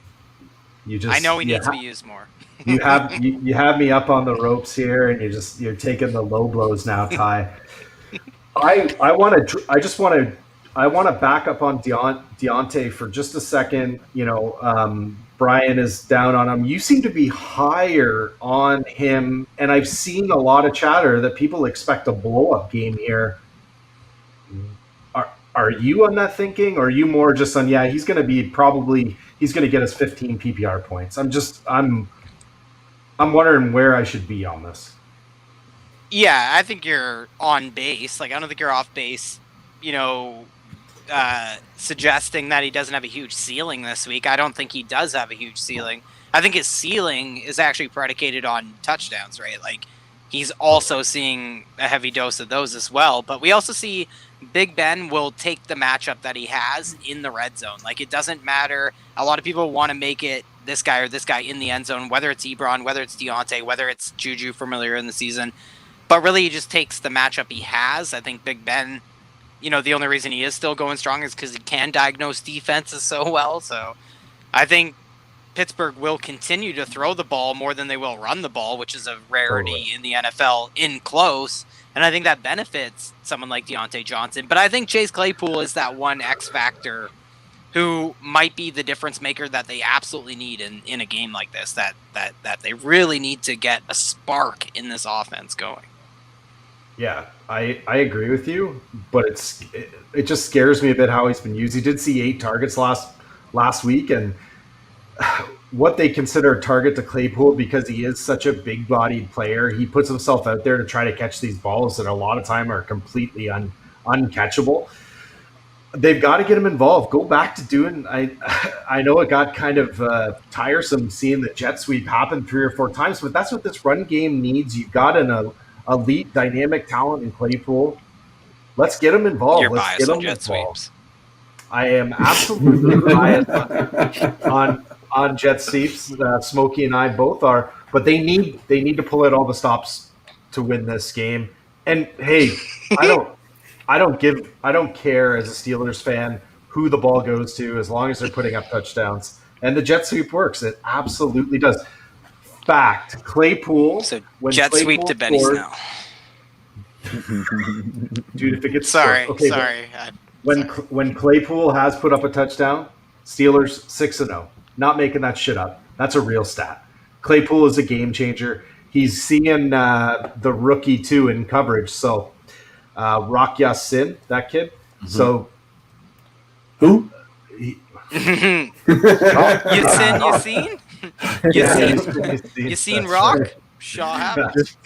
I know he needs to be used more. you have me up on the ropes here, and you're taking the low blows now, Ty. I want to back up on Deontay for just a second. Brian is down on him. You seem to be higher on him, and I've seen a lot of chatter that people expect a blow-up game here. Are you on that thinking, or are you more just on, he's going to get us 15 PPR points? I'm wondering where I should be on this. Yeah, I think you're on base. Like, I don't think you're off base, suggesting that he doesn't have a huge ceiling this week. I don't think he does have a huge ceiling. I think his ceiling is actually predicated on touchdowns, right? Like, he's also seeing a heavy dose of those as well. But we also see Big Ben will take the matchup that he has in the red zone. Like, it doesn't matter. A lot of people want to make it this guy or this guy in the end zone, whether it's Ebron, whether it's Deontay, whether it's Juju from earlier in the season. But really, he just takes the matchup he has. I think Big Ben, the only reason he is still going strong is because he can diagnose defenses so well. So I think Pittsburgh will continue to throw the ball more than they will run the ball, which is a rarity in the NFL in close. And I think that benefits someone like Deontay Johnson. But I think Chase Claypool is that one X factor who might be the difference maker that they absolutely need in a game like this, that they really need to get a spark in this offense going. Yeah, I agree with you, but it just scares me a bit how he's been used. He did see 8 targets last week, and what they consider a target to Claypool, because he is such a big-bodied player, he puts himself out there to try to catch these balls that a lot of time are completely uncatchable. They've got to get him involved. Go back to doing. I know it got kind of tiresome seeing the jet sweep happen 3 or 4 times, but that's what this run game needs. You've got an elite, dynamic talent in Claypool. Let's get him involved. You're Let's biased get on him jet involved. sweeps. I am absolutely biased on jet sweeps. Smokey and I both are, but they need to pull out all the stops to win this game. And hey, I don't care as a Steelers fan who the ball goes to, as long as they're putting up touchdowns. And the jet sweep works. It absolutely does. Fact, Claypool. So jet sweep to Benny Snell. Dude, if it gets sorry. When Claypool has put up a touchdown, Steelers 6-0. Not making that shit up. That's a real stat. Claypool is a game changer. He's seeing the rookie too in coverage. So Rock Ya-Sin, that kid. Mm-hmm. So who? You seen Rock? Shaw happens. Just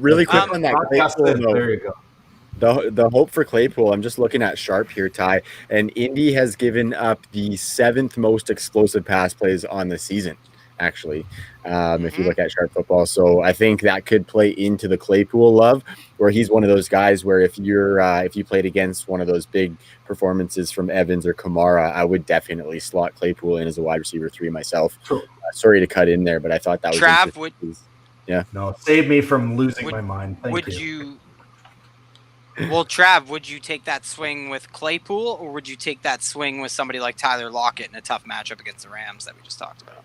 really quick on that Claypool, though. There you go. The hope for Claypool, I'm just looking at Sharp here, Ty, and Indy has given up the 7th most explosive pass plays on the season, actually, if you look at Sharp Football. So I think that could play into the Claypool love, where he's one of those guys where if you played against one of those big performances from Evans or Kamara, I would definitely slot Claypool in as a wide receiver 3 myself. Sorry to cut in there, but I thought that was Trav, no, save me from losing my mind. Thank you. Well, Trav, would you take that swing with Claypool, or would you take that swing with somebody like Tyler Lockett in a tough matchup against the Rams that we just talked about?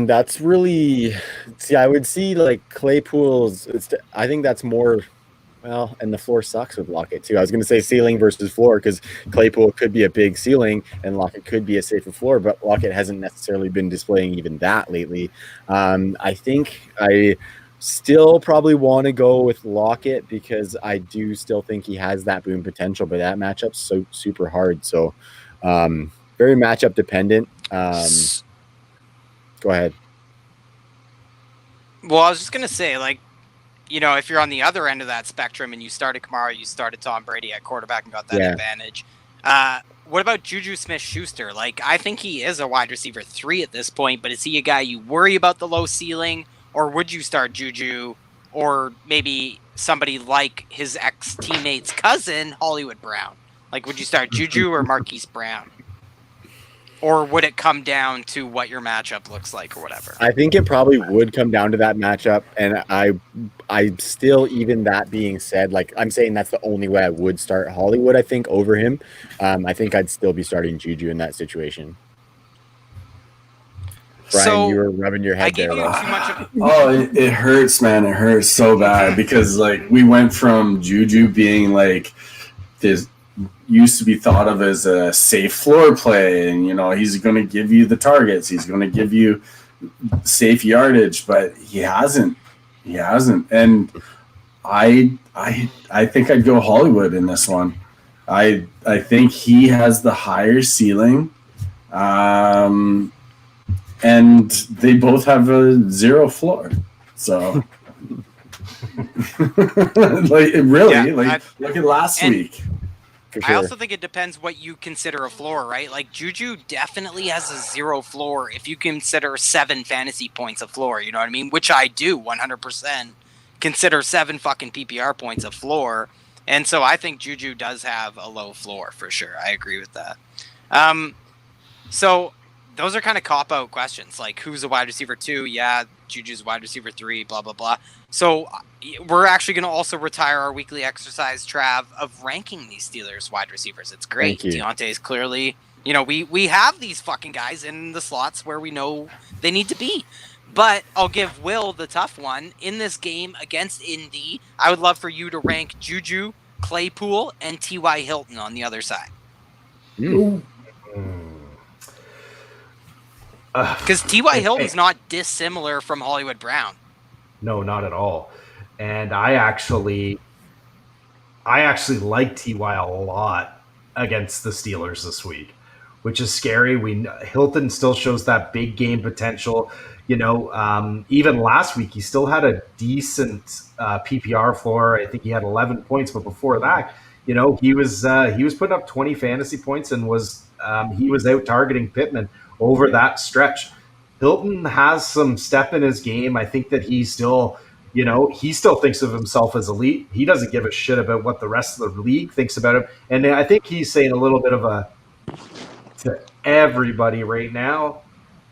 That's really... See, I would see, like, Claypool's... I think that's more... Well, and the floor sucks with Lockett, too. I was going to say ceiling versus floor, because Claypool could be a big ceiling, and Lockett could be a safer floor, but Lockett hasn't necessarily been displaying even that lately. I think I... still probably want to go with Lockett because I do still think he has that boom potential, but that matchup's so super hard. So very matchup dependent. Go ahead. Well, I was just going to say, like, you know, if you're on the other end of that spectrum and you started Kamara, you started Tom Brady at quarterback and got that advantage. What about Juju Smith-Schuster? Like, I think he is a wide receiver 3 at this point, but is he a guy you worry about the low ceiling? Or would you start Juju, or maybe somebody like his ex-teammate's cousin, Hollywood Brown? Like, would you start Juju or Marquise Brown? Or would it come down to what your matchup looks like or whatever? I think it probably would come down to that matchup. And I still, even that being said, like, I'm saying that's the only way I would start Hollywood, I think, over him. I think I'd still be starting Juju in that situation. Brian, you were rubbing your head there. It hurts, man. It hurts so bad because, like, we went from Juju being, like, this used to be thought of as a safe floor play, and, you know, he's going to give you the targets. He's going to give you safe yardage, but he hasn't. He hasn't. And I think I'd go Hollywood in this one. I think he has the higher ceiling. And they both have a 0 floor. So, like, really, look at last week. For sure. I also think it depends what you consider a floor, right? Like, Juju definitely has a 0 floor if you consider 7 fantasy points a floor, you know what I mean? Which I do 100% consider 7 fucking PPR points a floor. And so I think Juju does have a low floor for sure. I agree with that. So those are kind of cop-out questions, like who's a wide receiver 2? Yeah, Juju's wide receiver 3, blah, blah, blah. So we're actually going to also retire our weekly exercise, Trav, of ranking these Steelers wide receivers. It's great. Deontay's clearly, you know, we have these fucking guys in the slots where we know they need to be. But I'll give Will the tough one. In this game against Indy, I would love for you to rank Juju, Claypool, and T.Y. Hilton on the other side. Because T.Y. Hilton's not dissimilar from Hollywood Brown. No, not at all. And I actually like T.Y. a lot against the Steelers this week, which is scary. Hilton still shows that big game potential. You know, even last week he still had a decent PPR floor. I think he had 11 points, but before that, you know, he was putting up 20 fantasy points and he was out targeting Pittman over that stretch. Hilton has some step in his game. I think that he still thinks of himself as elite. He doesn't give a shit about what the rest of the league thinks about him. And I think he's saying a little bit of to everybody right now,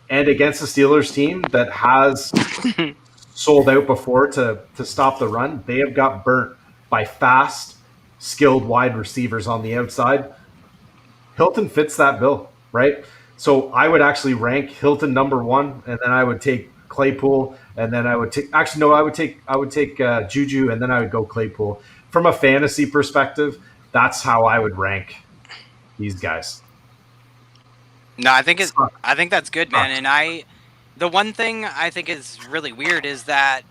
and against the Steelers team that has sold out before to stop the run, they have got burnt by fast, skilled wide receivers on the outside. Hilton fits that bill, right? So I would actually rank Hilton number 1, and then I would take Claypool, and then I would take Juju, and then I would go Claypool. From a fantasy perspective, that's how I would rank these guys. No, I think that's good, man. And The one thing I think is really weird is that,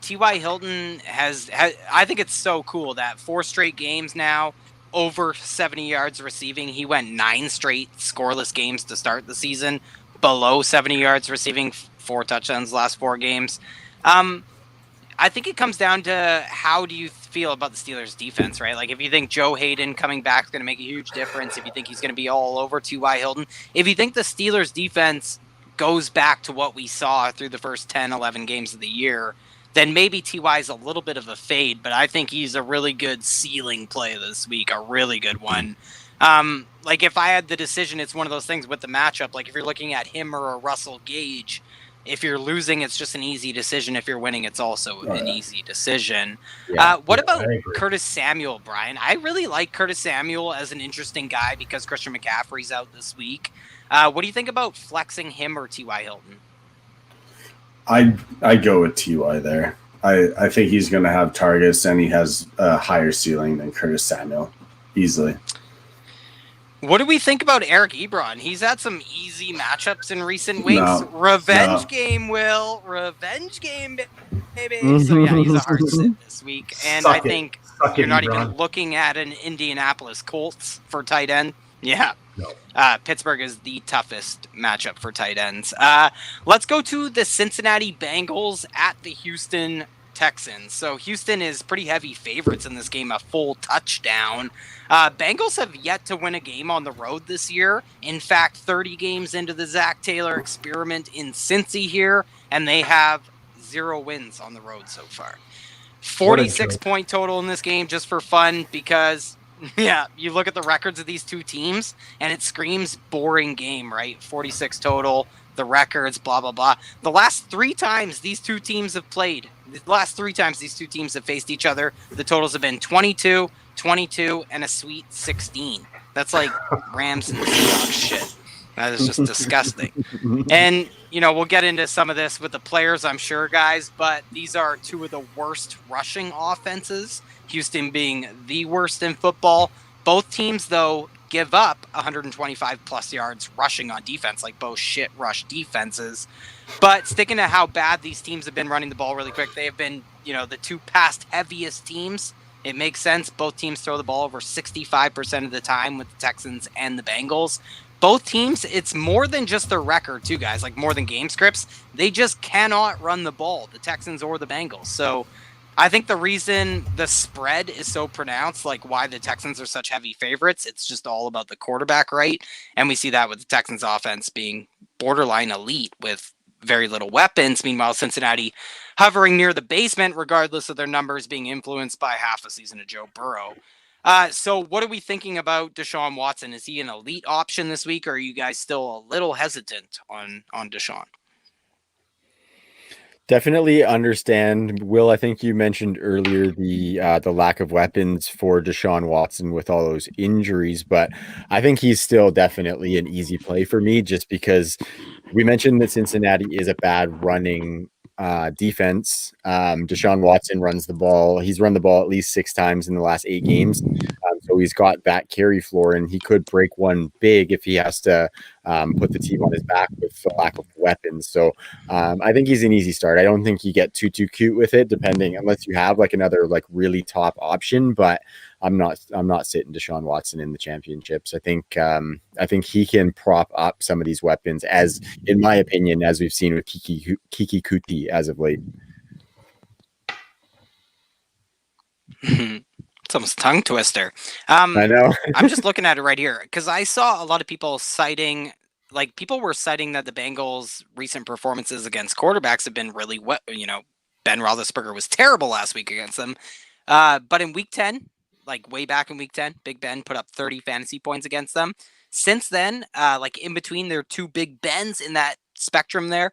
T.Y. Hilton has I think it's so cool that 4 straight games now, over 70 yards receiving. He went 9 straight scoreless games to start the season, below 70 yards receiving, 4 touchdowns last 4 games. I think it comes down to how do you feel about the Steelers' defense, right? Like, if you think Joe Hayden coming back is going to make a huge difference, if you think he's going to be all over T.Y. Hilton, if you think the Steelers' defense goes back to what we saw through the first 10, 11 games of the year, then maybe T.Y. is a little bit of a fade, but I think he's a really good ceiling play this week, a really good one. Like, if I had the decision, it's one of those things with the matchup. Like, if you're looking at him or a Russell Gage, if you're losing, it's just an easy decision. If you're winning, it's also an easy decision. What about Curtis Samuel, Brian? I really like Curtis Samuel as an interesting guy because Christian McCaffrey's out this week. What do you think about flexing him or T.Y. Hilton? I go with T.Y. there. I think he's going to have targets, and he has a higher ceiling than Curtis Samuel, easily. What do we think about Eric Ebron? He's had some easy matchups in recent weeks. Revenge game, Will. Revenge game, baby. So, yeah, he's a hard sit this week. And I think you're not even looking at an Indianapolis Colts for tight end. Yeah. No. Pittsburgh is the toughest matchup for tight ends. Let's go to the Cincinnati Bengals at the Houston Texans. So Houston is pretty heavy favorites in this game, a full touchdown. Bengals have yet to win a game on the road this year. In fact, 30 games into the Zach Taylor experiment in Cincy here, and they have 0 wins on the road so far. 46-point total in this game, just for fun, because you look at the records of these two teams, and it screams boring game, right? 46 total, the records, blah, blah, blah. The last 3 times these two teams have played, faced each other, the totals have been 22, 22, and a sweet 16. That's like Rams and Seahawks shit. That is just disgusting. And, we'll get into some of this with the players, I'm sure, guys, but these are 2 of the worst rushing offenses, Houston being the worst in football. Both teams, though, give up 125 plus yards rushing on defense, like both shit rush defenses. But sticking to how bad these teams have been running the ball really quick, they have been, the 2 past heaviest teams. It makes sense. Both teams throw the ball over 65% of the time with the Texans and the Bengals. Both teams, it's more than just their record, too, guys, like more than game scripts. They just cannot run the ball, the Texans or the Bengals. So I think the reason the spread is so pronounced, like why the Texans are such heavy favorites, it's just all about the quarterback, right? And we see that with the Texans offense being borderline elite with very little weapons. Meanwhile, Cincinnati hovering near the basement, regardless of their numbers being influenced by half a season of Joe Burrow. So what are we thinking about Deshaun Watson? Is he an elite option this week, or are you guys still a little hesitant on Deshaun? Definitely understand, Will. I think you mentioned earlier the lack of weapons for Deshaun Watson with all those injuries, but I think he's still definitely an easy play for me, just because we mentioned that Cincinnati is a bad running defense. Deshaun Watson runs the ball. He's run the ball at least 6 times in the last 8 games. So he's got that carry floor, and he could break one big if he has to put the team on his back with the lack of weapons. So I think he's an easy start. I don't think you get too cute with it, unless you have like another like really top option. But I'm not sitting Deshaun Watson in the championships. I think he can prop up some of these weapons, as in my opinion, as we've seen with Kiki Kuti as of late. It's almost a tongue twister. I know. I'm just looking at it right here because I saw a lot of people citing that the Bengals' recent performances against quarterbacks have been really wet. Ben Roethlisberger was terrible last week against them. But in week 10, like way back in week 10, Big Ben put up 30 fantasy points against them. Since then, like in between their 2 Big Bens in that spectrum there,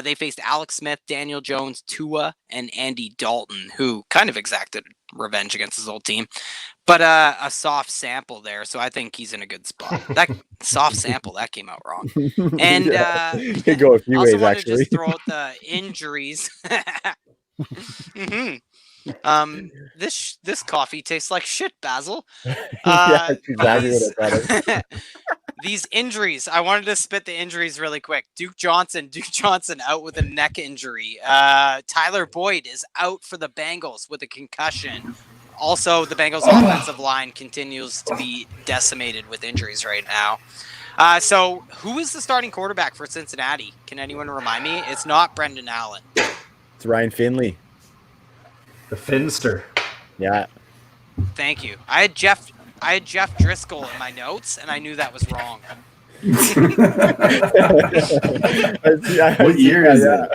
they faced Alex Smith, Daniel Jones, Tua, and Andy Dalton, who kind of exacted revenge against his old team. But a soft sample there, so I think he's in a good spot. That soft sample, that came out wrong. And could go a few ways, actually. Just throw out the injuries. This coffee tastes like shit, Basil. Yeah, exactly what I thought of. These injuries, I wanted to spit the injuries really quick. Duke Johnson out with a neck injury. Tyler Boyd is out for the Bengals with a concussion. Also, the Bengals offensive line continues to be decimated with injuries right now. So who is the starting quarterback for Cincinnati? Can anyone remind me? It's not Brendan Allen. It's Ryan Finley. The Finster. Yeah. Thank you. I had Jeff Driscoll in my notes, and I knew that was wrong. What year is it?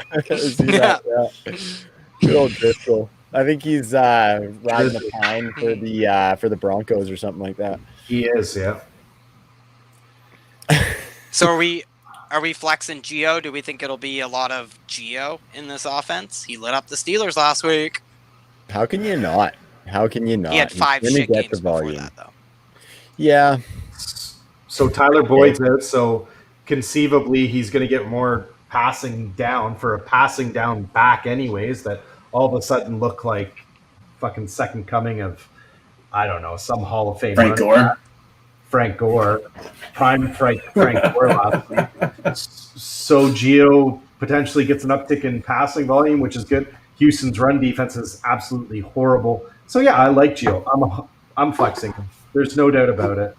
Yeah. Good old Driscoll. I think he's riding the pine for the Broncos or something like that. He is, yeah. So are we flexing Gio? Do we think it'll be a lot of Gio in this offense? He lit up the Steelers last week. How can you not? He had 5 shit games before that, though. Yeah. So Tyler Boyd's out, so conceivably he's going to get more passing down for a passing down back anyways, that all of a sudden look like fucking second coming of, I don't know, some Hall of Fame. Frank Gore. Prime Frank Gore last week. So Gio potentially gets an uptick in passing volume, which is good. Houston's run defense is absolutely horrible. So yeah, I like Gio. I'm flexing him. There's no doubt about it.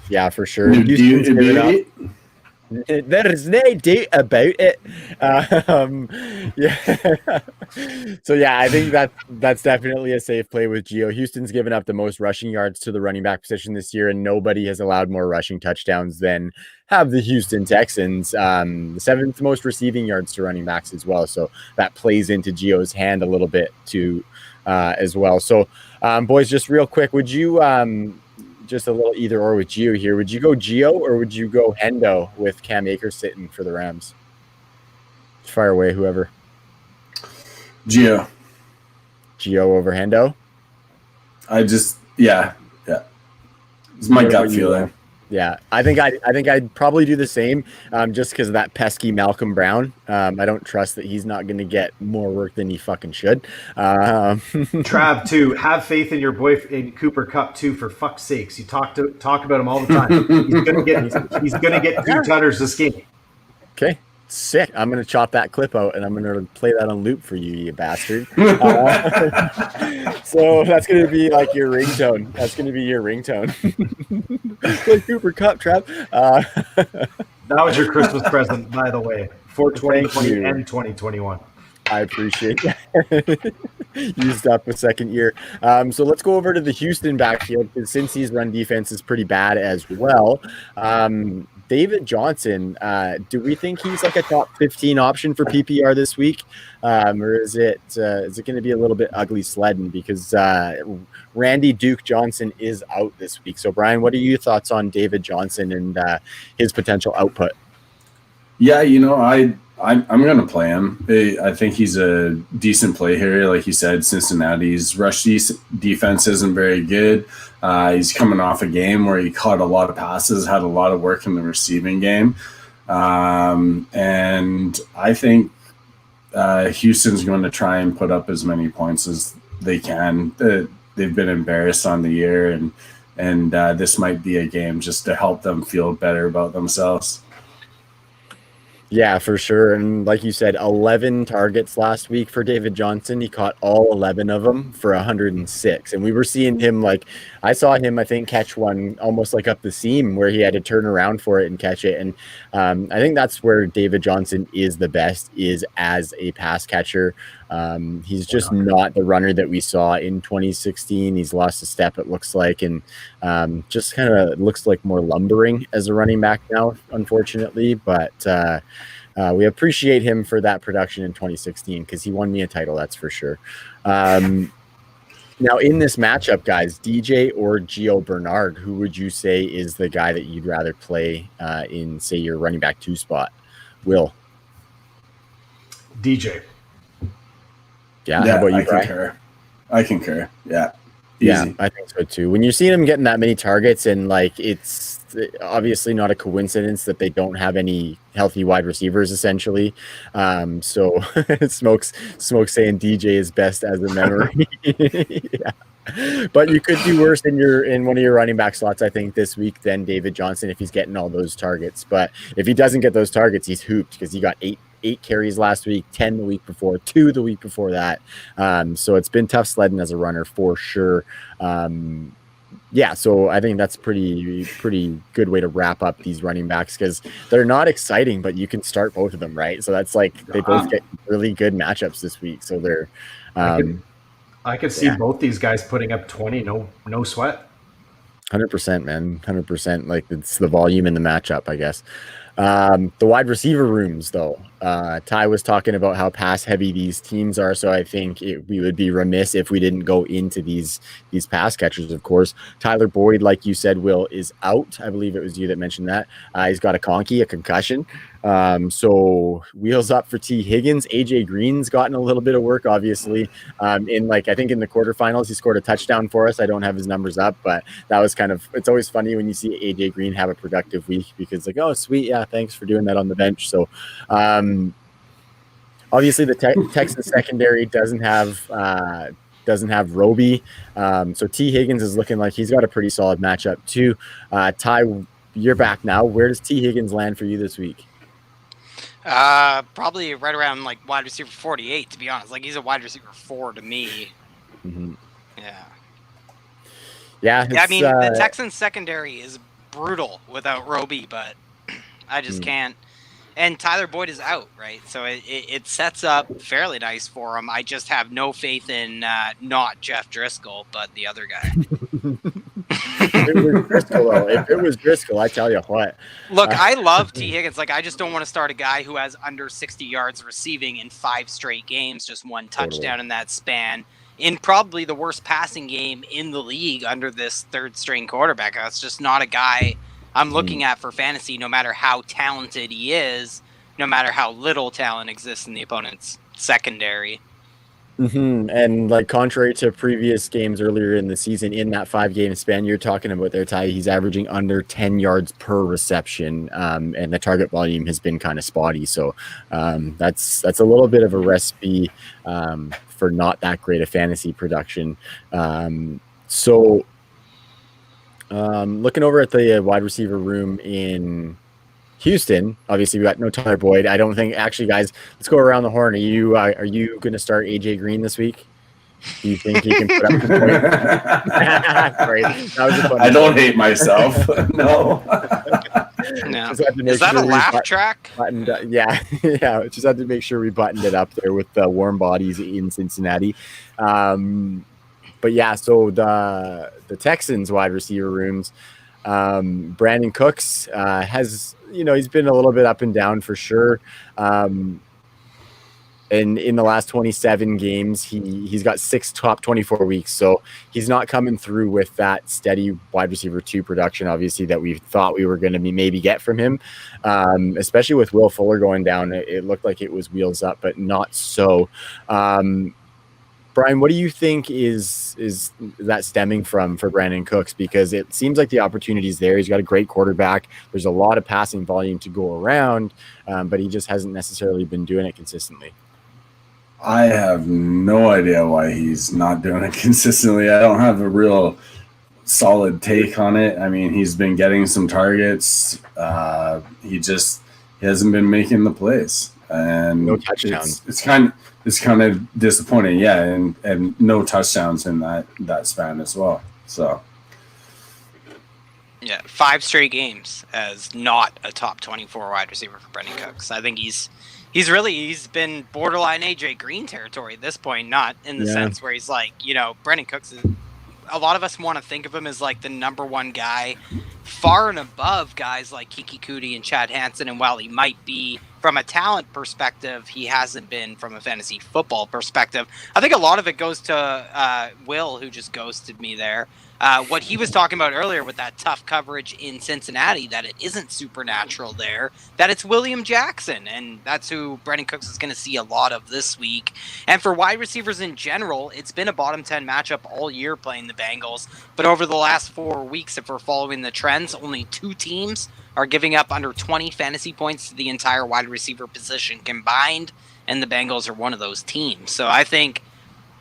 Yeah, for sure. There's no doubt about it. Yeah. So yeah, I think that's definitely a safe play with Gio. Houston's given up the most rushing yards to the running back position this year, and nobody has allowed more rushing touchdowns than have the Houston Texans. The 7th most receiving yards to running backs as well. So that plays into Gio's hand a little bit too, as well. So, boys, just real quick, would you just a little either or with Gio here? Would you go Gio or would you go Hendo with Cam Akers sitting for the Rams? Fire away, whoever. Gio over Hendo? Yeah. It's my gut feeling. Yeah, I think I'd probably do the same, just because of that pesky Malcolm Brown. I don't trust that he's not going to get more work than he fucking should. Trav, too, have faith in your boyfriend Cooper Kupp too. For fuck's sakes, you talk about him all the time. He's gonna get 2 tutters this game. Okay. Sick. I'm going to chop that clip out and I'm going to play that on loop for you, you bastard. So that's going to be like your ringtone. Play Cooper Kupp, Trav. That was your Christmas present, by the way, for 2020 and 2021. I appreciate that. Used up a second year. So let's go over to the Houston backfield, because Cincy's run defense is pretty bad as well. David Johnson, do we think he's like a top 15 option for PPR this week? Or is it going to be a little bit ugly sledding, because Randy Duke Johnson is out this week? So Brian, what are your thoughts on David Johnson and his potential output? Yeah, I'm going to play him. I think he's a decent play here. Like you said, Cincinnati's rush defense isn't very good. He's coming off a game where he caught a lot of passes, had a lot of work in the receiving game. And I think Houston's going to try and put up as many points as they can. They've been embarrassed on the year, and this might be a game just to help them feel better about themselves. Yeah, for sure. And like you said, 11 targets last week for David Johnson. He caught all 11 of them for 106. And we were seeing him, I saw him, I think, catch one almost like up the seam where he had to turn around for it and catch it. And I think that's where David Johnson is the best, is as a pass catcher. He's just not the runner that we saw in 2016. He's lost a step, it looks like, and just kind of looks like more lumbering as a running back now, unfortunately. But we appreciate him for that production in 2016, because he won me a title, that's for sure. Now, in this matchup, guys, DJ or Gio Bernard, who would you say is the guy that you'd rather play in, say, your running back 2 spot? Will? DJ. Yeah, how about you, I concur. Yeah. Easy. Yeah, I think so too. When you're seeing them getting that many targets, and it's obviously not a coincidence that they don't have any healthy wide receivers, essentially. So Smoke's saying DJ is best as a memory. Yeah. But you could do worse in one of your running back slots, I think, this week than David Johnson if he's getting all those targets. But if he doesn't get those targets, he's hooped because he got eight carries last week, 10 the week before, 2 the week before that. So it's been tough sledding as a runner for sure. Yeah, so I think that's pretty good way to wrap up these running backs because they're not exciting, but you can start both of them, right? So that's like they both get really good matchups this week. So they're I could see both these guys putting up 20, no sweat. 100%, man, 100%. Like it's the volume in the matchup, I guess. The wide receiver rooms, though. Ty was talking about how pass heavy these teams are, so I think we would be remiss if we didn't go into these pass catchers. Of course, Tyler Boyd, like you said, Will, is out. I believe it was you that mentioned that. He's got a concussion. So wheels up for T. Higgins. AJ Green's gotten a little bit of work, obviously. I think in the quarterfinals, he scored a touchdown for us. I don't have his numbers up, but that was it's always funny when you see AJ Green have a productive week because like, oh, sweet. Yeah, thanks for doing that on the bench. So, obviously the Texas secondary doesn't have Roby. So T. Higgins is looking like he's got a pretty solid matchup too. Ty, you're back now. Where does T. Higgins land for you this week? Probably right around like wide receiver 48, to be honest. Like he's a wide receiver 4 to me. Mm-hmm. Yeah. I mean, the Texans secondary is brutal without Roby, but I just can't. And Tyler Boyd is out, right? So it sets up fairly nice for him. I just have no faith in not Jeff Driscoll, but the other guy. If it was Driscoll, I tell you what. Look, I love T. Higgins. Like, I just don't want to start a guy who has under 60 yards receiving in 5 straight games, just one touchdown in that span, in probably the worst passing game in the league under this third-string quarterback. That's just not a guy I'm looking at for fantasy, no matter how talented he is, no matter how little talent exists in the opponent's secondary. Mm-hmm. And like contrary to previous games earlier in the season, in that 5-game span you're talking about there, Ty, he's averaging under 10 yards per reception, and the target volume has been kind of spotty. So that's a little bit of a recipe for not that great a fantasy production. Looking over at the wide receiver room in Houston, obviously we got no Tyler Boyd. I don't think actually, guys, let's go around the horn. Are you going to start AJ Green this week? Do you think he can put up the point? Great. I don't hate myself. No. No. Is that a laugh track? Yeah. Just had to make sure we buttoned it up there with the warm bodies in Cincinnati. But yeah, so the Texans wide receiver rooms, Brandon Cooks has, he's been a little bit up and down for sure. And in the last 27 games, he's got 6 top 24 weeks. So he's not coming through with that steady wide receiver 2 production, obviously, that we thought we were going to maybe get from him. Especially with Will Fuller going down, it looked like it was wheels up, but not so. Brian, what do you think is that stemming from for Brandon Cooks? Because it seems like the opportunity is there. He's got a great quarterback. There's a lot of passing volume to go around, but he just hasn't necessarily been doing it consistently. I have no idea why he's not doing it consistently. I don't have a real solid take on it. I mean, he's been getting some targets. He hasn't been making the plays, and no touchdowns. It's kind of disappointing, yeah, and no touchdowns in that span as well. So, yeah, 5 straight games as not a top 24 wide receiver for Brandon Cooks. I think he's been borderline AJ Green territory at this point, not in the sense where he's like, Brandon Cooks is. A lot of us want to think of him as like the number 1 guy, far and above guys like Kiki Kuti and Chad Hansen. And while he might be from a talent perspective, he hasn't been from a fantasy football perspective. I think a lot of it goes to Will, who just ghosted me there. What he was talking about earlier with that tough coverage in Cincinnati, that it isn't supernatural there, that it's William Jackson, and that's who Brandon Cooks is going to see a lot of this week. And for wide receivers in general, it's been a bottom 10 matchup all year playing the Bengals, but over the last 4 weeks, if we're following the trends, only 2 teams are giving up under 20 fantasy points to the entire wide receiver position combined, and the Bengals are one of those teams. So I think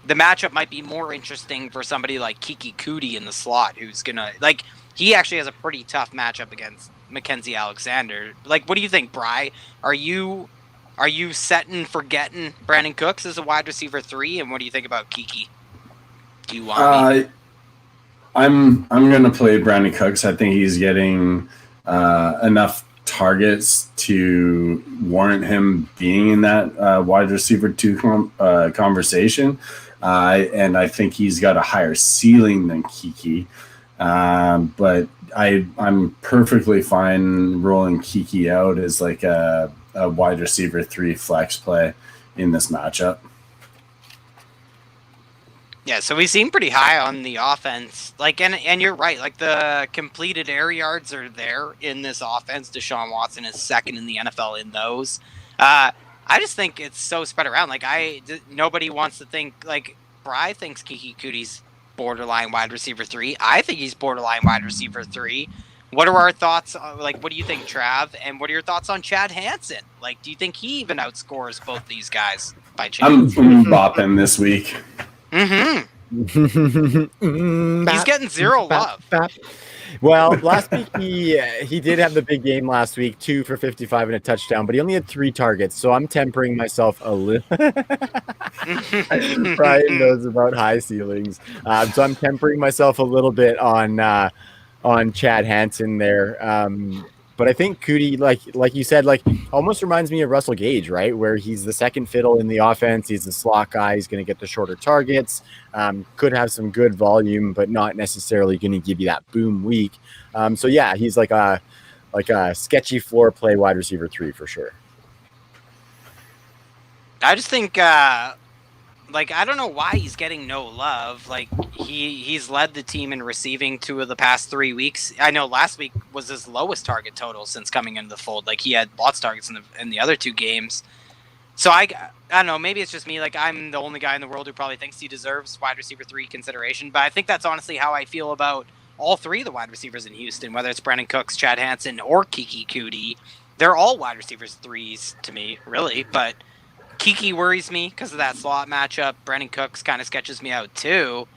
the matchup might be more interesting for somebody like Kiki Cootie in the slot, who's gonna he actually has a pretty tough matchup against Mackenzie Alexander. Like, what do you think, Bri? Are you setting forgetting Brandon Cooks as a wide receiver 3, and what do you think about Kiki? Do you want me? I'm going to play Brandon Cooks. I think he's getting enough targets to warrant him being in that wide receiver 2 conversation. And I think he's got a higher ceiling than Kiki. But I'm perfectly fine rolling Kiki out as like a wide receiver 3 flex play in this matchup. Yeah, so we seem pretty high on the offense. Like, and you're right. Like, the completed air yards are there in this offense. Deshaun Watson is second in the NFL in those. I just think it's so spread around. Like, nobody wants to think, like, Bri thinks Kiki Cootie's borderline wide receiver 3. I think he's borderline wide receiver 3. What are our thoughts? Like, what do you think, Trav? And what are your thoughts on Chad Hansen? Like, do you think he even outscores both these guys by chance? I'm bopping this week. Mm-hmm. He's getting 0 love. Well, last week he did have the big game last week, 2 for 55 and a touchdown, but he only had 3 targets, so I'm tempering myself a little. Brian knows about high ceilings, so I'm tempering myself a little bit on Chad Hansen there. But I think Cootie, like you said, like almost reminds me of Russell Gage, right? Where he's the second fiddle in the offense. He's the slot guy. He's going to get the shorter targets. Could have some good volume, but not necessarily going to give you that boom week. So yeah, he's like a sketchy floor play wide receiver 3 for sure. I just think, I don't know why he's getting no love. Like, he's led the team in receiving 2 of the past 3 weeks. I know last week was his lowest target total since coming into the fold. Like, he had lots of targets in the other 2 games. So I don't know. Maybe it's just me. Like, I'm the only guy in the world who probably thinks he deserves wide receiver 3 consideration. But I think that's honestly how I feel about all 3 of the wide receivers in Houston, whether it's Brandon Cooks, Chad Hansen, or Kiki Cootie. They're all wide receivers 3s to me, really. But Kiki worries me because of that slot matchup. Brandon Cooks kind of sketches me out too.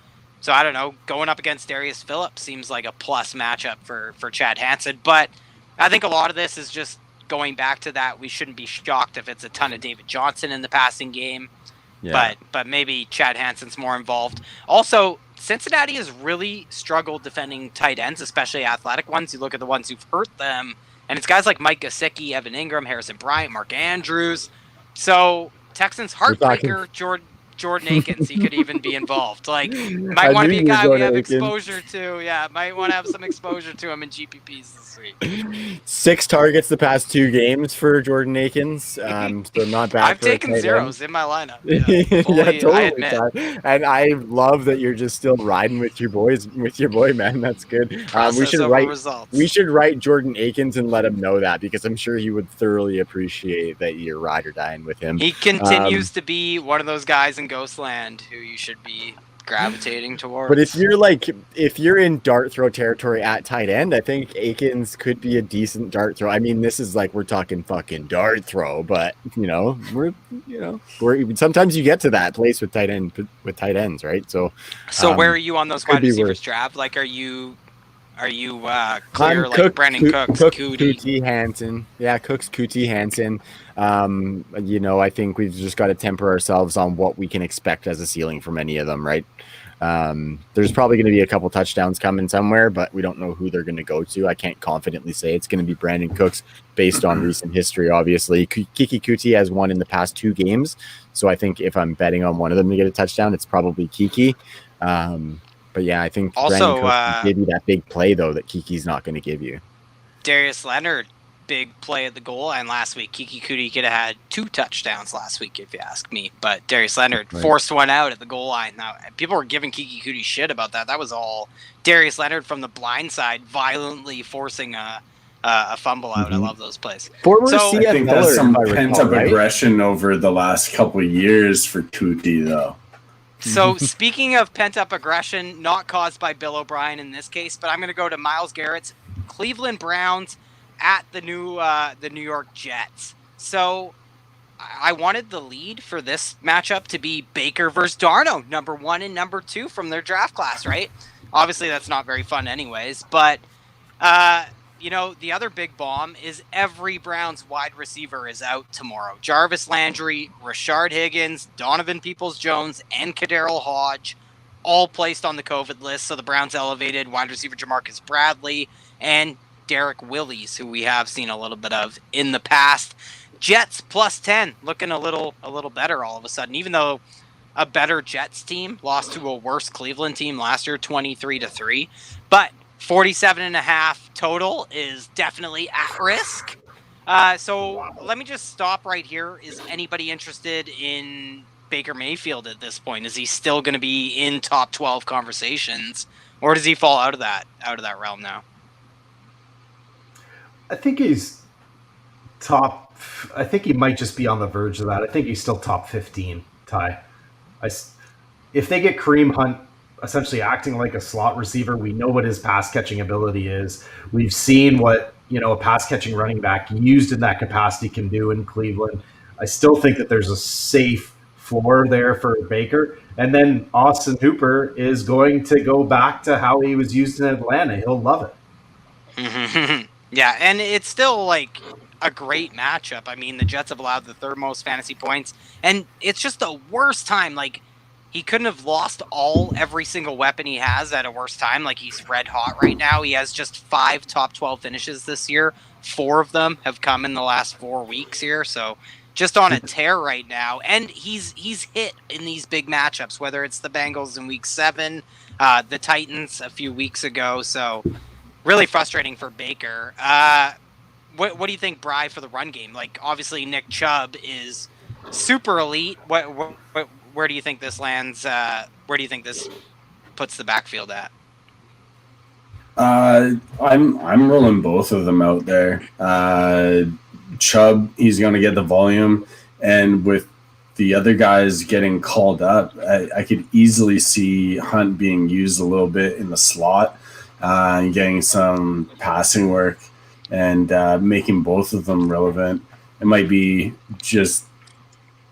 So I don't know. Going up against Darius Phillips seems like a plus matchup for Chad Hansen. But I think a lot of this is just going back to that. We shouldn't be shocked if it's a ton of David Johnson in the passing game. Yeah. But maybe Chad Hansen's more involved. Also, Cincinnati has really struggled defending tight ends, especially athletic ones. You look at the ones who've hurt them, and it's guys like Mike Gesicki, Evan Ingram, Harrison Bryant, Mark Andrews. So Texans heartbreaker Jordan Akins, he could even be involved. Like, might want to be a guy we have exposure to. Yeah, might want to have some exposure to him in GPPs this week. 6 targets the past 2 games for Jordan Akins, so not bad. I've taken zeros in my lineup. Yeah, fully, totally. I admit. And I love that you're just still riding with your boy, man. That's good. We should write Jordan Akins and let him know that, because I'm sure he would thoroughly appreciate that you're ride or dying with him. He continues to be one of those guys in Ghostland who you should be gravitating towards. But if you're in dart throw territory at tight end, I think Akins could be a decent dart throw. I mean, this is like, we're talking fucking dart throw, but we're sometimes you get to that place with tight ends, right? So where are you on those wide receivers, Trav? Like, are you clear like Brandon Cooks, Cootie Hansen? Yeah, Cooks, Cootie Hansen. I think we've just got to temper ourselves on what we can expect as a ceiling from any of them, right? There's probably going to be a couple touchdowns coming somewhere, but we don't know who they're going to go to. I can't confidently say it's going to be Brandon Cooks based on recent history, obviously. Kiki Cootie has won in the past 2 games, so I think if I'm betting on one of them to get a touchdown, it's probably Kiki. But yeah, I think also Brandon Cooks give you that big play, though, that Kiki's not going to give you. Darius Leonard, big play at the goal line last week. Kiki Cootie could have had 2 touchdowns last week, if you ask me. But Darius Leonard forced one out at the goal line. Now, people were giving Kiki Cootie shit about that. That was all Darius Leonard from the blind side, violently forcing a fumble out. I love those plays. I think that's some pent-up aggression over the last couple of years for Cootie, though. So speaking of pent-up aggression, not caused by Bill O'Brien in this case, but I'm going to go to Myles Garrett's Cleveland Browns at the New York Jets. So I wanted the lead for this matchup to be Baker versus Darno, number 1 and number 2 from their draft class, right? Obviously, that's not very fun anyways, but, the other big bomb is every Browns wide receiver is out tomorrow. Jarvis Landry, Rashard Higgins, Donovan Peoples-Jones, and Kadarrell Hodge, all placed on the COVID list. So the Browns elevated wide receiver Jamarcus Bradley and Derek Willis, who we have seen a little bit of in the past. Jets plus 10, looking a little better all of a sudden, even though a better Jets team lost to a worse Cleveland team last year, 23-3. But 47.5 total is definitely at risk. So let me just stop right here. Is anybody interested in Baker Mayfield at this point? Is he still going to be in top 12 conversations, or does he fall out of that realm now? I think he's top. I think he might just be on the verge of that. I think he's still top 15, Ty. If they get Kareem Hunt essentially acting like a slot receiver, we know what his pass catching ability is. We've seen what a pass catching running back used in that capacity can do in Cleveland. I still think that there's a safe floor there for Baker. And then Austin Hooper is going to go back to how he was used in Atlanta. He'll love it. Yeah, and it's still like a great matchup. I mean, the Jets have allowed the third most fantasy points, and it's just the worst time. Like, he couldn't have lost every single weapon he has at a worse time. Like, he's red hot right now. He has just 5 top 12 finishes this year. 4 of them have come in the last 4 weeks here. So just on a tear right now. And he's hit in these big matchups, whether it's the Bengals in week 7, the Titans a few weeks ago. So really frustrating for Baker. What do you think, Bri, for the run game? Like, obviously Nick Chubb is super elite. Where do you think this lands? Where do you think this puts the backfield at? I'm rolling both of them out there. Chubb, he's going to get the volume, and with the other guys getting called up, I could easily see Hunt being used a little bit in the slot, and getting some passing work, and making both of them relevant. It might be just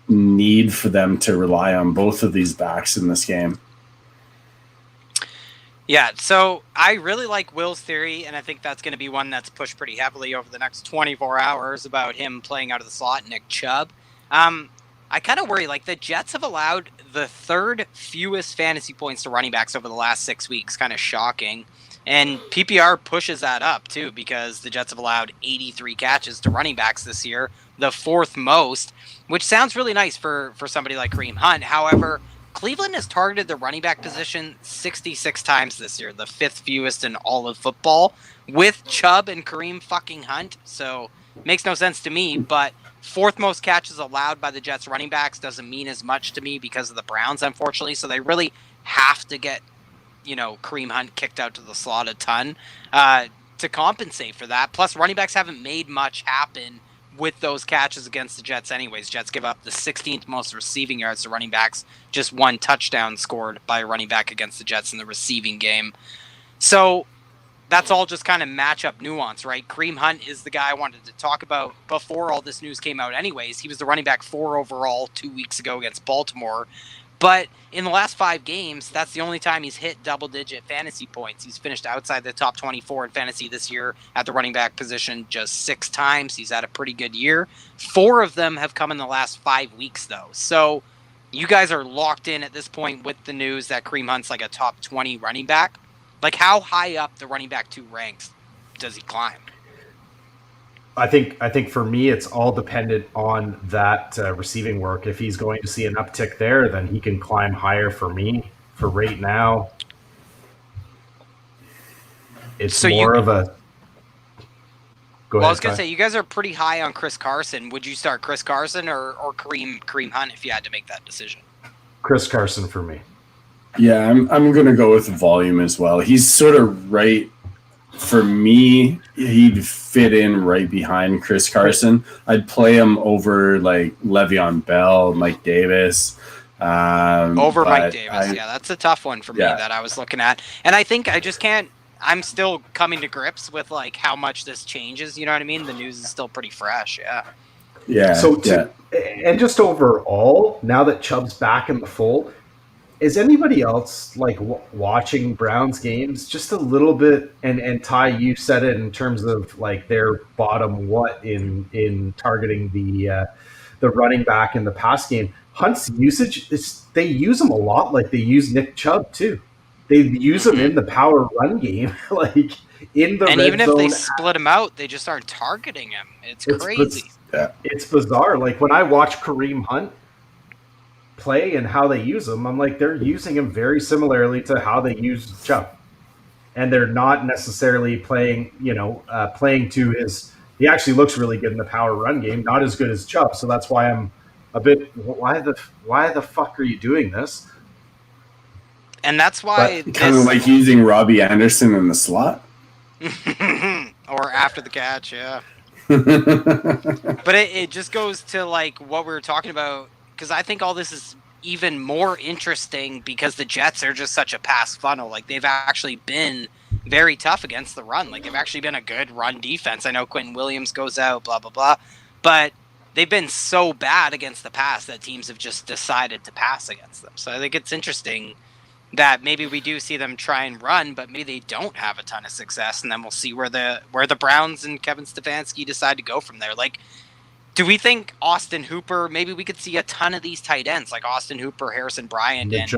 need for them to rely on both of these backs in this game. Yeah, so I really like Will's theory, and I think that's going to be one that's pushed pretty heavily over the next 24 hours about him playing out of the slot, Nick Chubb. I kind of worry, like, the Jets have allowed the 3rd fewest fantasy points to running backs over the last 6 weeks. Kind of shocking. And PPR pushes that up, too, because the Jets have allowed 83 catches to running backs this year, the 4th most, which sounds really nice for somebody like Kareem Hunt. However, Cleveland has targeted the running back position 66 times this year, the 5th fewest in all of football, with Chubb and Kareem fucking Hunt. So, makes no sense to me, but 4th most catches allowed by the Jets running backs doesn't mean as much to me because of the Browns, unfortunately. So they really have to get Kareem Hunt kicked out to the slot a ton to compensate for that. Plus, running backs haven't made much happen with those catches against the Jets anyways. Jets give up the 16th most receiving yards to running backs, just 1 touchdown scored by a running back against the Jets in the receiving game. So that's all just kind of matchup nuance, right? Kareem Hunt is the guy I wanted to talk about before all this news came out anyways. He was the running back 4 overall 2 weeks ago against Baltimore. But in the last 5 games, that's the only time he's hit double-digit fantasy points. He's finished outside the top 24 in fantasy this year at the running back position just 6 times. He's had a pretty good year. 4 of them have come in the last 5 weeks, though. So you guys are locked in at this point with the news that Kareem Hunt's like a top 20 running back. Like, how high up the running back 2 ranks does he climb? I think for me, it's all dependent on that receiving work. If he's going to see an uptick there, then he can climb higher for me. For right now, it's so more of a... Go ahead, I was going to say, you guys are pretty high on Chris Carson. Would you start Chris Carson or Kareem Hunt if you had to make that decision? Chris Carson for me. Yeah, I'm going to go with volume as well. He's sort of right. For me, he'd fit in right behind Chris Carson. I'd play him over like Le'Veon Bell, Mike Davis. Over Mike Davis, yeah, that's a tough one for me that I was looking at. And I think I just can't. I'm still coming to grips with like how much this changes. You know what I mean? The news is still pretty fresh. Yeah. Yeah. So and just overall, now that Chubb's back in the fold, is anybody else like watching Browns games just a little bit? And Ty, you said it in terms of like their bottom in targeting the running back in the pass game. Hunt's usage they use him a lot, like they use Nick Chubb too. They use him in the power run game, like in the and red even if zone. they split him out, they just aren't targeting him. It's crazy. It's bizarre. Like when I watch Kareem Hunt play and how they use him, I'm like, they're using him very similarly to how they use Chubb, and they're not necessarily playing to his. He actually looks really good in the power run game, not as good as Chubb. So that's why I'm a bit. Why the fuck are you doing this? And that's why kind of like using Robbie Anderson in the slot, or after the catch, yeah. But it just goes to like what we were talking about, because I think all this is even more interesting because the Jets are just such a pass funnel. Like they've actually been very tough against the run. Like they've actually been a good run defense. I know Quentin Williams goes out, blah blah blah, but they've been so bad against the pass that teams have just decided to pass against them. So I think it's interesting that maybe we do see them try and run, but maybe they don't have a ton of success, and then we'll see where the Browns and Kevin Stefanski decide to go from there. Like, do we think Austin Hooper? Maybe we could see a ton of these tight ends, like Austin Hooper, Harrison Bryant, and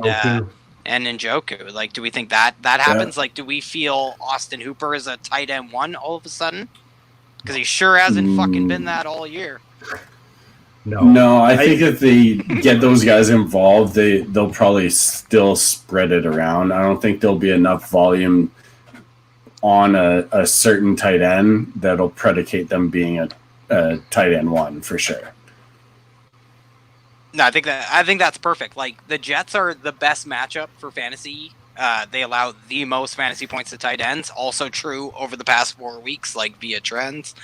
Njoku. Like, do we think that happens? Like, do we feel Austin Hooper is a tight end one all of a sudden? Because he sure hasn't fucking been that all year. No, I think if they get those guys involved, they'll probably still spread it around. I don't think there'll be enough volume on a certain tight end that'll predicate them being a tight end one for sure. No, I think that's perfect. Like the Jets are the best matchup for fantasy. They allow the most fantasy points to tight ends. Also true over the past 4 weeks, like via trends.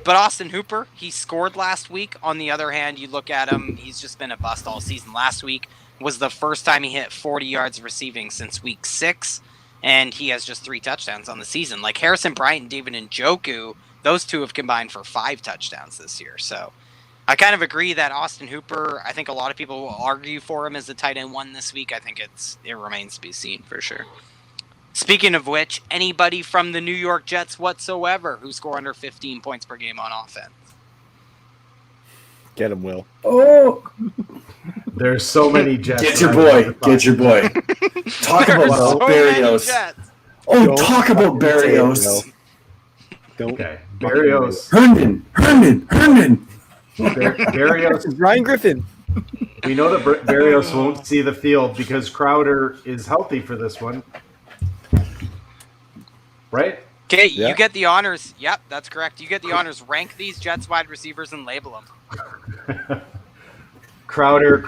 But Austin Hooper, he scored last week. On the other hand, you look at him, he's just been a bust all season. Last week was the first time he hit 40 yards receiving since week 6, and he has just 3 touchdowns on the season. Like Harrison Bryant and David Njoku, those two have combined for 5 touchdowns this year. So I kind of agree that Austin Hooper, I think a lot of people will argue for him as the tight end one this week. I think it remains to be seen for sure. Speaking of which, anybody from the New York Jets whatsoever who score under 15 points per game on offense? Get him, Will. Oh, there's so many Jets. Get your boy. Talk about Berrios. Talk about Berrios. Okay, Berrios. Herndon. Berrios. Ryan Griffin. We know that Berrios won't see the field because Crowder is healthy for this one. Right? Okay, You get the honors. Yep, that's correct. You get the honors. Rank these Jets wide receivers and label them. Crowder.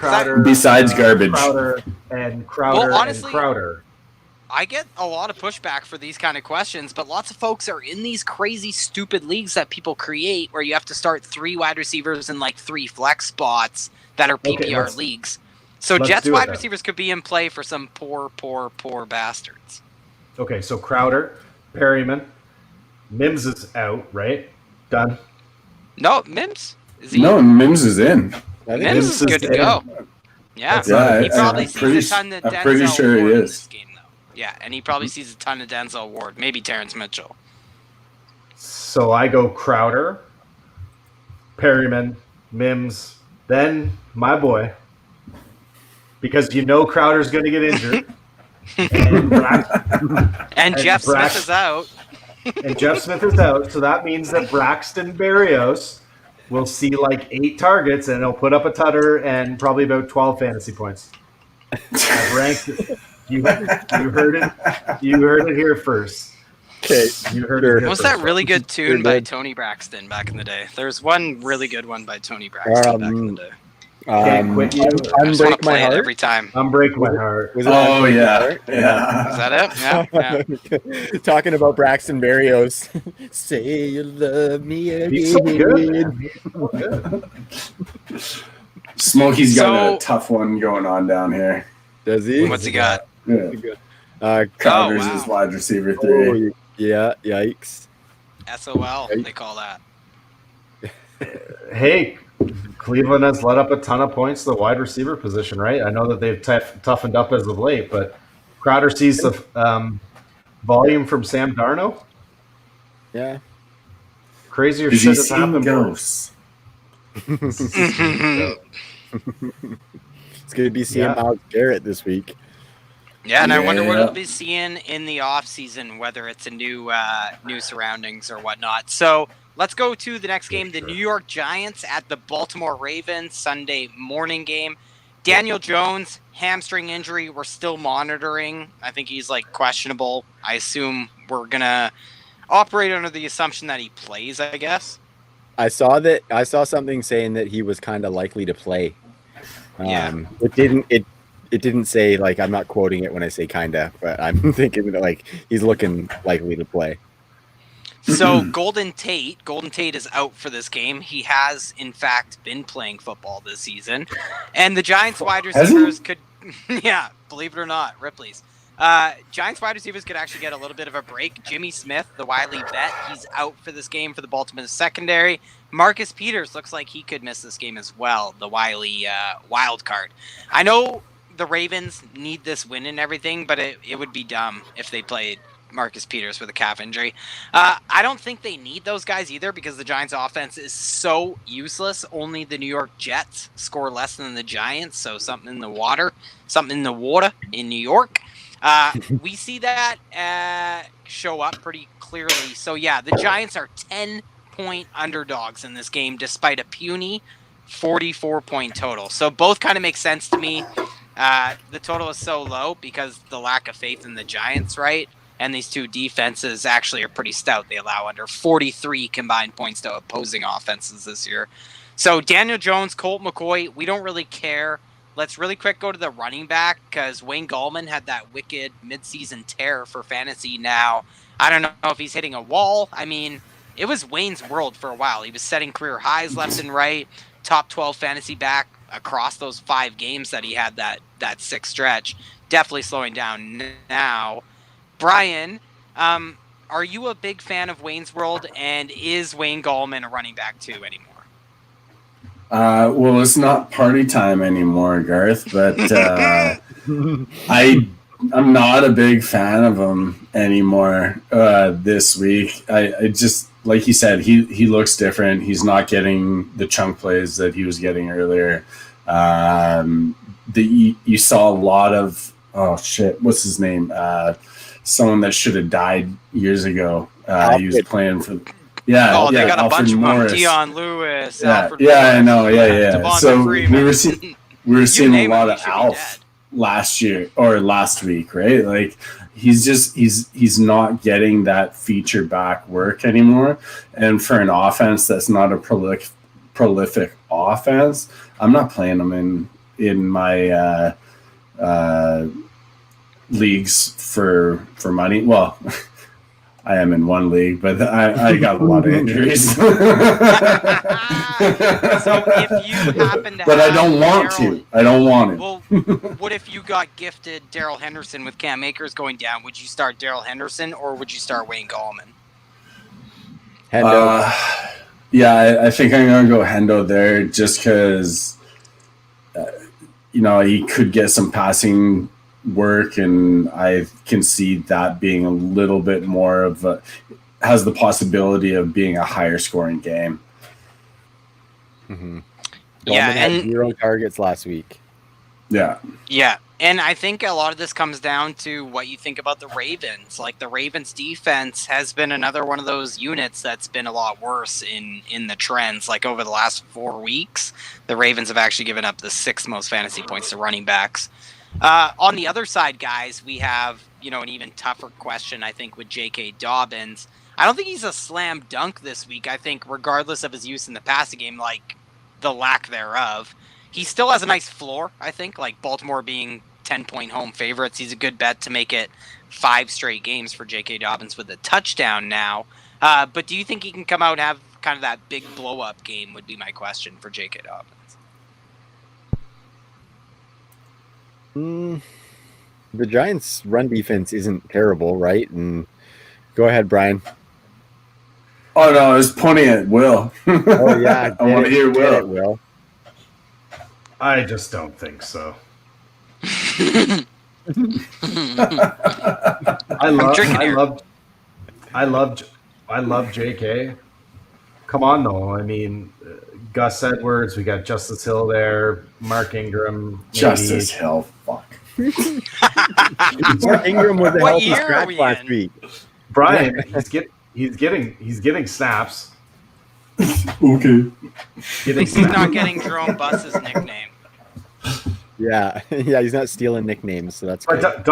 Besides garbage. Crowder. Well, honestly, and Crowder. I get a lot of pushback for these kind of questions, but lots of folks are in these crazy, stupid leagues that people create where you have to start 3 wide receivers and like 3 flex spots that are PPR leagues. So Jets wide receivers could be in play for some poor bastards. Okay, so Crowder, Perryman, Mims is out, right? Done. No, Mims? Is he? No, Mims is in. Mims is good to go. Yeah, he probably sees a ton of Denzel I'm pretty sure he in is. this game, though. Yeah, and he probably sees a ton of Denzel Ward, maybe Terrence Mitchell. So I go Crowder, Perryman, Mims, then my boy, because you know Crowder's going to get injured. And Jeff Smith is out. And Jeff Smith is out, so that means that Braxton Berrios will see like 8 targets, and he'll put up a tutter and probably about 12 fantasy points. I've ranked it. You heard it. You heard it here first. Okay, you heard it. Was that really good tune by Tony Braxton back in the day? There's one really good one by Tony Braxton back in the day. Can't quit you. Unbreak my heart every time. Unbreak my heart. Was it yeah. Is that it? Yeah. Talking about Braxton Berrios. Say you love me again. He's so good. Smokey's got a tough one going on down here. Does he? What's he got? Yeah. Crowder's his wide receiver 3. Yeah, yikes. SOL, they call that. Hey, Cleveland has let up a ton of points to the wide receiver position, right? I know that they've toughened up as of late, but Crowder sees the volume from Sam Darnold. Yeah. Crazier Is shit he has seeing happened. ghosts? It's going to be seeing Myles Garrett this week. Yeah, and I wonder what we'll be seeing in the offseason, whether it's a new surroundings or whatnot. So let's go to the next game, the New York Giants at the Baltimore Ravens, Sunday morning game. Daniel Jones, hamstring injury, we're still monitoring. I think he's questionable. I assume we're going to operate under the assumption that he plays, I guess. I saw something saying that he was kind of likely to play. It didn't say, I'm not quoting it when I say kinda, but I'm thinking that he's looking likely to play. So Golden Tate is out for this game. He has in fact been playing football this season, and the Giants wide receivers could, yeah, believe it or not, Ripley's. Giants wide receivers could actually get a little bit of a break. Jimmy Smith, the Wiley vet, he's out for this game for the Baltimore secondary. Marcus Peters looks like he could miss this game as well, the Wiley wild card. I know the Ravens need this win and everything, but it would be dumb if they played Marcus Peters with a calf injury. I don't think they need those guys either because the Giants offense is so useless. Only the New York Jets score less than the Giants, so something in the water in New York. We see that show up pretty clearly. So yeah, the Giants are 10-point underdogs in this game despite a puny 44-point total. So both kind of make sense to me. The total is so low because the lack of faith in the Giants, right? And these two defenses actually are pretty stout. They allow under 43 combined points to opposing offenses this year. So Daniel Jones, Colt McCoy, we don't really care. Let's really quick go to the running back because Wayne Gallman had that wicked midseason tear for fantasy now. I don't know if he's hitting a wall. I mean, it was Wayne's world for a while. He was setting career highs left and right, top 12 fantasy back across those 5 games that he had that 6 stretch. Definitely slowing down now. Brian, are you a big fan of Wayne's World, and is Wayne Gallman a running back too anymore? Well, it's not party time anymore, Garth, but I'm not a big fan of him anymore this week. I just, like you said, he looks different. He's not getting the chunk plays that he was getting earlier. You saw a lot of, what's his name? Someone that should have died years ago. He was playing for... Yeah, they got a Alfred bunch Morris. of them. Dion Lewis, Alfred Morris. I know. Yeah. Devonta So Freeman. we were seeing a lot of He Alf last week, right? He's not getting that feature back work anymore. And for an offense that's not a prolific offense, I'm not playing him in my leagues for money. Well, I am in one league, but I got a lot of injuries. So if you happen to but I don't want to. I don't want it. Well, what if you got gifted Daryl Henderson with Cam Akers going down? Would you start Daryl Henderson or would you start Wayne Gallman? Hendo. I think I'm going to go Hendo there just because, he could get some passing work, and I can see that being a little bit more of has the possibility of being a higher scoring game. Mm-hmm. Yeah, had 0 targets last week. Yeah, and I think a lot of this comes down to what you think about the Ravens. Like the Ravens defense has been another one of those units that's been a lot worse in the trends. Like over the last 4 weeks, the Ravens have actually given up the 6th most fantasy points to running backs. On the other side, guys, we have, an even tougher question, I think, with J.K. Dobbins. I don't think he's a slam dunk this week. I think regardless of his use in the passing game, the lack thereof, he still has a nice floor, I think, Baltimore being 10-point home favorites. He's a good bet to make it 5 straight games for J.K. Dobbins with a touchdown now. But do you think he can come out and have kind of that big blow-up game would be my question for J.K. Dobbins. The Giants' run defense isn't terrible, right? And go ahead, Brian. Oh no, I was pointing at Will. Oh yeah, I want to hear Will. Will. I just don't think so. I love JK. Come on, though. I mean, Gus Edwards. We got Justice Hill there. Mark Ingram. Maybe. Justice Hill. Fuck. Mark Ingram was a What healthy year are scratch we last in? week. Brian, he's getting snaps. Okay. At least he's not getting Jerome Buss's nickname. Yeah, yeah, he's not stealing nicknames, so that's good. But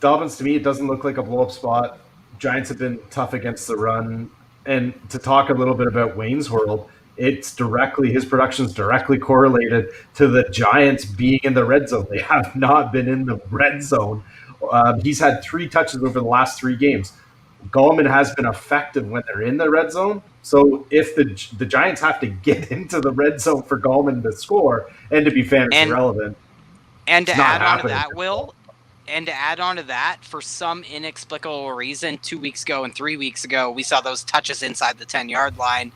Dobbins, to me, it doesn't look like a blow-up spot. Giants have been tough against the run. And to talk a little bit about Wayne's World, his production's directly correlated to the Giants being in the red zone. They have not been in the red zone. He's had 3 touches over the last 3 games. Gallman has been effective when they're in the red zone. So if the Giants have to get into the red zone for Gallman to score and to be fantasy relevant. And to add on to that, Will, and to add on to that, for some inexplicable reason, 2 weeks ago and 3 weeks ago, we saw those touches inside the 10-yard line,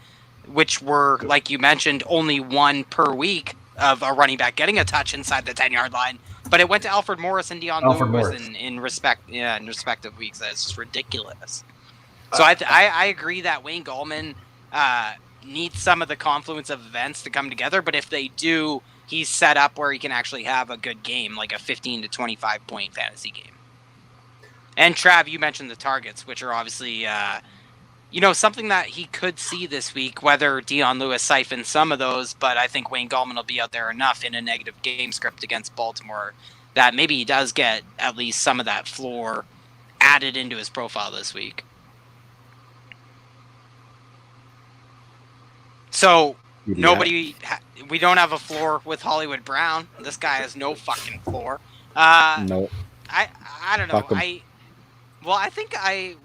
which were, like you mentioned, only 1 per week of a running back getting a touch inside the 10-yard line. But it went to Alfred Morris and Dion Lewis in respective weeks. That's just ridiculous. So I agree that Wayne Gallman needs some of the confluence of events to come together. But if they do, he's set up where he can actually have a good game, like a 15 to 25 point fantasy game. And Trav, you mentioned the targets, which are obviously, something that he could see this week, whether Dion Lewis siphons some of those, but I think Wayne Gallman will be out there enough in a negative game script against Baltimore that maybe he does get at least some of that floor added into his profile this week. So we don't have a floor with Hollywood Brown. This guy has no fucking floor. No. I don't know. I think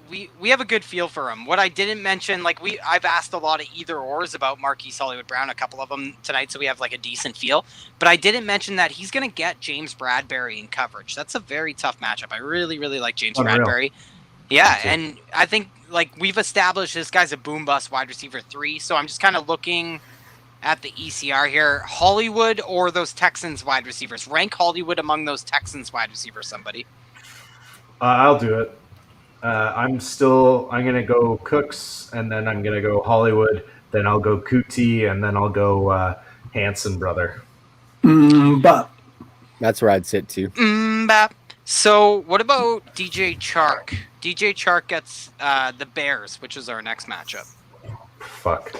we have a good feel for him. What I didn't mention, I've asked a lot of either-ors about Marquise Hollywood Brown, a couple of them tonight, so we have a decent feel. But I didn't mention that he's going to get James Bradbury in coverage. That's a very tough matchup. I really, really like James Bradbury. Yeah, and I think we've established this guy's a boom-bust wide receiver 3, so I'm just kind of looking at the ECR here. Hollywood or those Texans wide receivers? Rank Hollywood among those Texans wide receivers, somebody. I'll do it. I'm going to go Cooks, and then I'm going to go Hollywood, then I'll go Kuti, and then I'll go Hanson brother. But that's where I'd sit too. So what about DJ Chark? DJ Chark gets the Bears, which is our next matchup. Fuck.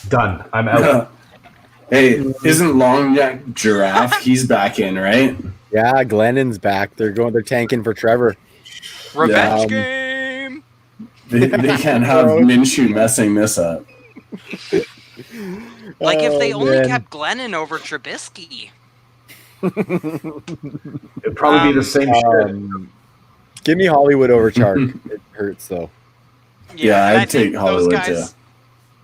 Done. I'm out. Hey, isn't Long Neck Giraffe? He's back in, right? Yeah, Glennon's back. They're tanking for Trevor. Revenge game. They can't have Minshew messing this up. If they only kept Glennon over Trubisky. It'd probably be the same shit. Give me Hollywood over Chark. It hurts though. Yeah, I'd take Hollywood too.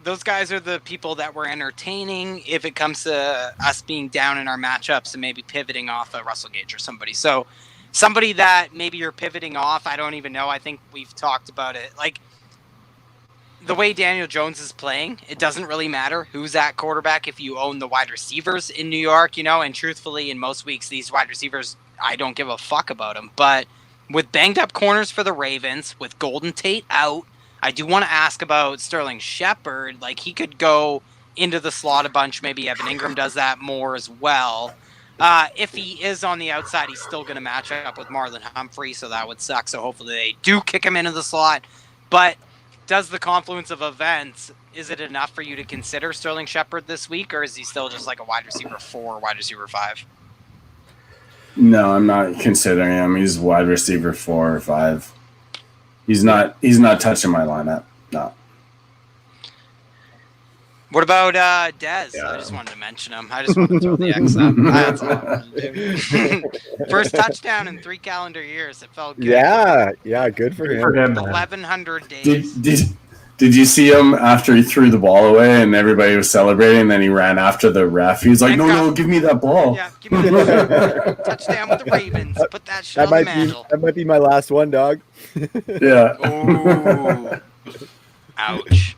Those guys are the people that we're entertaining if it comes to us being down in our matchups and maybe pivoting off a Russell Gage or somebody. So somebody that maybe you're pivoting off, I don't even know. I think we've talked about it. The way Daniel Jones is playing, it doesn't really matter who's at quarterback if you own the wide receivers in New York, and truthfully, in most weeks, these wide receivers, I don't give a fuck about them. But with banged up corners for the Ravens, with Golden Tate out, I do want to ask about Sterling Shepard. He could go into the slot a bunch. Maybe Evan Ingram does that more as well. If he is on the outside, he's still going to match up with Marlon Humphrey, so that would suck. So hopefully they do kick him into the slot. But does the confluence of events, is it enough for you to consider Sterling Shepard this week, or is he still just a wide receiver 4, wide receiver 5? No, I'm not considering him. He's wide receiver 4 or 5. He's not touching my lineup. No. What about Dez? Yeah. I just wanted to mention him. I just wanted to throw the X up. That's all I wanted to do. First touchdown in 3 calendar years. It felt good. Yeah, good for him. 1,100 days. Did you see him after he threw the ball away and everybody was celebrating? And then he ran after the ref. He was like, "No, give me that ball." Yeah, give me that touchdown with the Ravens. Put that shit on the mantle. That might be my last one, dog. Yeah. Ooh. Ouch.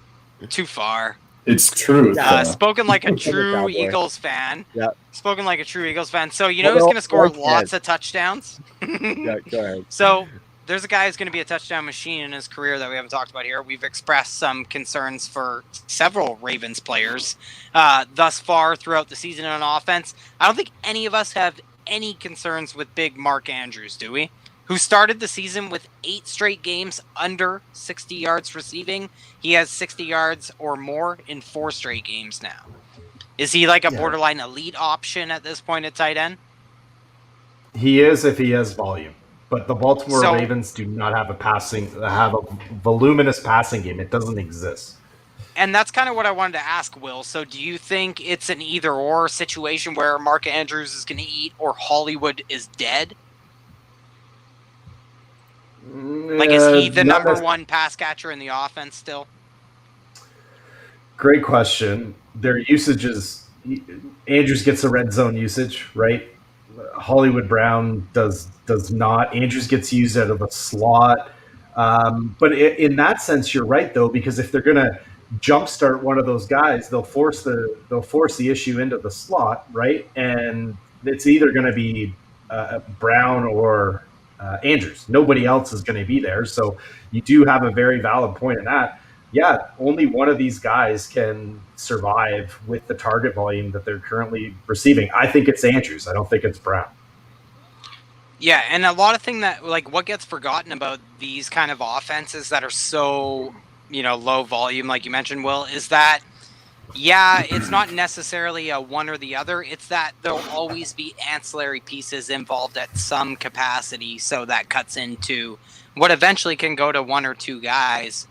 Too far. It's truth. Spoken like a true Cowboy. Eagles fan. Yeah. Spoken like a true Eagles fan. So you know who's going to score lots of touchdowns? Yeah, go ahead. So there's a guy who's going to be a touchdown machine in his career that we haven't talked about here. We've expressed some concerns for several Ravens players thus far throughout the season on offense. I don't think any of us have any concerns with big Mark Andrews, do we? Who started the season with 8 straight games under 60 yards receiving. He has 60 yards or more in 4 straight games now. Is he like a borderline elite option at this point at tight end? He is if he has volume. But the Baltimore Ravens do not have a voluminous passing game. It doesn't exist. And that's kind of what I wanted to ask, Will. So do you think it's an either-or situation where Mark Andrews is going to eat or Hollywood is dead? Like, is he the number one pass catcher in the offense still? Great question. Their usage is Andrews gets the red zone usage, right? Hollywood Brown does not. Andrews gets used out of a slot. But in that sense, you're right, though, because if they're going to jumpstart one of those guys, they'll force the issue into the slot, right? And it's either going to be Brown or Andrews. Nobody else is going to be there. So you do have a very valid point in that. Yeah, only one of these guys can survive with the target volume that they're currently receiving. I think it's Andrews. I don't think it's Brown. Yeah, and a lot of thing that, like, what gets forgotten about these kind of offenses that are so, low volume, like you mentioned, Will, is that, it's not necessarily a one or the other. It's that there'll always be ancillary pieces involved at some capacity, so that cuts into what eventually can go to one or two guys.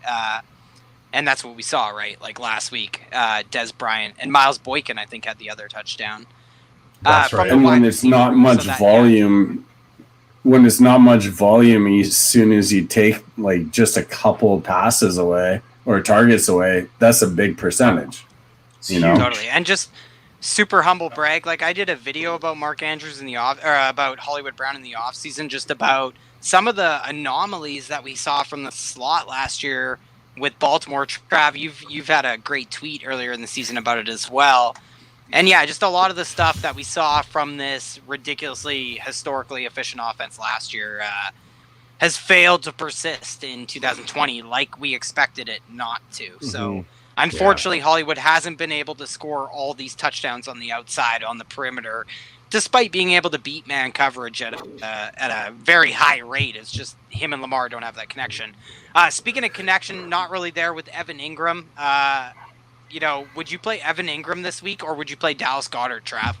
And that's what we saw, right? Like last week, Des Bryant and Miles Boykin, I think, had the other touchdown. That's right. And when it's not much volume, as soon as you take like just a couple of passes away or targets away, that's a big percentage. Totally. And just super humble brag. Like, I did a video about Mark Andrews about Hollywood Brown in the offseason, just about some of the anomalies that we saw from the slot last year with Baltimore. Trav, you've had a great tweet earlier in the season about it as well. And just a lot of the stuff that we saw from this ridiculously historically efficient offense last year has failed to persist in 2020 like we expected it not to. Mm-hmm. So unfortunately, Hollywood hasn't been able to score all these touchdowns on the outside, on the perimeter, despite being able to beat man coverage at a very high rate. It's just him and Lamar don't have that connection. Speaking of connection, not really there with Evan Ingram. Would you play Evan Ingram this week, or would you play Dallas Goddard, Trav?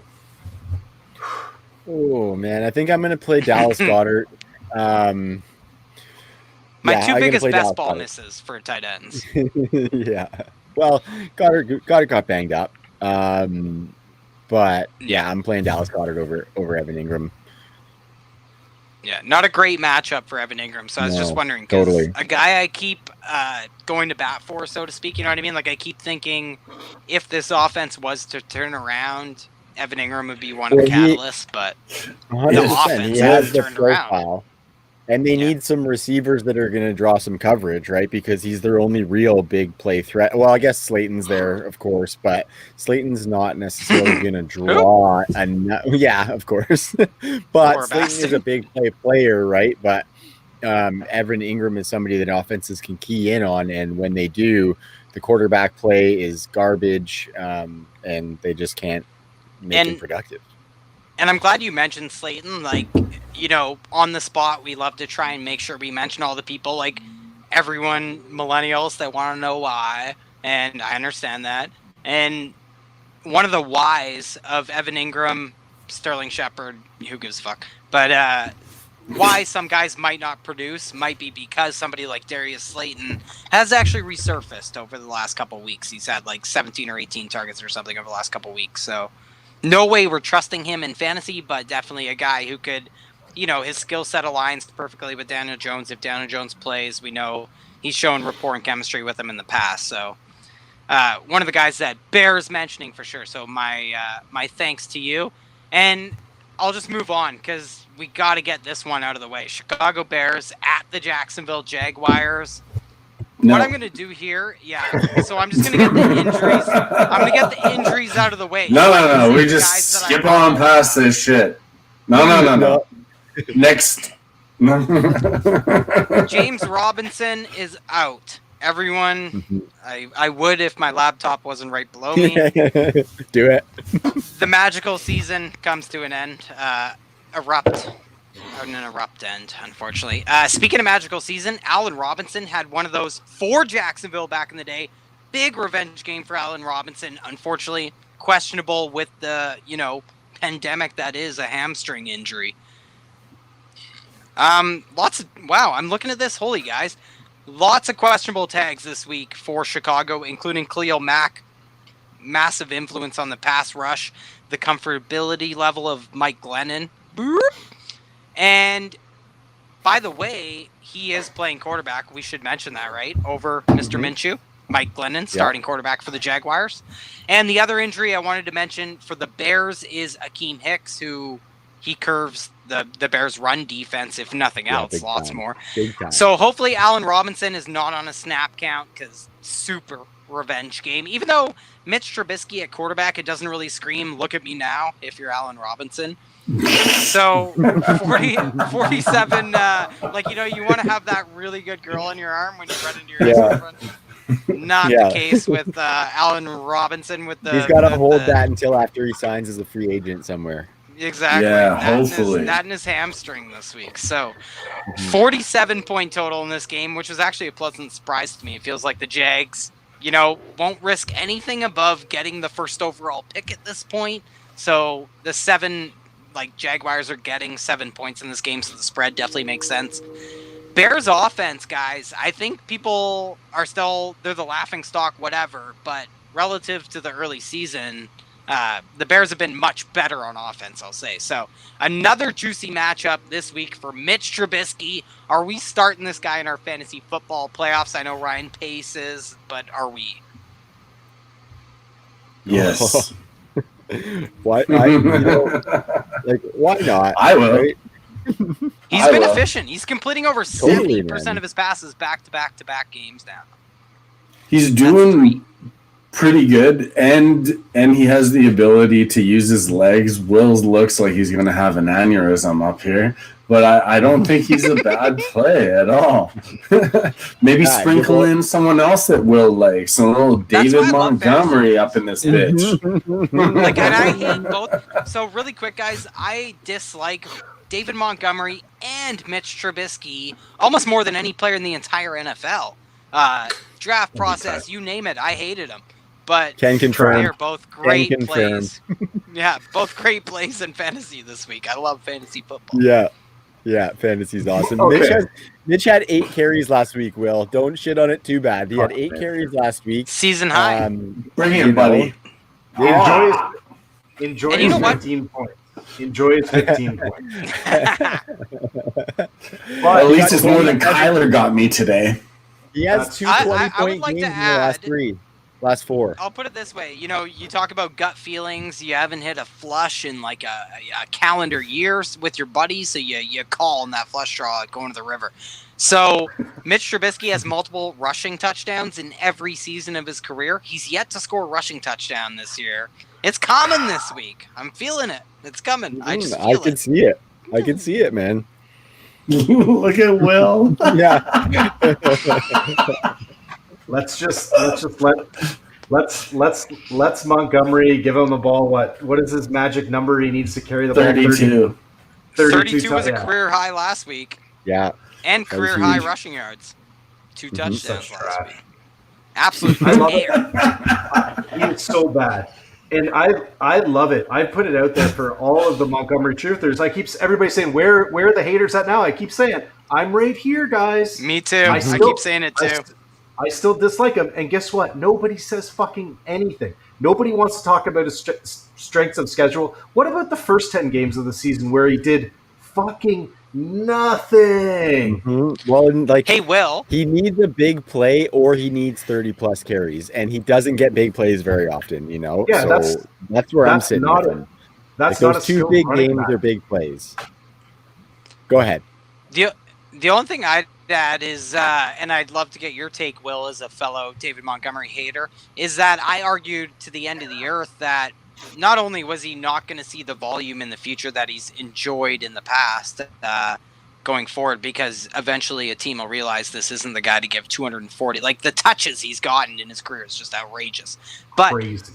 Oh, man. I think I'm going to play Dallas Goddard. My two biggest best ball misses for tight ends. Yeah. Well, Goddard got banged up. But, I'm playing Dallas Goddard over Evan Ingram. Yeah, not a great matchup for Evan Ingram. So I was just wondering, because a guy I keep going to bat for, so to speak, you know what I mean? Like, I keep thinking if this offense was to turn around, Evan Ingram would be one of the catalysts, but 100%, the offense has turned around. And they need some receivers that are going to draw some coverage, right? Because he's their only real big play threat. Well, I guess Slayton's there, of course, but Slayton's not necessarily going to draw enough. Yeah, of course. But Slayton is a big play player, right? But Evan Ingram is somebody that offenses can key in on. And when they do, the quarterback play is garbage, and they just can't make him productive. And I'm glad you mentioned Slayton. Like, on the spot, we love to try and make sure we mention all the people, like everyone, millennials, that want to know why. And I understand that. And one of the whys of Evan Ingram, Sterling Shepard, who gives a fuck, but why some guys might not produce might be because somebody like Darius Slayton has actually resurfaced over the last couple of weeks. He's had like 17 or 18 targets or something over the last couple of weeks. So no way we're trusting him in fantasy, but definitely a guy who could, his skill set aligns perfectly with Daniel Jones. If Daniel Jones plays, we know he's shown rapport and chemistry with him in the past. So one of the guys that bears mentioning for sure. So my thanks to you. And I'll just move on because we got to get this one out of the way. Chicago Bears at the Jacksonville Jaguars. No. What I'm going to do here, so I'm just going to get the injuries. I'm going to get the injuries out of the way. No. We just skip on past this shit. No. Next. James Robinson is out. Everyone, I would if my laptop wasn't right below me. Do it. The magical season comes to an end. An abrupt end, unfortunately. Speaking of magical season, Allen Robinson had one of those for Jacksonville back in the day. Big revenge game for Allen Robinson. Unfortunately, questionable with the, pandemic that is a hamstring injury. I'm looking at this. Holy guys. Lots of questionable tags this week for Chicago, including Khalil Mack. Massive influence on the pass rush. The comfortability level of Mike Glennon. Boop. And by the way, he is playing quarterback. We should mention that, right? Over Mr. Minshew. Mike Glennon, starting quarterback for the Jaguars. And the other injury I wanted to mention for the Bears is Akeem Hicks, who he curves the Bears' run defense, if nothing else, lots time. more. Big time. So hopefully Allen Robinson is not on a snap count because super revenge game. Even though Mitch Trubisky at quarterback, it doesn't really scream, look at me now, if you're Allen Robinson. So 47, you want to have that really good girl in your arm when you run into your ex-girlfriend. Not the case with Allen Robinson. He's got to hold that until after he signs as a free agent somewhere. Exactly. Yeah, hopefully. That and his hamstring this week. So 47-point total in this game, which was actually a pleasant surprise to me. It feels like the Jags, won't risk anything above getting the first overall pick at this point. So the Jaguars are getting 7 points in this game, so the spread definitely makes sense. Bears offense, guys, I think people are they're the laughing stock, whatever, but relative to the early season, the Bears have been much better on offense, I'll say. So another juicy matchup this week for Mitch Trubisky. Are we starting this guy in our fantasy football playoffs? I know Ryan Pace is, but are we? Yes. Why? Why not? I will. Right? He's been efficient. He's completing over 70% of his passes back-to-back games now. He's doing pretty good, and he has the ability to use his legs. Wills looks like he's going to have an aneurysm up here, but I don't think he's a bad play at all. Maybe sprinkle in someone else that Will likes, a little David Montgomery up in this bitch. And I hate both. So really quick, guys, I dislike David Montgomery and Mitch Trubisky almost more than any player in the entire NFL. Draft process, you name it, I hated them. But can confirm. They're both great plays. Both great plays in fantasy this week. I love fantasy football. Yeah, fantasy's awesome. Okay. Mitch had 8 carries last week, Will. Don't shit on it too bad. He had 8 carries last week. Season high. Bring it, buddy. Enjoy his 15 points. Enjoy his 15 points. At least it's more than Kyler got me today. He has 2 20-point games in the last 4. I'll put it this way. You talk about gut feelings. You haven't hit a flush in like a calendar year with your buddies, so you call on that flush draw going to the river. So Mitch Trubisky has multiple rushing touchdowns in every season of his career. He's yet to score a rushing touchdown this year. It's coming this week. I'm feeling it. It's coming. I just feel it. I can see it. I can see it, man. Look at Will. Yeah. Let's Montgomery give him the ball. What is his magic number? He needs to carry the ball. 32. 32 was a career high last week. Yeah. And career high rushing yards. 2 touchdowns last week. Absolute I love it. He is so bad. And I love it. I put it out there for all of the Montgomery truthers. Everybody saying, where are the haters at now? I keep saying, I'm right here, guys. Me too. I keep saying it too. I still dislike him. And guess what? Nobody says fucking anything. Nobody wants to talk about his strengths of schedule. What about the first 10 games of the season where he did fucking nothing? Mm-hmm. Well, hey, Will. He needs a big play or he needs 30-plus carries, and he doesn't get big plays very often, Yeah, so that's where I'm sitting with him. That's not those 2 big games are big plays. Go ahead. The only thing I'd that is, and I'd love to get your take, Will, as a fellow David Montgomery hater, is that I argued to the end of the earth that not only was he not going to see the volume in the future that he's enjoyed in the past going forward, because eventually a team will realize this isn't the guy to give 240. Like, the touches he's gotten in his career is just outrageous. But Crazy.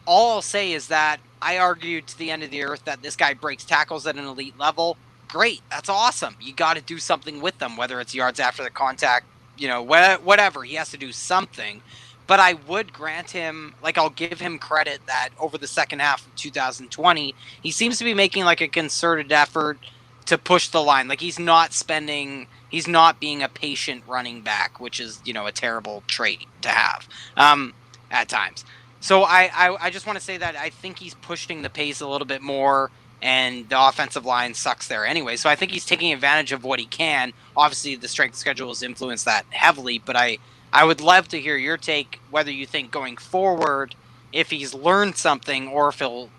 all I'll say is that I argued to the end of the earth that this guy breaks tackles at an elite level. Great. That's awesome. You got to do something with them, whether it's yards after the contact, whatever. He has to do something. But I would grant him, I'll give him credit that over the second half of 2020, he seems to be making a concerted effort to push the line. He's not being a patient running back, which is, a terrible trait to have at times. So I just want to say that I think he's pushing the pace a little bit more, and the offensive line sucks there anyway. So I think he's taking advantage of what he can. Obviously, the strength schedule has influenced that heavily, but I would love to hear your take, whether you think going forward, if he's learned something or if he'll,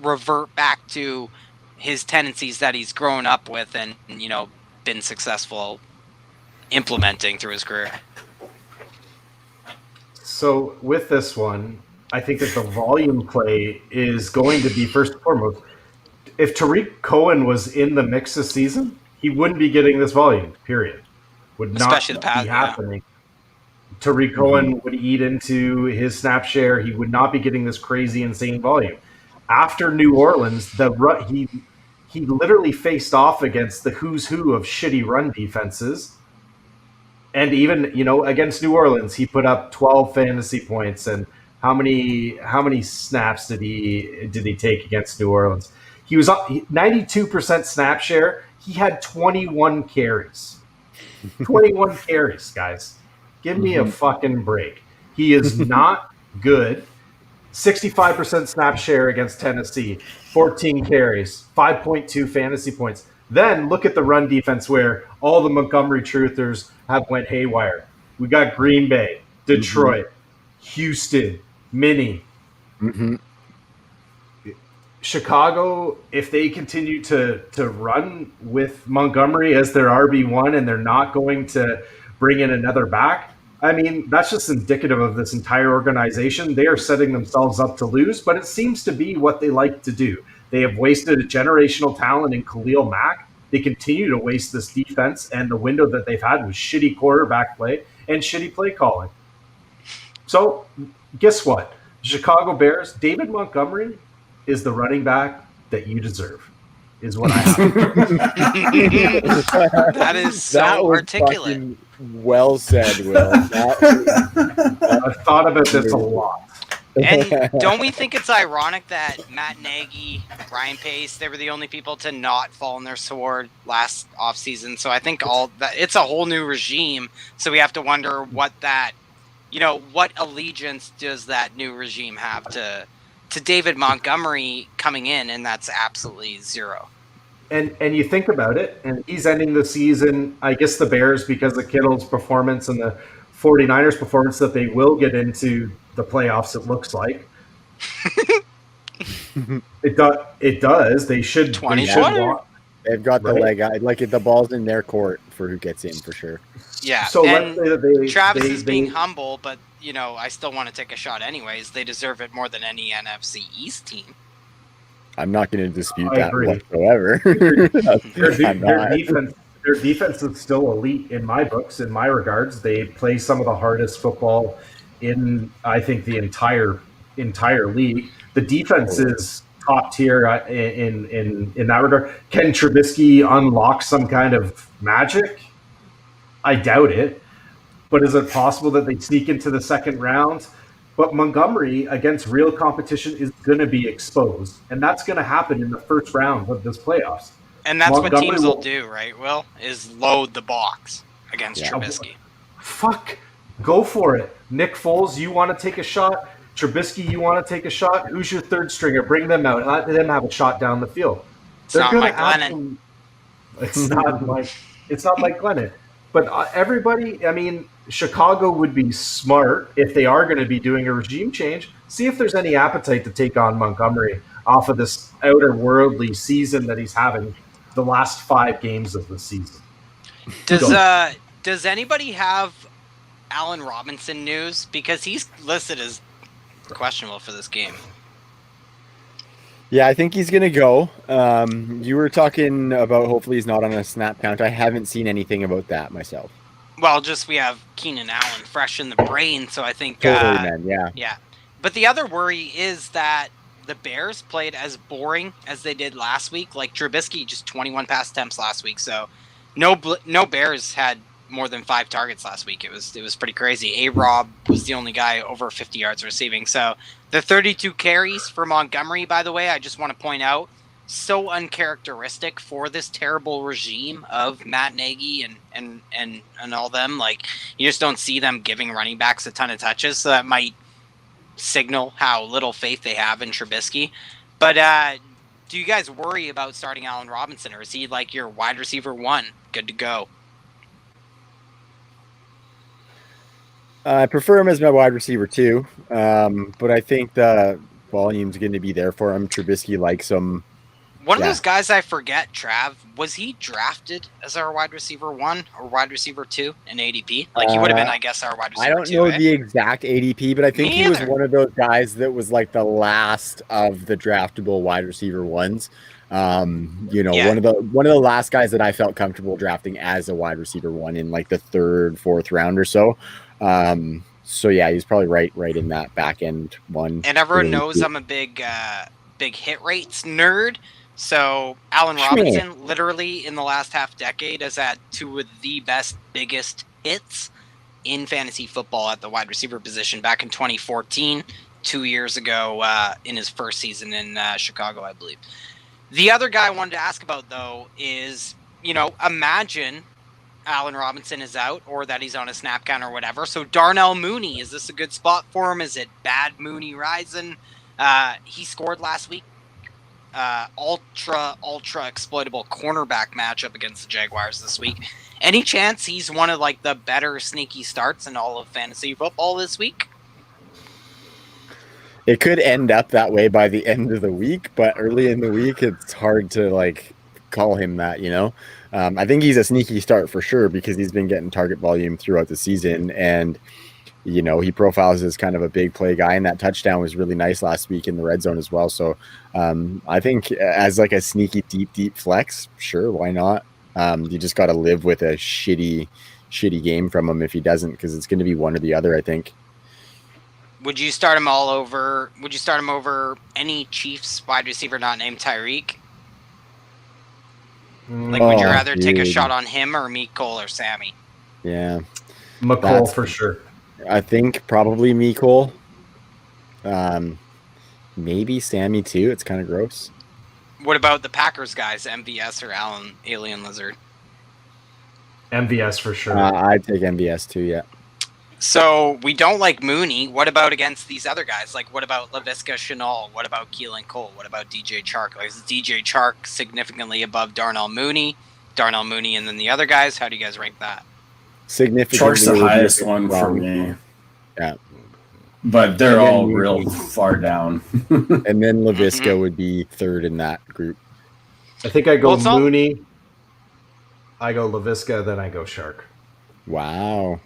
revert back to his tendencies that he's grown up with and, been successful implementing through his career. So with this one, I think that the volume play is going to be first and foremost. If Tariq Cohen was in the mix this season, he wouldn't be getting this volume, period. Would not Especially the pass, be happening. Yeah. Tariq Cohen would eat into his snap share. He would not be getting this crazy, insane volume. After New Orleans, he literally faced off against the who's who of shitty run defenses. And even, against New Orleans, he put up 12 fantasy points. And how many snaps did he take against New Orleans? He was 92% snap share. He had 21 carries. 21 carries, guys. Give me a fucking break. He is not good. 65% snap share against Tennessee. 14 carries. 5.2 fantasy points. Then look at the run defense where all the Montgomery truthers have went haywire. We got Green Bay, Detroit, Houston, Minnie. Chicago, if they continue to run with Montgomery as their RB1 and they're not going to bring in another back, I mean, that's just indicative of this entire organization. They are setting themselves up to lose, but it seems to be what they like to do. They have wasted a generational talent in Khalil Mack. They continue to waste this defense, and the window that they've had was shitty quarterback play and shitty play calling. So guess what? Chicago Bears, David Montgomery is the running back that you deserve, is what I have. That is so articulate. Well said, Will. I've thought about this a lot. And don't we think it's ironic that Matt Nagy, Ryan Pace, they were the only people to not fall on their sword last offseason? So I think all that it's a whole new regime. So we have to wonder what that, what allegiance does that new regime have to David Montgomery coming in, and that's absolutely zero. And you think about it, and he's ending the season, I guess the Bears, because of Kittle's performance and the 49ers performance, that they will get into the playoffs, it looks like. It does. They should. They've got the leg out. The ball's in their court for who gets in, for sure. Yeah. So let's say that Travis is being humble, but I still want to take a shot anyways. They deserve it more than any NFC East team. I'm not going to dispute that whatsoever. Their defense is still elite in my books, in my regards. They play some of the hardest football in, I think, the entire league. The defense is top tier in that regard. Can Trubisky unlock some kind of magic? I doubt it. But is it possible that they sneak into the second round? But Montgomery, against real competition, is going to be exposed. And that's going to happen in the first round of this playoffs. And that's what teams will do, right, Will? Is load the box against Trubisky. Fuck. Go for it. Nick Foles, you want to take a shot? Trubisky, you want to take a shot? Who's your third stringer? Bring them out. Let them have a shot down the field. It's not Mike Glennon. It's not Mike Glennon. But everybody, I mean, Chicago would be smart if they are going to be doing a regime change. See if there's any appetite to take on Montgomery off of this outer worldly season that he's having the last 5 games of the season. Does anybody have Allen Robinson news? Because he's listed as questionable for this game. Yeah, I think he's going to go. You were talking about hopefully he's not on a snap count. I haven't seen anything about that myself. Well, just we have Keenan Allen fresh in the brain, so I think... Totally, man, yeah. Yeah. But the other worry is that the Bears played as boring as they did last week. Like, Trubisky, just 21 pass attempts last week, so no Bears had more than 5 targets last week. It was pretty crazy. A-Rob was the only guy over 50 yards receiving. So the 32 carries for Montgomery, by the way, I just want to point out, so uncharacteristic for this terrible regime of Matt Nagy and all them. Like, you just don't see them giving running backs a ton of touches. So that might signal how little faith they have in Trubisky. But do you guys worry about starting Allen Robinson, or is he like your wide receiver 1, good to go? I prefer him as my wide receiver 2, but I think the volume's going to be there for him. Trubisky likes him. One of those guys I forget, Trav, was he drafted as our wide receiver 1 or wide receiver 2 in ADP? Like, he would have been, I guess, our wide receiver 2. I don't know the exact ADP, but I think he was one of those guys that was like the last of the draftable wide receiver ones. One of the last guys that I felt comfortable drafting as a wide receiver 1 in like the 3rd, 4th round or so. So yeah, he's probably right in that back end one. And everyone knows I'm a big hit rates nerd. So Allen Robinson, literally in the last half decade, has had 2 of the biggest hits in fantasy football at the wide receiver position. Back in 2014, 2 years ago, in his first season in Chicago, I believe. The other guy I wanted to ask about, though, is, imagine Allen Robinson is out, or that he's on a snap count or whatever. So Darnell Mooney, is this a good spot for him? Is it bad Mooney rising? He scored last week. Ultra exploitable cornerback matchup against the Jaguars this week. Any chance he's one of like the better sneaky starts in all of fantasy football this week? It could end up that way by the end of the week, but early in the week, it's hard to like call him that, I think he's a sneaky start for sure because he's been getting target volume throughout the season, and he profiles as kind of a big play guy, and that touchdown was really nice last week in the red zone as well. So I think as like a sneaky deep flex, sure, why not? You just got to live with a shitty game from him if he doesn't, because it's going to be one or the other, I think. Would you start him over any Chiefs wide receiver not named Tyreek? Like, would you rather take a shot on him or Mecole or Sammy? Yeah. McCole for sure. I think probably Mecole. Maybe Sammy too. It's kind of gross. What about the Packers guys, MVS or Alien Lizard? MVS for sure. I'd take MVS too, yeah. So we don't like Mooney. What about against these other guys? Like, what about Laviska Shenault? What about Keelan Cole? What about DJ Chark? Like, is DJ Chark significantly above Darnell Mooney, and then the other guys? How do you guys rank that? Significantly. Chark's the highest one for me. Yeah. But they're all real far down. And then Laviska would be 3rd in that group. I think I go Mooney, I go Laviska, then I go Chark. Wow.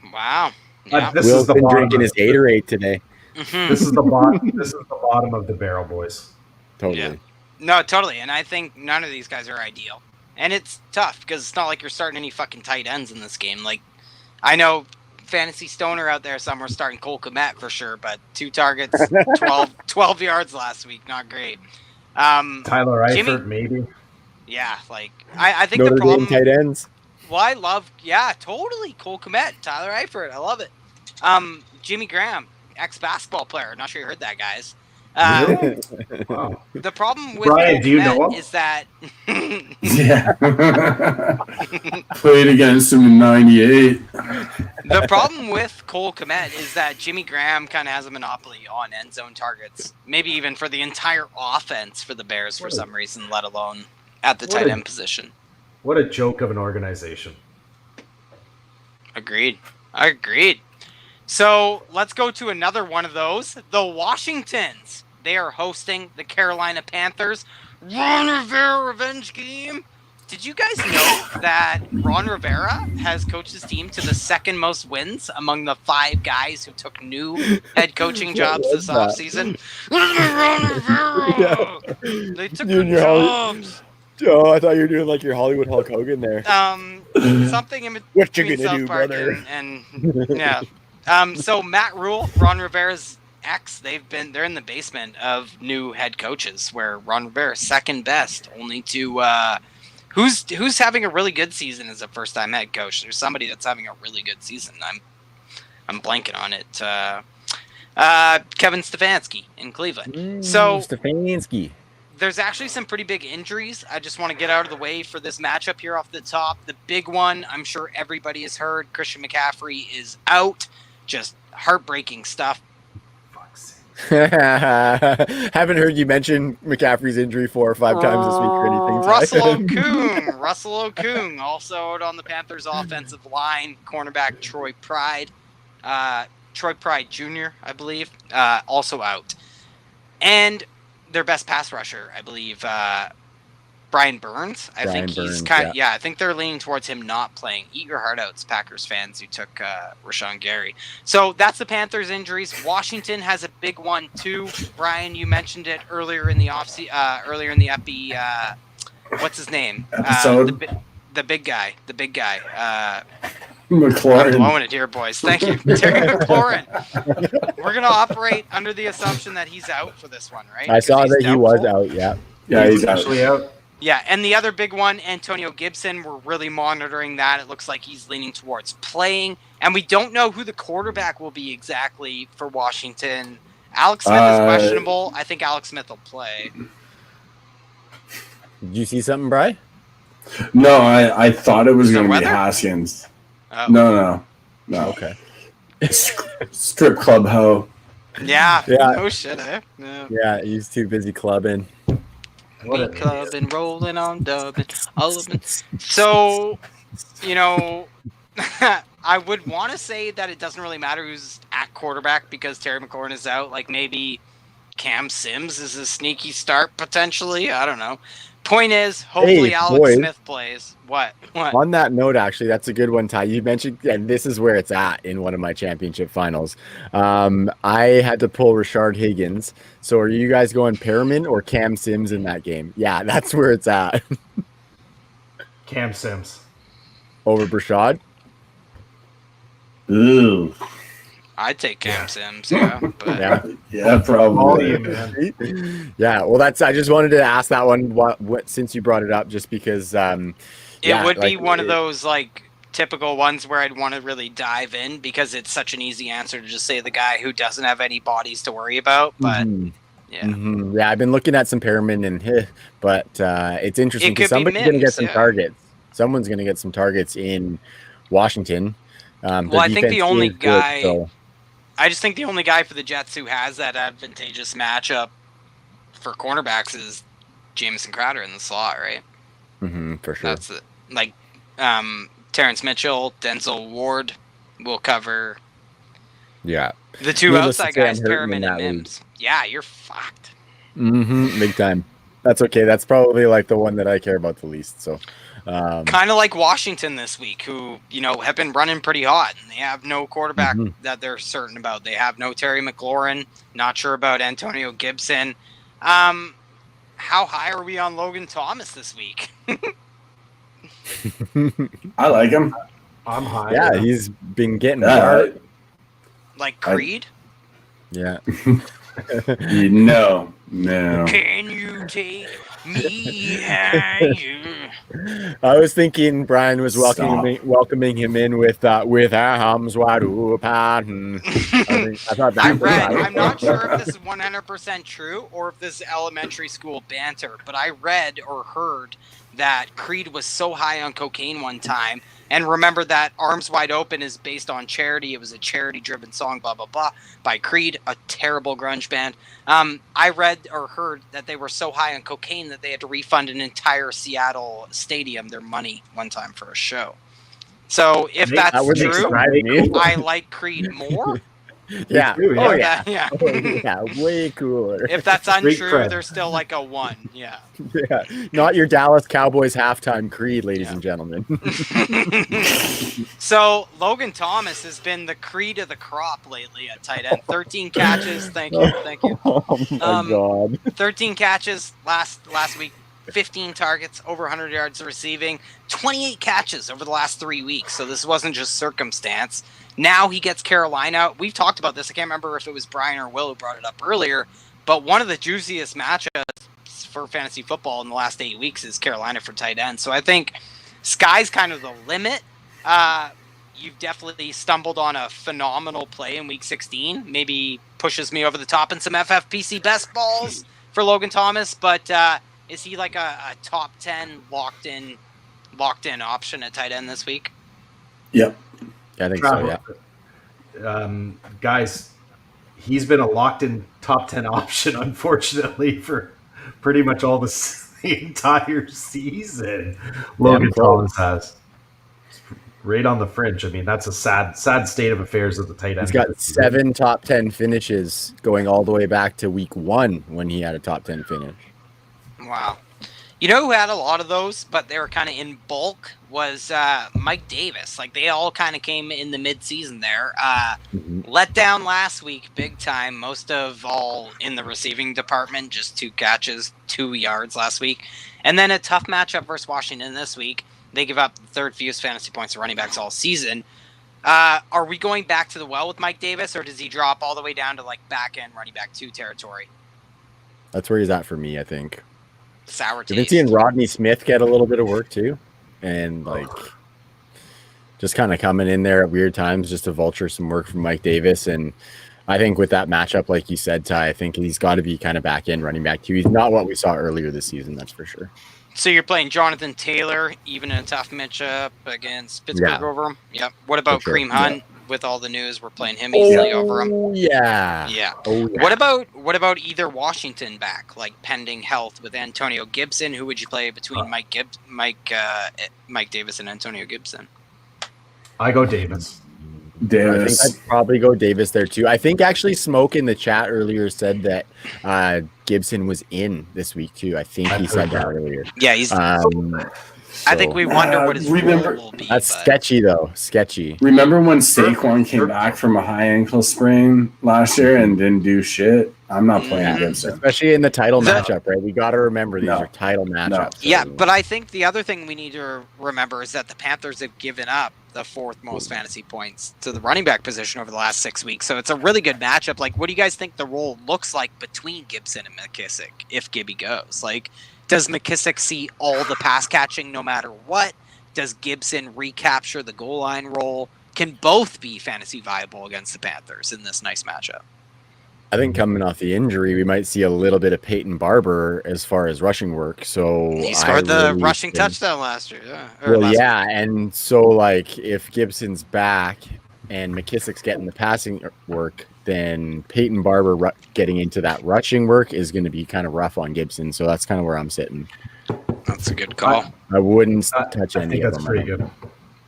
Yeah. Will's been drinking his Gatorade today. Mm-hmm. This is the bottom of the barrel, boys. Totally. Yeah. No, totally. And I think none of these guys are ideal. And it's tough because it's not like you're starting any fucking tight ends in this game. Like, I know fantasy stoner out there somewhere starting Cole Kmet for sure, but 2 targets, 12 yards last week. Not great. Tyler Eifert, maybe. Yeah, like, I think Notre the problem... Dame tight ends. Well, totally. Cole Kmet, Tyler Eifert. I love it. Jimmy Graham, ex-basketball player. Not sure you heard that, guys. Wow. The problem with Brian, Cole do you know Kmet him? is that... Yeah. Played against him in 98. The problem with Cole Kmet is that Jimmy Graham kind of has a monopoly on end zone targets. Maybe even for the entire offense for the Bears for some reason, let alone at the tight end position. What a joke of an organization. Agreed. So let's go to another one of those. The Washingtons. They are hosting the Carolina Panthers. Ron Rivera revenge game. Did you guys know that Ron Rivera has coached his team to the second most wins among the 5 guys who took new head coaching jobs this offseason? They took the jobs. Oh, I thought you were doing like your Hollywood Hulk Hogan there. Something in What you between gonna South do, Park brother? and yeah. So Matt Rule, Ron Rivera's ex, they're in the basement of new head coaches, where Ron Rivera is second best, only to who's having a really good season as a first time head coach. There's somebody that's having a really good season. I'm blanking on it. Kevin Stefanski in Cleveland. So Stefanski. there's actually some pretty big injuries. I just want to get out of the way for this matchup here off the top. The big one, I'm sure everybody has heard, Christian McCaffrey is out. Just heartbreaking stuff. Haven't heard you mention McCaffrey's injury 4 or 5 times this week or anything. Russell Okung also out on the Panthers offensive line. Cornerback Troy Pride Jr., I believe, also out. And their best pass rusher, I believe, Brian Burns. I think they're leaning towards him not playing. Eat your heart out, Packers fans who took Rashawn Gary. So that's the Panthers' injuries. Washington has a big one too. Brian, you mentioned it earlier in the earlier in the epi. What's his name? Episode. The big guy. McLaurin. I'm blowing it here, boys. Thank you, Terry McLaurin. We're gonna operate under the assumption that he's out for this one, right? I saw that he was out. Yeah, He's actually out. Yeah, and the other big one, Antonio Gibson, we're really monitoring that. It looks like he's leaning towards playing. And we don't know who the quarterback will be exactly for Washington. Alex Smith is questionable. I think Alex Smith will play. Did you see something, Bri? No, I thought it was going to be weather? Haskins. Oh. No. Okay. Strip club hoe. Yeah. Yeah. Oh, shit, eh? Yeah. Yeah, he's too busy clubbing. We clubbing, rolling on dubbing, all of it. So, I would want to say that it doesn't really matter who's at quarterback because Terry McLaurin is out. Like maybe Cam Sims is a sneaky start potentially. I don't know. Point is, hopefully Alex Smith plays. What? On that note, actually, that's a good one, Ty. You mentioned, and this is where it's at in one of my championship finals. I had to pull Rashard Higgins. So are you guys going Perriman or Cam Sims in that game? Yeah, that's where it's at. Cam Sims. Over Rashad? Ooh. I'd take Cam Sims, yeah. But Yeah, probably. Yeah, well, I just wanted to ask that one since you brought it up, just because it would be one of those like typical ones where I'd want to really dive in because it's such an easy answer to just say the guy who doesn't have any bodies to worry about. But yeah, I've been looking at some Perriman but it's interesting because somebody's going to get some targets. Someone's going to get some targets in Washington. Well, I think the only guy. I just think the only guy for the Jets who has that advantageous matchup for cornerbacks is Jamison Crowder in the slot, right? Mm-hmm, for sure. That's it. Like Terrence Mitchell, Denzel Ward will cover. Yeah. The two outside guys, Perriman and Mims. Yeah, you're fucked. Mm-hmm, big time. That's okay. That's probably like the one that I care about the least. So. Kind of like Washington this week, who have been running pretty hot, and they have no quarterback that they're certain about. They have no Terry McLaurin. Not sure about Antonio Gibson. How high are we on Logan Thomas this week? I like him. I'm high. Yeah, he's been getting hard. Like Creed? Yeah. No. Can you take me higher? I was thinking Brian was welcoming him in with arms wide open. I thought that I'm not sure if this is 100% true or if this is elementary school banter, but I read or heard that Creed was so high on cocaine one time. And remember that Arms Wide Open is based on charity. It was a charity-driven song, blah, blah, blah, by Creed, a terrible grunge band. I read or heard that they were so high on cocaine that they had to refund an entire Seattle stadium their money one time for a show. So if that's true, I like Creed more. Yeah. too, Oh, yeah. yeah. Yeah. Oh, yeah. Way cooler. If that's Street untrue, cred. there's still like a 1. Yeah. Yeah. Not your Dallas Cowboys halftime creed, ladies Yeah. and gentlemen. So Logan Thomas has been the creed of the crop lately at tight end. 13 catches. Thank you. Oh my God. 13 catches last week. 15 targets, over 100 yards receiving, 28 catches over the last 3 weeks. So this wasn't just circumstance. Now he gets Carolina. We've talked about this. I can't remember if it was Brian or Will who brought it up earlier, but one of the juiciest matchups for fantasy football in the last 8 weeks is Carolina for tight end. So I think sky's kind of the limit. You've definitely stumbled on a phenomenal play in week 16. Maybe pushes me over the top in some FFPC best balls for Logan Thomas, but is he like a top 10 locked in option at tight end this week? Yep. I think so, yeah. Guys, he's been a locked-in top 10 option, unfortunately, for pretty much all the entire season. Logan Thomas has. Right on the fringe. I mean, that's a sad state of affairs at the tight end. He's got 7 top 10 finishes going all the way back to week 1 when he had a top 10 finish. Wow. You know who had a lot of those, but they were kind of in bulk, was Mike Davis. Like, they all kind of came in the mid-season there. Let down last week, big time. Most of all in the receiving department, just 2 catches, 2 yards last week. And then a tough matchup versus Washington this week. They give up the third fewest fantasy points to running backs all season. Are we going back to the well with Mike Davis, or does he drop all the way down to, like, back-end running back 2 territory? That's where he's at for me, I think. Sour taste. I've been seeing Rodney Smith get a little bit of work too, and like just kind of coming in there at weird times just to vulture some work from Mike Davis. And I think with that matchup, like you said, Ty, I think he's got to be kind of back in running back too. He's not what we saw earlier this season, that's for sure. So you're playing Jonathan Taylor, even in a tough matchup against Pittsburgh over him? Yep. What about Kareem Hunt? Yeah. With all the news, we're playing him easily over him. Yeah. Yeah. Oh, yeah. What about either Washington back, like pending health with Antonio Gibson? Who would you play between Mike Davis and Antonio Gibson? I go Davis. I think I'd probably go Davis there too. I think actually Smoke in the chat earlier said that Gibson was in this week too. I think he said that earlier. Yeah, he's. I think we wonder what his role will be. That's sketchy, though. Sketchy. Remember when Saquon came back from a high ankle sprain last year and didn't do shit? I'm not playing Gibson. Especially in the title matchup, right? We got to remember these are title matchups. So. Yeah, but I think the other thing we need to remember is that the Panthers have given up the 4th most fantasy points to the running back position over the last 6 weeks. So it's a really good matchup. Like, what do you guys think the role looks like between Gibson and McKissick if Gibby goes? Like, does McKissick see all the pass catching no matter what? Does Gibson recapture the goal line role? Can both be fantasy viable against the Panthers in this nice matchup? I think coming off the injury, we might see a little bit of Peyton Barber as far as rushing work. So he scored the rushing touchdown last year. Yeah. And so like if Gibson's back and McKissick's getting the passing work, then Peyton Barber getting into that rushing work is going to be kind of rough on Gibson. So that's kind of where I'm sitting. That's a good call. I wouldn't touch any of them. That's pretty good.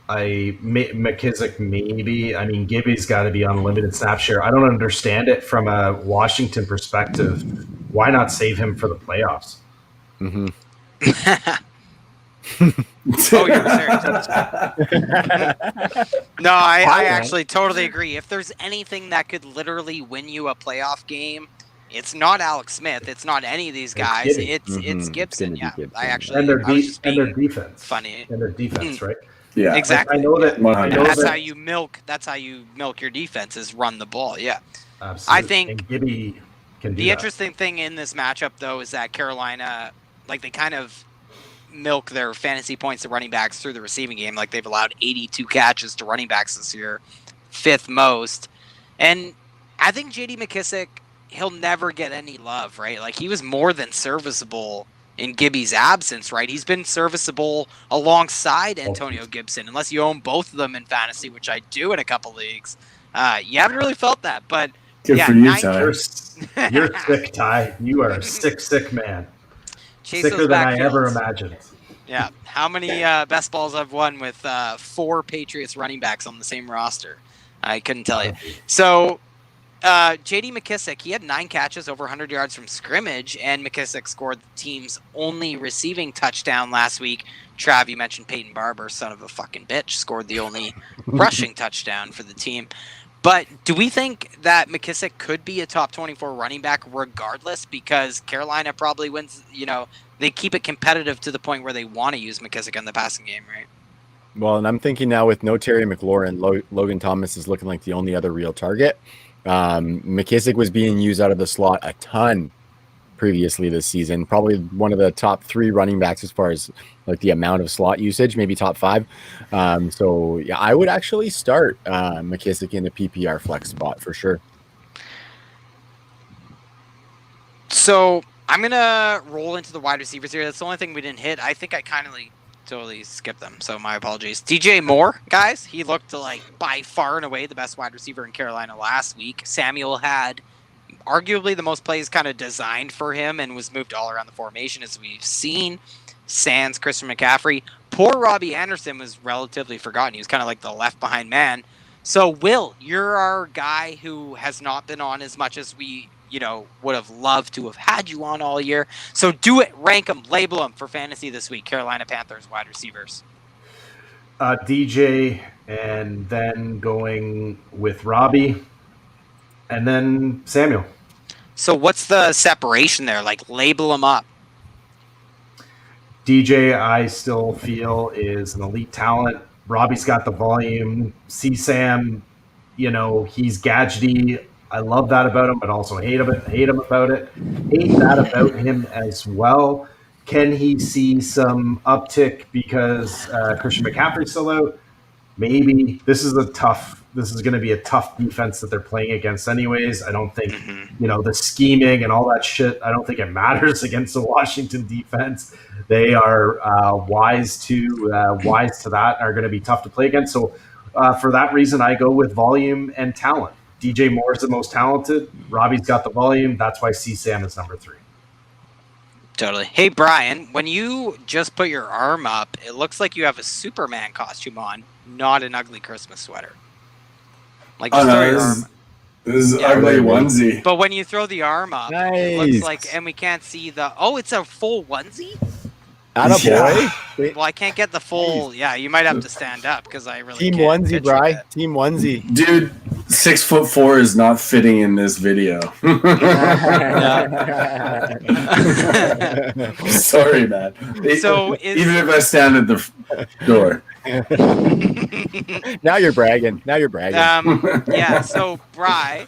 McKissick maybe. I mean, Gibby's got to be on limited snap share. I don't understand it from a Washington perspective. Why not save him for the playoffs? Mm-hmm. Oh, you're serious? No, I actually totally agree. If there's anything that could literally win you a playoff game, it's not Alex Smith. It's not any of these guys. It's Gibson. Yeah, Gibson. And their defense. Funny. And their defense, right? Yeah, exactly. I know that. That's how you milk. That's how you milk your defense is run the ball. Yeah, absolutely. I think and Gibby can do the that. interesting thing in this matchup though is that Carolina, like they kind of milk their fantasy points to running backs through the receiving game. Like they've allowed 82 catches to running backs this year, 5th most, and I think J.D. McKissick, he'll never get any love, right? Like he was more than serviceable in Gibby's absence, right? He's been serviceable alongside Antonio Gibson, unless you own both of them in fantasy, which I do in a couple leagues. You haven't really felt that, but good for you, Ty. You're sick, Ty. You are a sick man. Sicker than I ever imagined. Yeah. How many best balls I've won with 4 Patriots running backs on the same roster? I couldn't tell you. So J.D. McKissick, he had 9 catches over 100 yards from scrimmage, and McKissick scored the team's only receiving touchdown last week. Trav, you mentioned Peyton Barber, son of a fucking bitch, scored the only rushing touchdown for the team. But do we think that McKissick could be a top 24 running back regardless? Because Carolina probably wins, they keep it competitive to the point where they want to use McKissick in the passing game, right? Well, and I'm thinking now with no Terry McLaurin, Logan Thomas is looking like the only other real target. McKissick was being used out of the slot a ton previously this season, probably one of the top 3 running backs as far as like the amount of slot usage, maybe top 5. So yeah, I would actually start McKissick in the PPR flex spot for sure. So I'm gonna roll into the wide receivers here. That's the only thing we didn't hit. I think I totally skipped them, so my apologies. DJ Moore, guys, he looked like by far and away the best wide receiver in Carolina last week. Samuel had arguably the most plays kind of designed for him and was moved all around the formation, as we've seen. Sans Christian McCaffrey. Poor Robbie Anderson was relatively forgotten. He was kind of like the left behind man. So, Will, you're our guy who has not been on as much as we would have loved to have had you on all year. So do it, rank them, label them for fantasy this week. Carolina Panthers wide receivers. DJ, and then going with Robbie, and then Samuel. So what's the separation there? Like, label them up. DJ, I still feel is an elite talent. Robbie's got the volume. C-Sam, he's gadgety. I love that about him, but also hate him about it. Hate that about him as well. Can he see some uptick because Christian McCaffrey's still out? Maybe. This is going to be a tough defense that they're playing against anyways. I don't think, the scheming and all that shit, I don't think it matters against the Washington defense. They are wise to that, are going to be tough to play against. So for that reason, I go with volume and talent. DJ Moore is the most talented. Robbie's got the volume. That's why C-Sam is number 3. Totally. Hey, Brian, when you just put your arm up, it looks like you have a Superman costume on, not an ugly Christmas sweater. Like, just throw your arm. This is ugly onesie. But when you throw the arm up, it looks like, and we can't see it's a full onesie? Attaboy. Yeah. Well, I can't get the full. Yeah, you might have to stand up because I really Team can't onesie, Bri. Team onesie. Dude, 6'4" is not fitting in this video. Sorry, man. So even if I stand at the door. Now you're bragging. Yeah. So, Bri,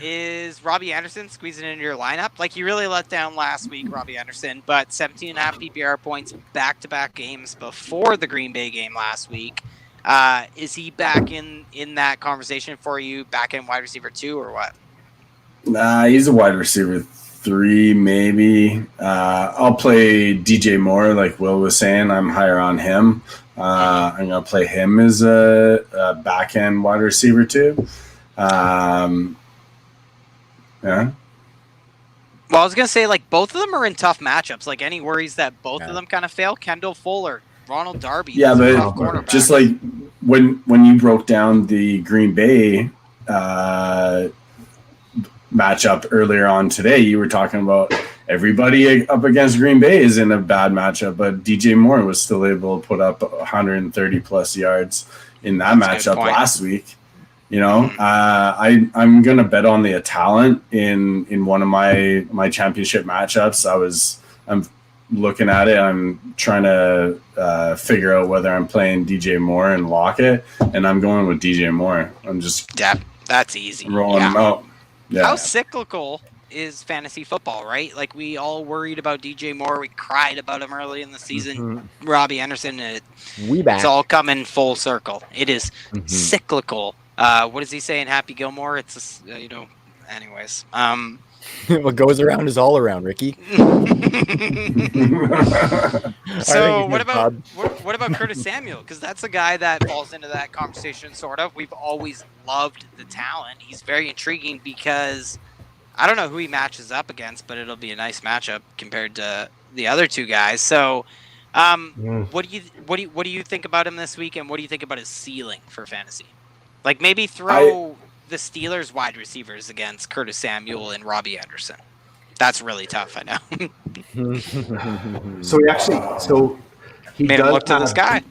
is Robbie Anderson squeezing into your lineup? Like, you really let down last week, Robbie Anderson, but 17.5 PPR points back-to-back games before the Green Bay game last week. Is he back in that conversation for you, back in wide receiver 2 or what? Nah, he's a wide receiver 3, maybe. I'll play DJ Moore, like Will was saying. I'm higher on him. I'm going to play him as a back-end wide receiver 2. Yeah. Well, I was going to say, like, both of them are in tough matchups. Like, any worries that both of them kind of fail? Kendall Fuller, Ronald Darby. Yeah, but just like when you broke down the Green Bay matchup earlier on today, you were talking about everybody up against Green Bay is in a bad matchup, but DJ Moore was still able to put up 130 plus yards in that matchup last week. I'm gonna bet on the talent in one of my championship matchups. I'm looking at it. I'm trying to figure out whether I'm playing DJ Moore and lock it, and I'm going with DJ Moore. I'm just that's easy. Rolling him out. Yeah. How cyclical is fantasy football, right? Like, we all worried about DJ Moore. We cried about him early in the season. Mm-hmm. Robbie Anderson. It's all coming full circle. It is cyclical. What does he say in Happy Gilmore? It's anyways. What goes around is all around, Ricky. So what about Curtis Samuel? Because that's a guy that falls into that conversation, sort of. We've always loved the talent. He's very intriguing because I don't know who he matches up against, but it'll be a nice matchup compared to the other two guys. So, what do you think about him this week, and what do you think about his ceiling for fantasy? Like, maybe throw the Steelers wide receivers against Curtis Samuel and Robbie Anderson. That's really tough, I know. So he Made him does look to the sky.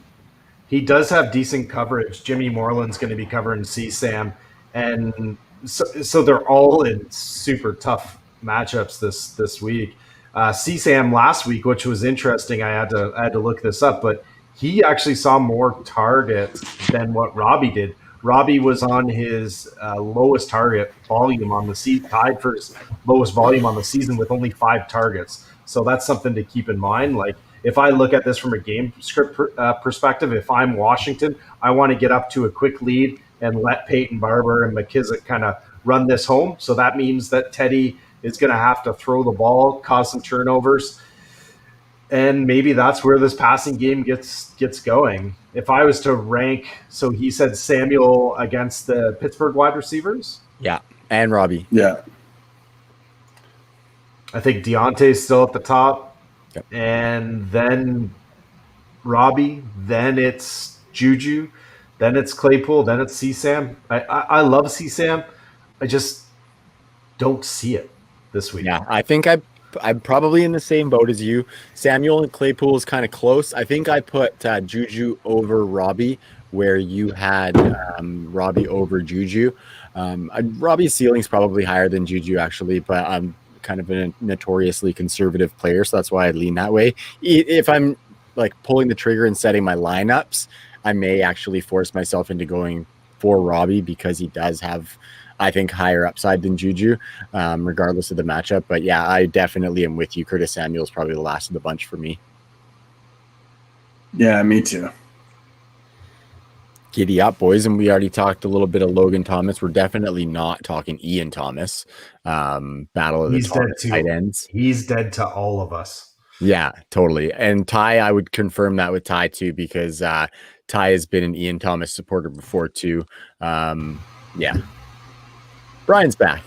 He does have decent coverage. Jimmy Moreland's going to be covering CSAM, and so they're all in super tough matchups this week. CSAM last week, which was interesting. I had to look this up, but he actually saw more targets than what Robbie did. Robbie was on his lowest target volume on the season, tied for his lowest volume on the season with only 5 targets. So that's something to keep in mind. Like, if I look at this from a game script perspective, if I'm Washington, I want to get up to a quick lead and let Peyton Barber and McKissick kind of run this home. So that means that Teddy is going to have to throw the ball, cause some turnovers. And maybe that's where this passing game gets going. If I was to rank, so he said Samuel against the Pittsburgh wide receivers? Yeah, and Robbie. Yeah. I think Deontay's still at the top. Yep. And then Robbie, then it's Juju, then it's Claypool, then it's CSAM. I love CSAM. I just don't see it this week. Yeah, I think I'm probably in the same boat as you. Samuel and Claypool is kind of close. I think I put Juju over Robbie, where you had Robbie over Juju. Robbie's ceiling's probably higher than Juju, actually, but I'm kind of a notoriously conservative player, so that's why I lean that way. If I'm like pulling the trigger and setting my lineups, I may actually force myself into going for Robbie because he does have, I think, higher upside than Juju, regardless of the matchup. But yeah, I definitely am with you. Curtis Samuel is probably the last of the bunch for me. Yeah, me too. Giddy up, boys. And we already talked a little bit of Logan Thomas. We're definitely not talking Ian Thomas. Battle of the tight ends. He's dead to all of us. Yeah, totally. And Ty, I would confirm that with Ty too, because Ty has been an Ian Thomas supporter before too. Yeah. Brian's back.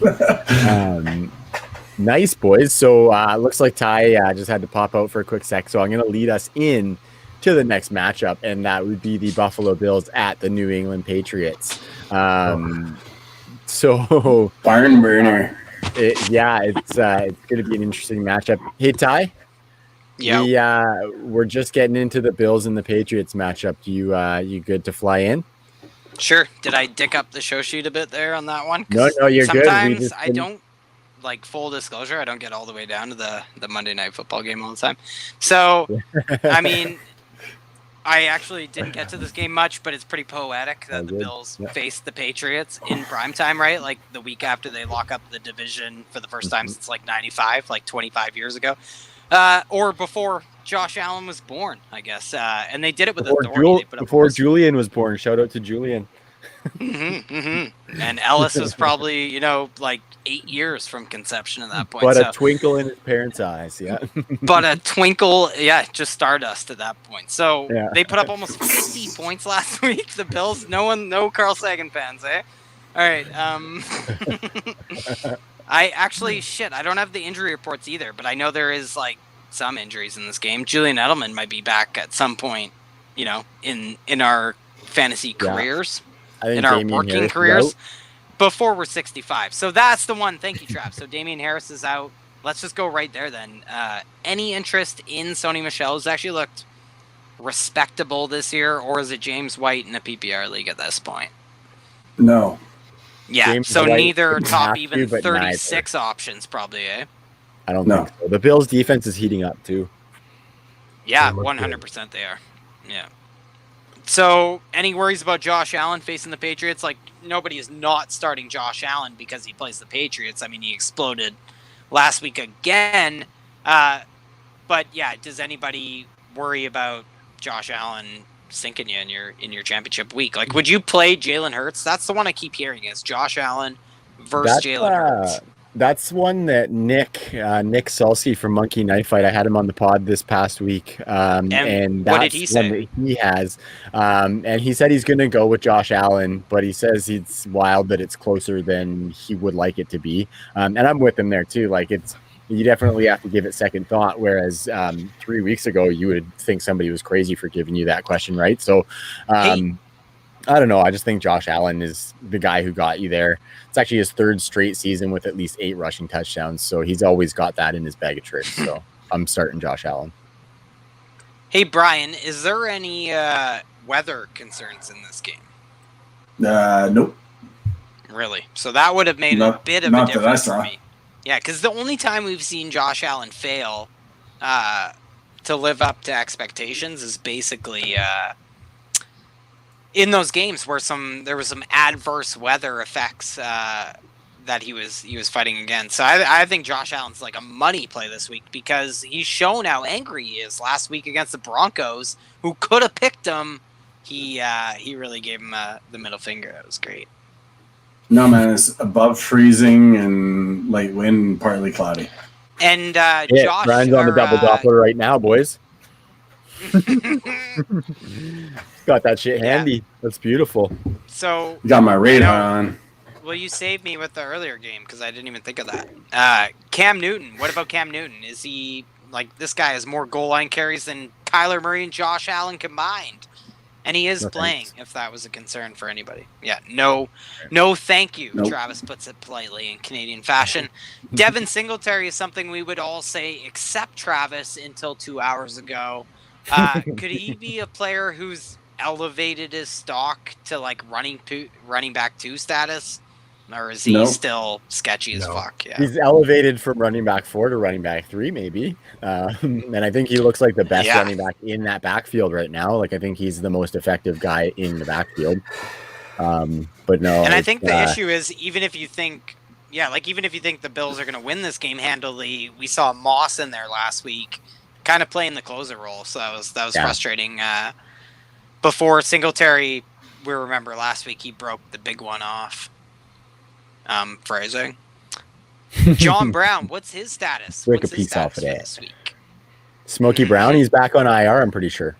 Nice, boys. So looks like Ty just had to pop out for a quick sec. So I'm going to lead us in to the next matchup, and that would be the Buffalo Bills at the New England Patriots. So barn burner. It's going to be an interesting matchup. Hey, Ty. Yeah. We're just getting into the Bills and the Patriots matchup. Do you good to fly in? Sure. Did I dick up the show sheet a bit there on that one? No, you're good. Sometimes I don't, like, full disclosure, I don't get all the way down to the Monday Night Football game all the time. So, I mean, I actually didn't get to this game much, but it's pretty poetic that the Bills faced the Patriots in primetime, right? Like the week after they lock up the division for the first time since like 95, like 25 years ago. Or before Josh Allen was born, I guess. And they did it with authority. Before Julian was born. Shout out to Julian. And Ellis was probably, like 8 years from conception at that point. But a twinkle in his parents' eyes, yeah. But a twinkle, just stardust at that point. So they put up almost 50 points last week. The Bills, no Carl Sagan fans, eh? All right. I don't have the injury reports either, but I know there is like some injuries in this game. Julian Edelman might be back at some point, in our fantasy careers, in our working careers, before we're 65. So that's the one. Thank you, Trav. So Damian Harris is out. Let's just go right there then. Any interest in Sony Michel? Has actually looked respectable this year, or is it James White in a PPR league at this point? No. Yeah, James so White neither top even but 36 options probably, eh? I don't think so. The Bills' defense is heating up too. Yeah, 100% they are. Yeah. So, any worries about Josh Allen facing the Patriots? Like, nobody is not starting Josh Allen because he plays the Patriots. I mean, he exploded last week again. But yeah, does anybody worry about Josh Allen sinking you in your championship week? Like, would you play Jalen Hurts? That's the one I keep hearing is Josh Allen versus Jalen Hurts. That's one that Nick Sulsky from Monkey Knife Fight, I had him on the pod this past week. And that's what did he say? One that he has. And he said he's going to go with Josh Allen, but he says it's wild that it's closer than he would like it to be. And I'm with him there too. Like, you definitely have to give it second thought. Whereas 3 weeks ago, you would think somebody was crazy for giving you that question, right? So, I don't know. I just think Josh Allen is the guy who got you there. It's actually his third straight season with at least 8 rushing touchdowns. So he's always got that in his bag of tricks. So I'm starting Josh Allen. Hey, Brian, is there any weather concerns in this game? Nope. Really? So that would have made a bit of a difference for me. Yeah, because the only time we've seen Josh Allen fail to live up to expectations is basically in those games where there was some adverse weather effects that he was fighting against. So I think Josh Allen's like a money play this week because he's shown how angry he is. Last week against the Broncos, who could have picked him, he really gave him the middle finger. That was great. No, man, it's above freezing and light wind and partly cloudy. And Josh... Brian's on the double Doppler right now, boys. Got that shit handy. Yeah. That's beautiful. So you got my radar on. Well, you saved me with the earlier game because I didn't even think of that. Cam Newton. What about Cam Newton? Is he like this guy has more goal line carries than Kyler Murray and Josh Allen combined? And he is playing, if that was a concern for anybody. Yeah, no, thank you. Nope. Travis puts it politely in Canadian fashion. Devin Singletary is something we would all say except Travis until 2 hours ago. Could he be a player who's elevated his stock to like running back 2 status? Or is he still sketchy as fuck? Yeah. He's elevated from running back 4 to running back 3, maybe. And I think he looks like the best running back in that backfield right now. Like, I think he's the most effective guy in the backfield. But no. And I think the issue is, even if you think the Bills are going to win this game handily, we saw Moss in there last week, kind of playing the closer role. So that was frustrating. Before Singletary, we remember last week he broke the big one off. Phrasing. John Brown, what's his status? Break a piece off of this week. Smokey Brown, he's back on IR, I'm pretty sure.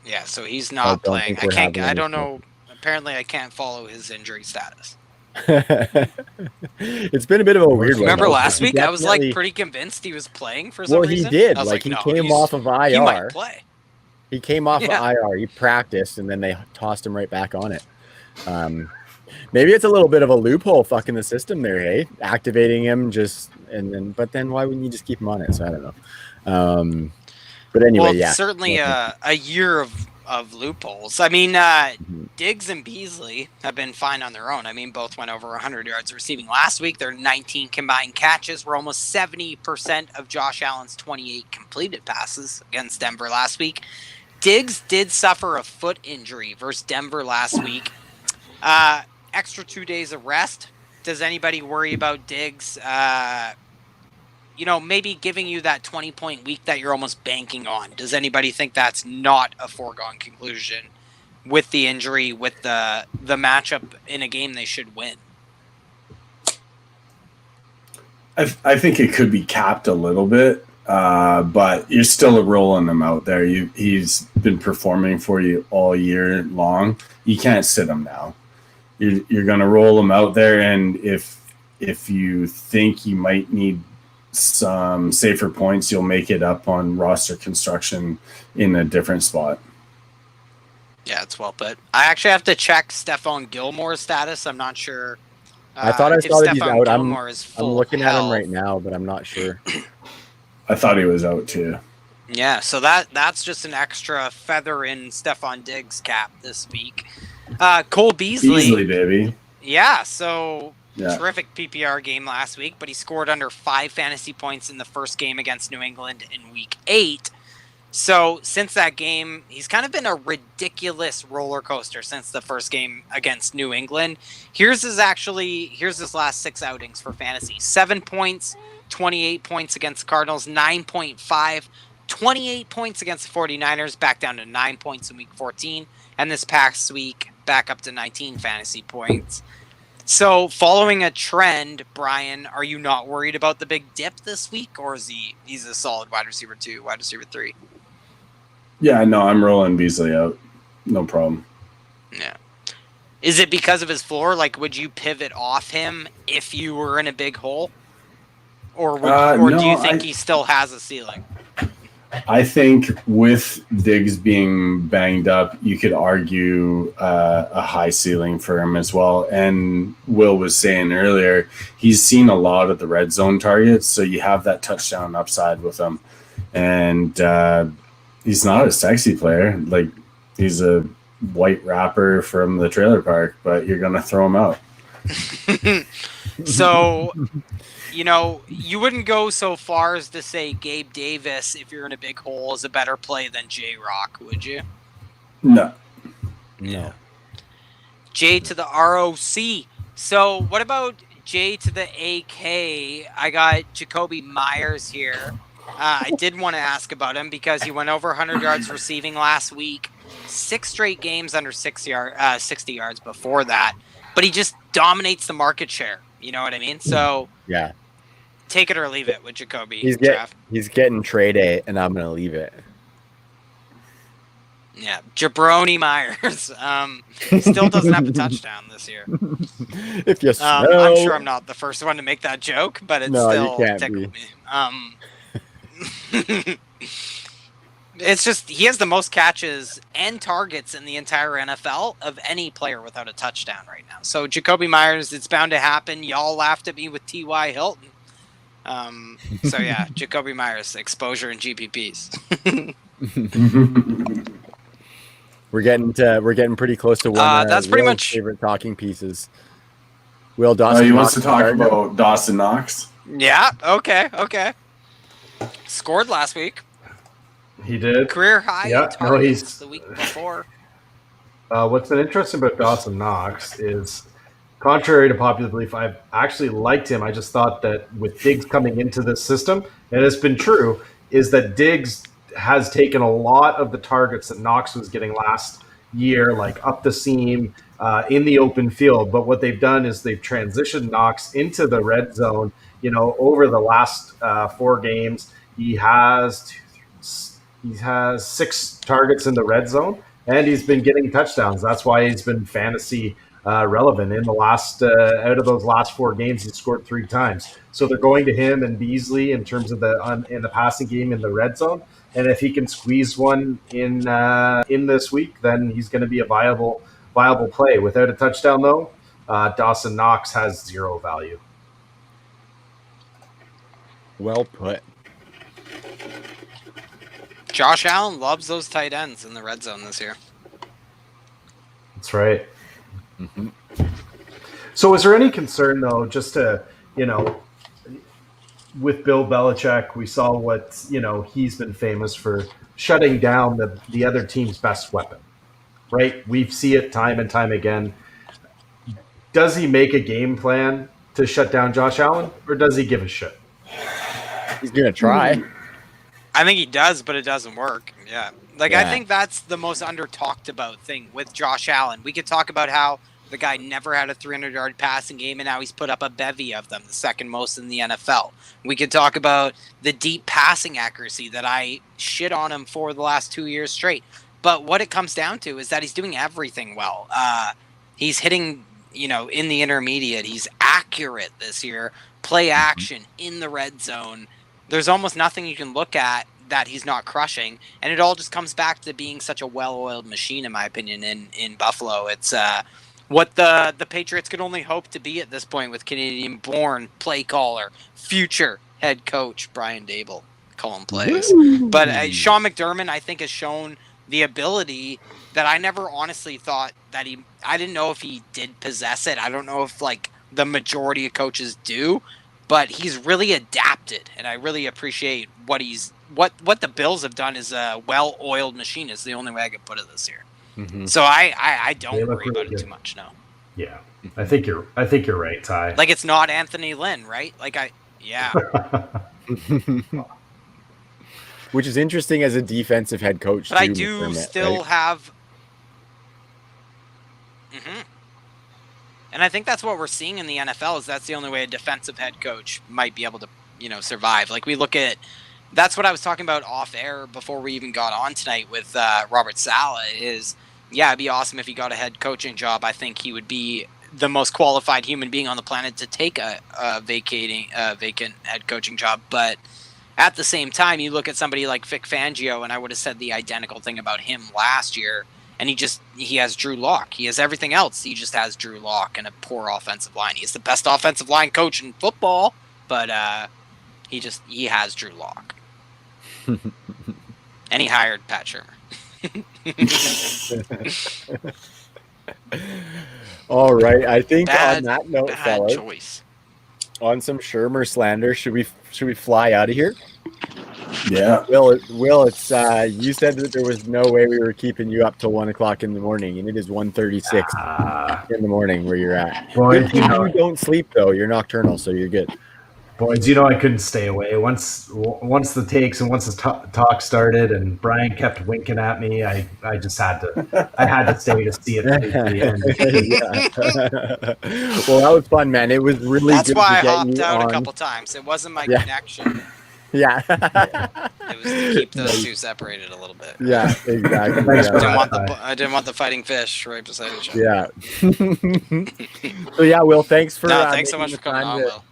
Yeah, so he's not playing. I don't know. Apparently I can't follow his injury status. It's been a bit of a weird one. Remember last week I was like pretty convinced he was playing for some reason? Well, he did. Like he came off of IR. He might play. He came off of IR. He practiced, and then they tossed him right back on it. Maybe it's a little bit of a loophole fucking the system there, hey? Activating him but then why wouldn't you just keep him on it? So I don't know. But anyway, certainly a year of loopholes. I mean, Diggs and Beasley have been fine on their own. I mean, both went over 100 yards receiving last week. Their 19 combined catches were almost 70% of Josh Allen's 28 completed passes against Denver last week. Diggs did suffer a foot injury versus Denver last week. Extra 2 days of rest. Does anybody worry about Diggs? Maybe giving you that 20-point week that you're almost banking on. Does anybody think that's not a foregone conclusion with the injury, with the matchup in a game they should win? I think it could be capped a little bit, but you're still rolling him out there. He's been performing for you all year long. You can't sit him now. You're going to roll him out there, and if you think you might need some safer points, you'll make it up on roster construction in a different spot. Yeah, it's well put. I actually have to check Stephon Gilmore's status. I'm not sure. I thought I saw that he's out. I'm looking at him right now, but I'm not sure. I thought he was out too. Yeah, so that's just an extra feather in Stephon Diggs' cap this week. Cole Beasley, baby. Yeah, so terrific PPR game last week, but he scored under 5 fantasy points in the first game against New England in Week 8. So since that game, he's kind of been a ridiculous roller coaster since the first game against New England. Here's his last 6 outings for fantasy: 7 points, 28 points against the Cardinals, 9.5, 28 points against the 49ers, back down to 9 points in Week 14, and this past week back up to 19 fantasy points. So following a trend, Brian, are you not worried about the big dip this week, or is he's a solid wide receiver 2, wide receiver 3? Yeah, no, I'm rolling Beasley out. No problem. Yeah. Is it because of his floor? Like, would you pivot off him if you were in a big hole? Or do you think he still has a ceiling? I think with Diggs being banged up, you could argue a high ceiling for him as well. And Will was saying earlier, he's seen a lot of the red zone targets, so you have that touchdown upside with him. And he's not a sexy player. Like, he's a white rapper from the trailer park, but you're going to throw him out. So, you wouldn't go so far as to say Gabe Davis, if you're in a big hole, is a better play than J-Rock, would you? No. No. J to the ROC. So, what about J to the AK? I got Jacoby Myers here. I did want to ask about him because he went over 100 yards receiving last week. 6 straight games under 60 yards before that. But he just dominates the market share. You know what I mean? So, yeah. Take it or leave it with Jacoby. He's getting trade A, and I'm going to leave it. Yeah, Jabroni Myers. Still doesn't have a touchdown this year. If you I'm sure I'm not the first one to make that joke, but it still tickled me. It's just he has the most catches and targets in the entire NFL of any player without a touchdown right now. So Jacoby Myers, it's bound to happen. Y'all laughed at me with T.Y. Hilton. So yeah, Jacoby Myers, exposure in GPPs. We're getting pretty close to one. That's pretty Will's much favorite talking pieces. Will Dawson? He wants to talk about Dawson Knox. Yeah. Okay. Scored last week. He did. Career high in targets the week before. What's been interesting about Dawson Knox is, contrary to popular belief, I've actually liked him. I just thought that with Diggs coming into this system, and it's been true, is that Diggs has taken a lot of the targets that Knox was getting last year, like up the seam, in the open field. But what they've done is they've transitioned Knox into the red zone. Over the last 4 games, he has 6 targets in the red zone, and he's been getting touchdowns. That's why he's been fantasy relevant. In the last out of those last 4 games, he scored 3 times. So they're going to him and Beasley in terms of in the passing game in the red zone. And if he can squeeze one in this week, then he's going to be a viable play. Without a touchdown, though, Dawson Knox has 0 value. Well put. Josh Allen loves those tight ends in the red zone this year. That's right. Mm-hmm. So is there any concern, though, just to, with Bill Belichick, we saw what, he's been famous for shutting down the other team's best weapon, right? We see it time and time again. Does he make a game plan to shut down Josh Allen, or does he give a shit? He's going to try. I think he does, but it doesn't work. Yeah. I think that's the most under-talked about thing with Josh Allen. We could talk about how the guy never had a 300-yard passing game, and now he's put up a bevy of them, the second most in the NFL. We could talk about the deep passing accuracy that I shit on him for the last 2 years straight. But what it comes down to is that he's doing everything well. He's hitting, in the intermediate. He's accurate this year. Play action in the red zone. There's almost nothing you can look at that he's not crushing, and it all just comes back to being such a well-oiled machine, in my opinion, in Buffalo. It's what the Patriots could only hope to be at this point with Canadian-born play caller, future head coach Brian Daboll calling plays. But Sean McDermott, I think, has shown the ability that I never honestly thought that I didn't know if he did possess it. I don't know if the majority of coaches do. But he's really adapted, and I really appreciate what the Bills have done. Is a well-oiled machine is the only way I could put it this year. Mm-hmm. So I don't worry about it too much. No. Yeah, I think you're right, Ty. It's not Anthony Lynn, right? Which is interesting as a defensive head coach. But I do still have. Mm-hmm. And I think that's what we're seeing in the NFL is that's the only way a defensive head coach might be able to, survive. We look at that's what I was talking about off air before we even got on tonight with Robert Saleh is, it'd be awesome if he got a head coaching job. I think he would be the most qualified human being on the planet to take a vacant head coaching job. But at the same time, you look at somebody like Vic Fangio, and I would have said the identical thing about him last year. And he has Drew Lock. He has everything else. He just has Drew Lock and a poor offensive line. He's the best offensive line coach in football, but he has Drew Lock. And he hired Pat Shurmur. All right. I think Bad- on that note, Bad fellas, choice. on some Shurmur slander, should we fly out of here? Yeah. Will, it's you said that there was no way we were keeping you up till 1 o'clock in the morning, and it is 1:36 in the morning where you're at. Boys, You don't sleep though. You're nocturnal, so you're good. Boys, I couldn't stay away. Once the takes and once the talk started, and Brian kept winking at me, I just had to stay to see it through to the end. Well, that was fun, man. It was really That's good why I to get hopped you out on. a couple times. It wasn't my Yeah. connection. Yeah. It was to keep those two separated a little bit. Yeah, exactly. Thanks, Yeah. I didn't want the fighting fish right beside each other. Yeah. So yeah, Will, thanks for Thanks so making much the for coming time on, to Will.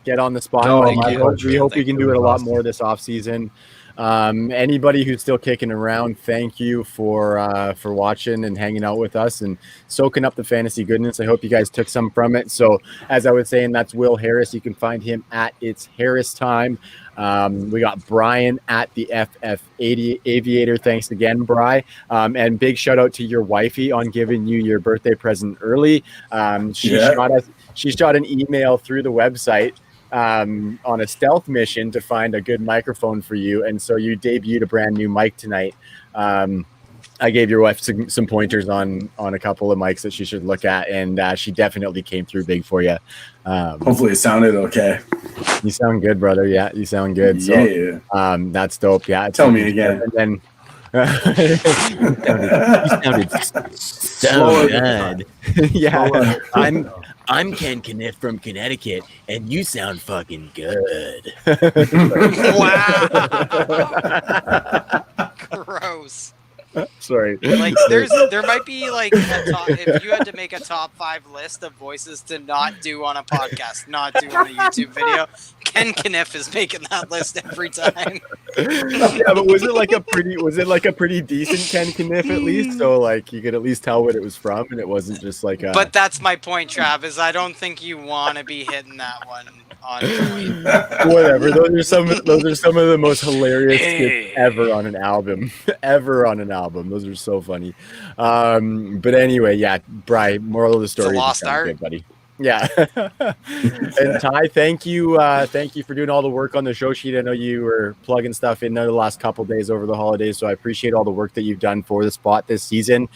get on the spot. No, Like, my we hope pleasure. we Thank can you. do it a lot Awesome. more this off season. Anybody who's still kicking around, thank you for watching and hanging out with us and soaking up the fantasy goodness. I hope you guys took some from it. So as I was saying, that's Will Harris. You can find him at It's Harris Time. We got Brian at the FF80 Aviator. Thanks again, Bri. And big shout out to your wifey on giving you your birthday present early. She shot an email through the website on a stealth mission to find a good microphone for you, and so you debuted a brand new mic tonight. I gave your wife some pointers on a couple of mics that she should look at, and she definitely came through big for you. Hopefully it sounded okay. You sound good, brother. Yeah, you sound good. So Yeah. that's dope. Yeah, Tell me again. And then you sounded so good. Yeah, I'm Ken Kniff from Connecticut, and you sound fucking good. Wow. Gross. Sorry. Like there might be like a top, if you had to make a top 5 list of voices to not do on a podcast, not do on a YouTube video, Ken Kniff is making that list every time. Yeah, but was it like a pretty decent Ken Kniff at least? So like you could at least tell what it was from, and it wasn't just like a. But that's my point, Travis. I don't think you want to be hitting that one on point. Whatever. Those are some of the most hilarious skits ever on an album. Those are so funny. But anyway, yeah, Bri, moral of the story. It's a lost you sound art. good, buddy. Yeah. And Ty, thank you for doing all the work on the show sheet. I know you were plugging stuff in there the last couple of days over the holidays, so I appreciate all the work that you've done for the spot this season.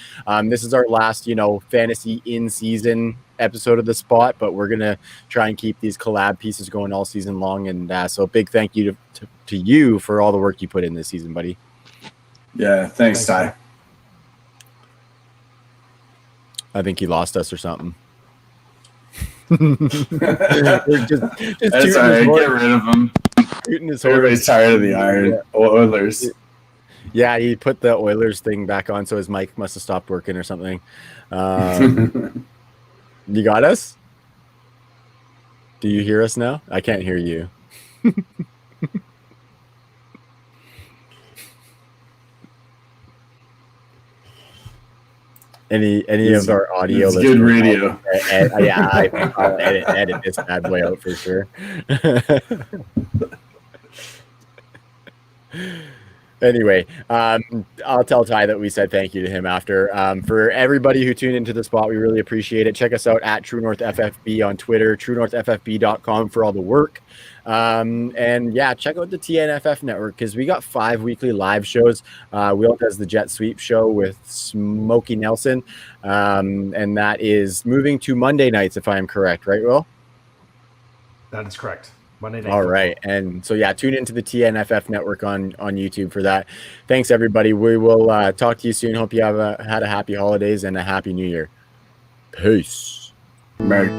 This is our last, fantasy in season episode of the spot, but we're gonna try and keep these collab pieces going all season long. And so big thank you to you for all the work you put in this season, buddy. Yeah. Thanks, Ty. I think he lost us or something. just That's all right. Get rid of him. Everybody's tired of the Iron Oilers. Yeah, he put the Oilers thing back on, so his mic must have stopped working or something. You got us? Do you hear us now? I can't hear you. Any of our audio? It's good radio. I'll edit this bad boy out for sure. Anyway, I'll tell Ty that we said thank you to him after. For everybody who tuned into the spot, we really appreciate it. Check us out at True North FFB on Twitter, truenorthffb.com for all the work. And yeah, check out the TNFF network because we got 5 weekly live shows. Will does the Jet Sweep show with Smokey Nelson, and that is moving to Monday nights, if I am correct, right, Will? That is correct. Monday night. All right. And so, yeah, tune into the TNFF network on YouTube for that. Thanks, everybody. We will talk to you soon. Hope you have had a happy holidays and a happy new year. Peace. Merry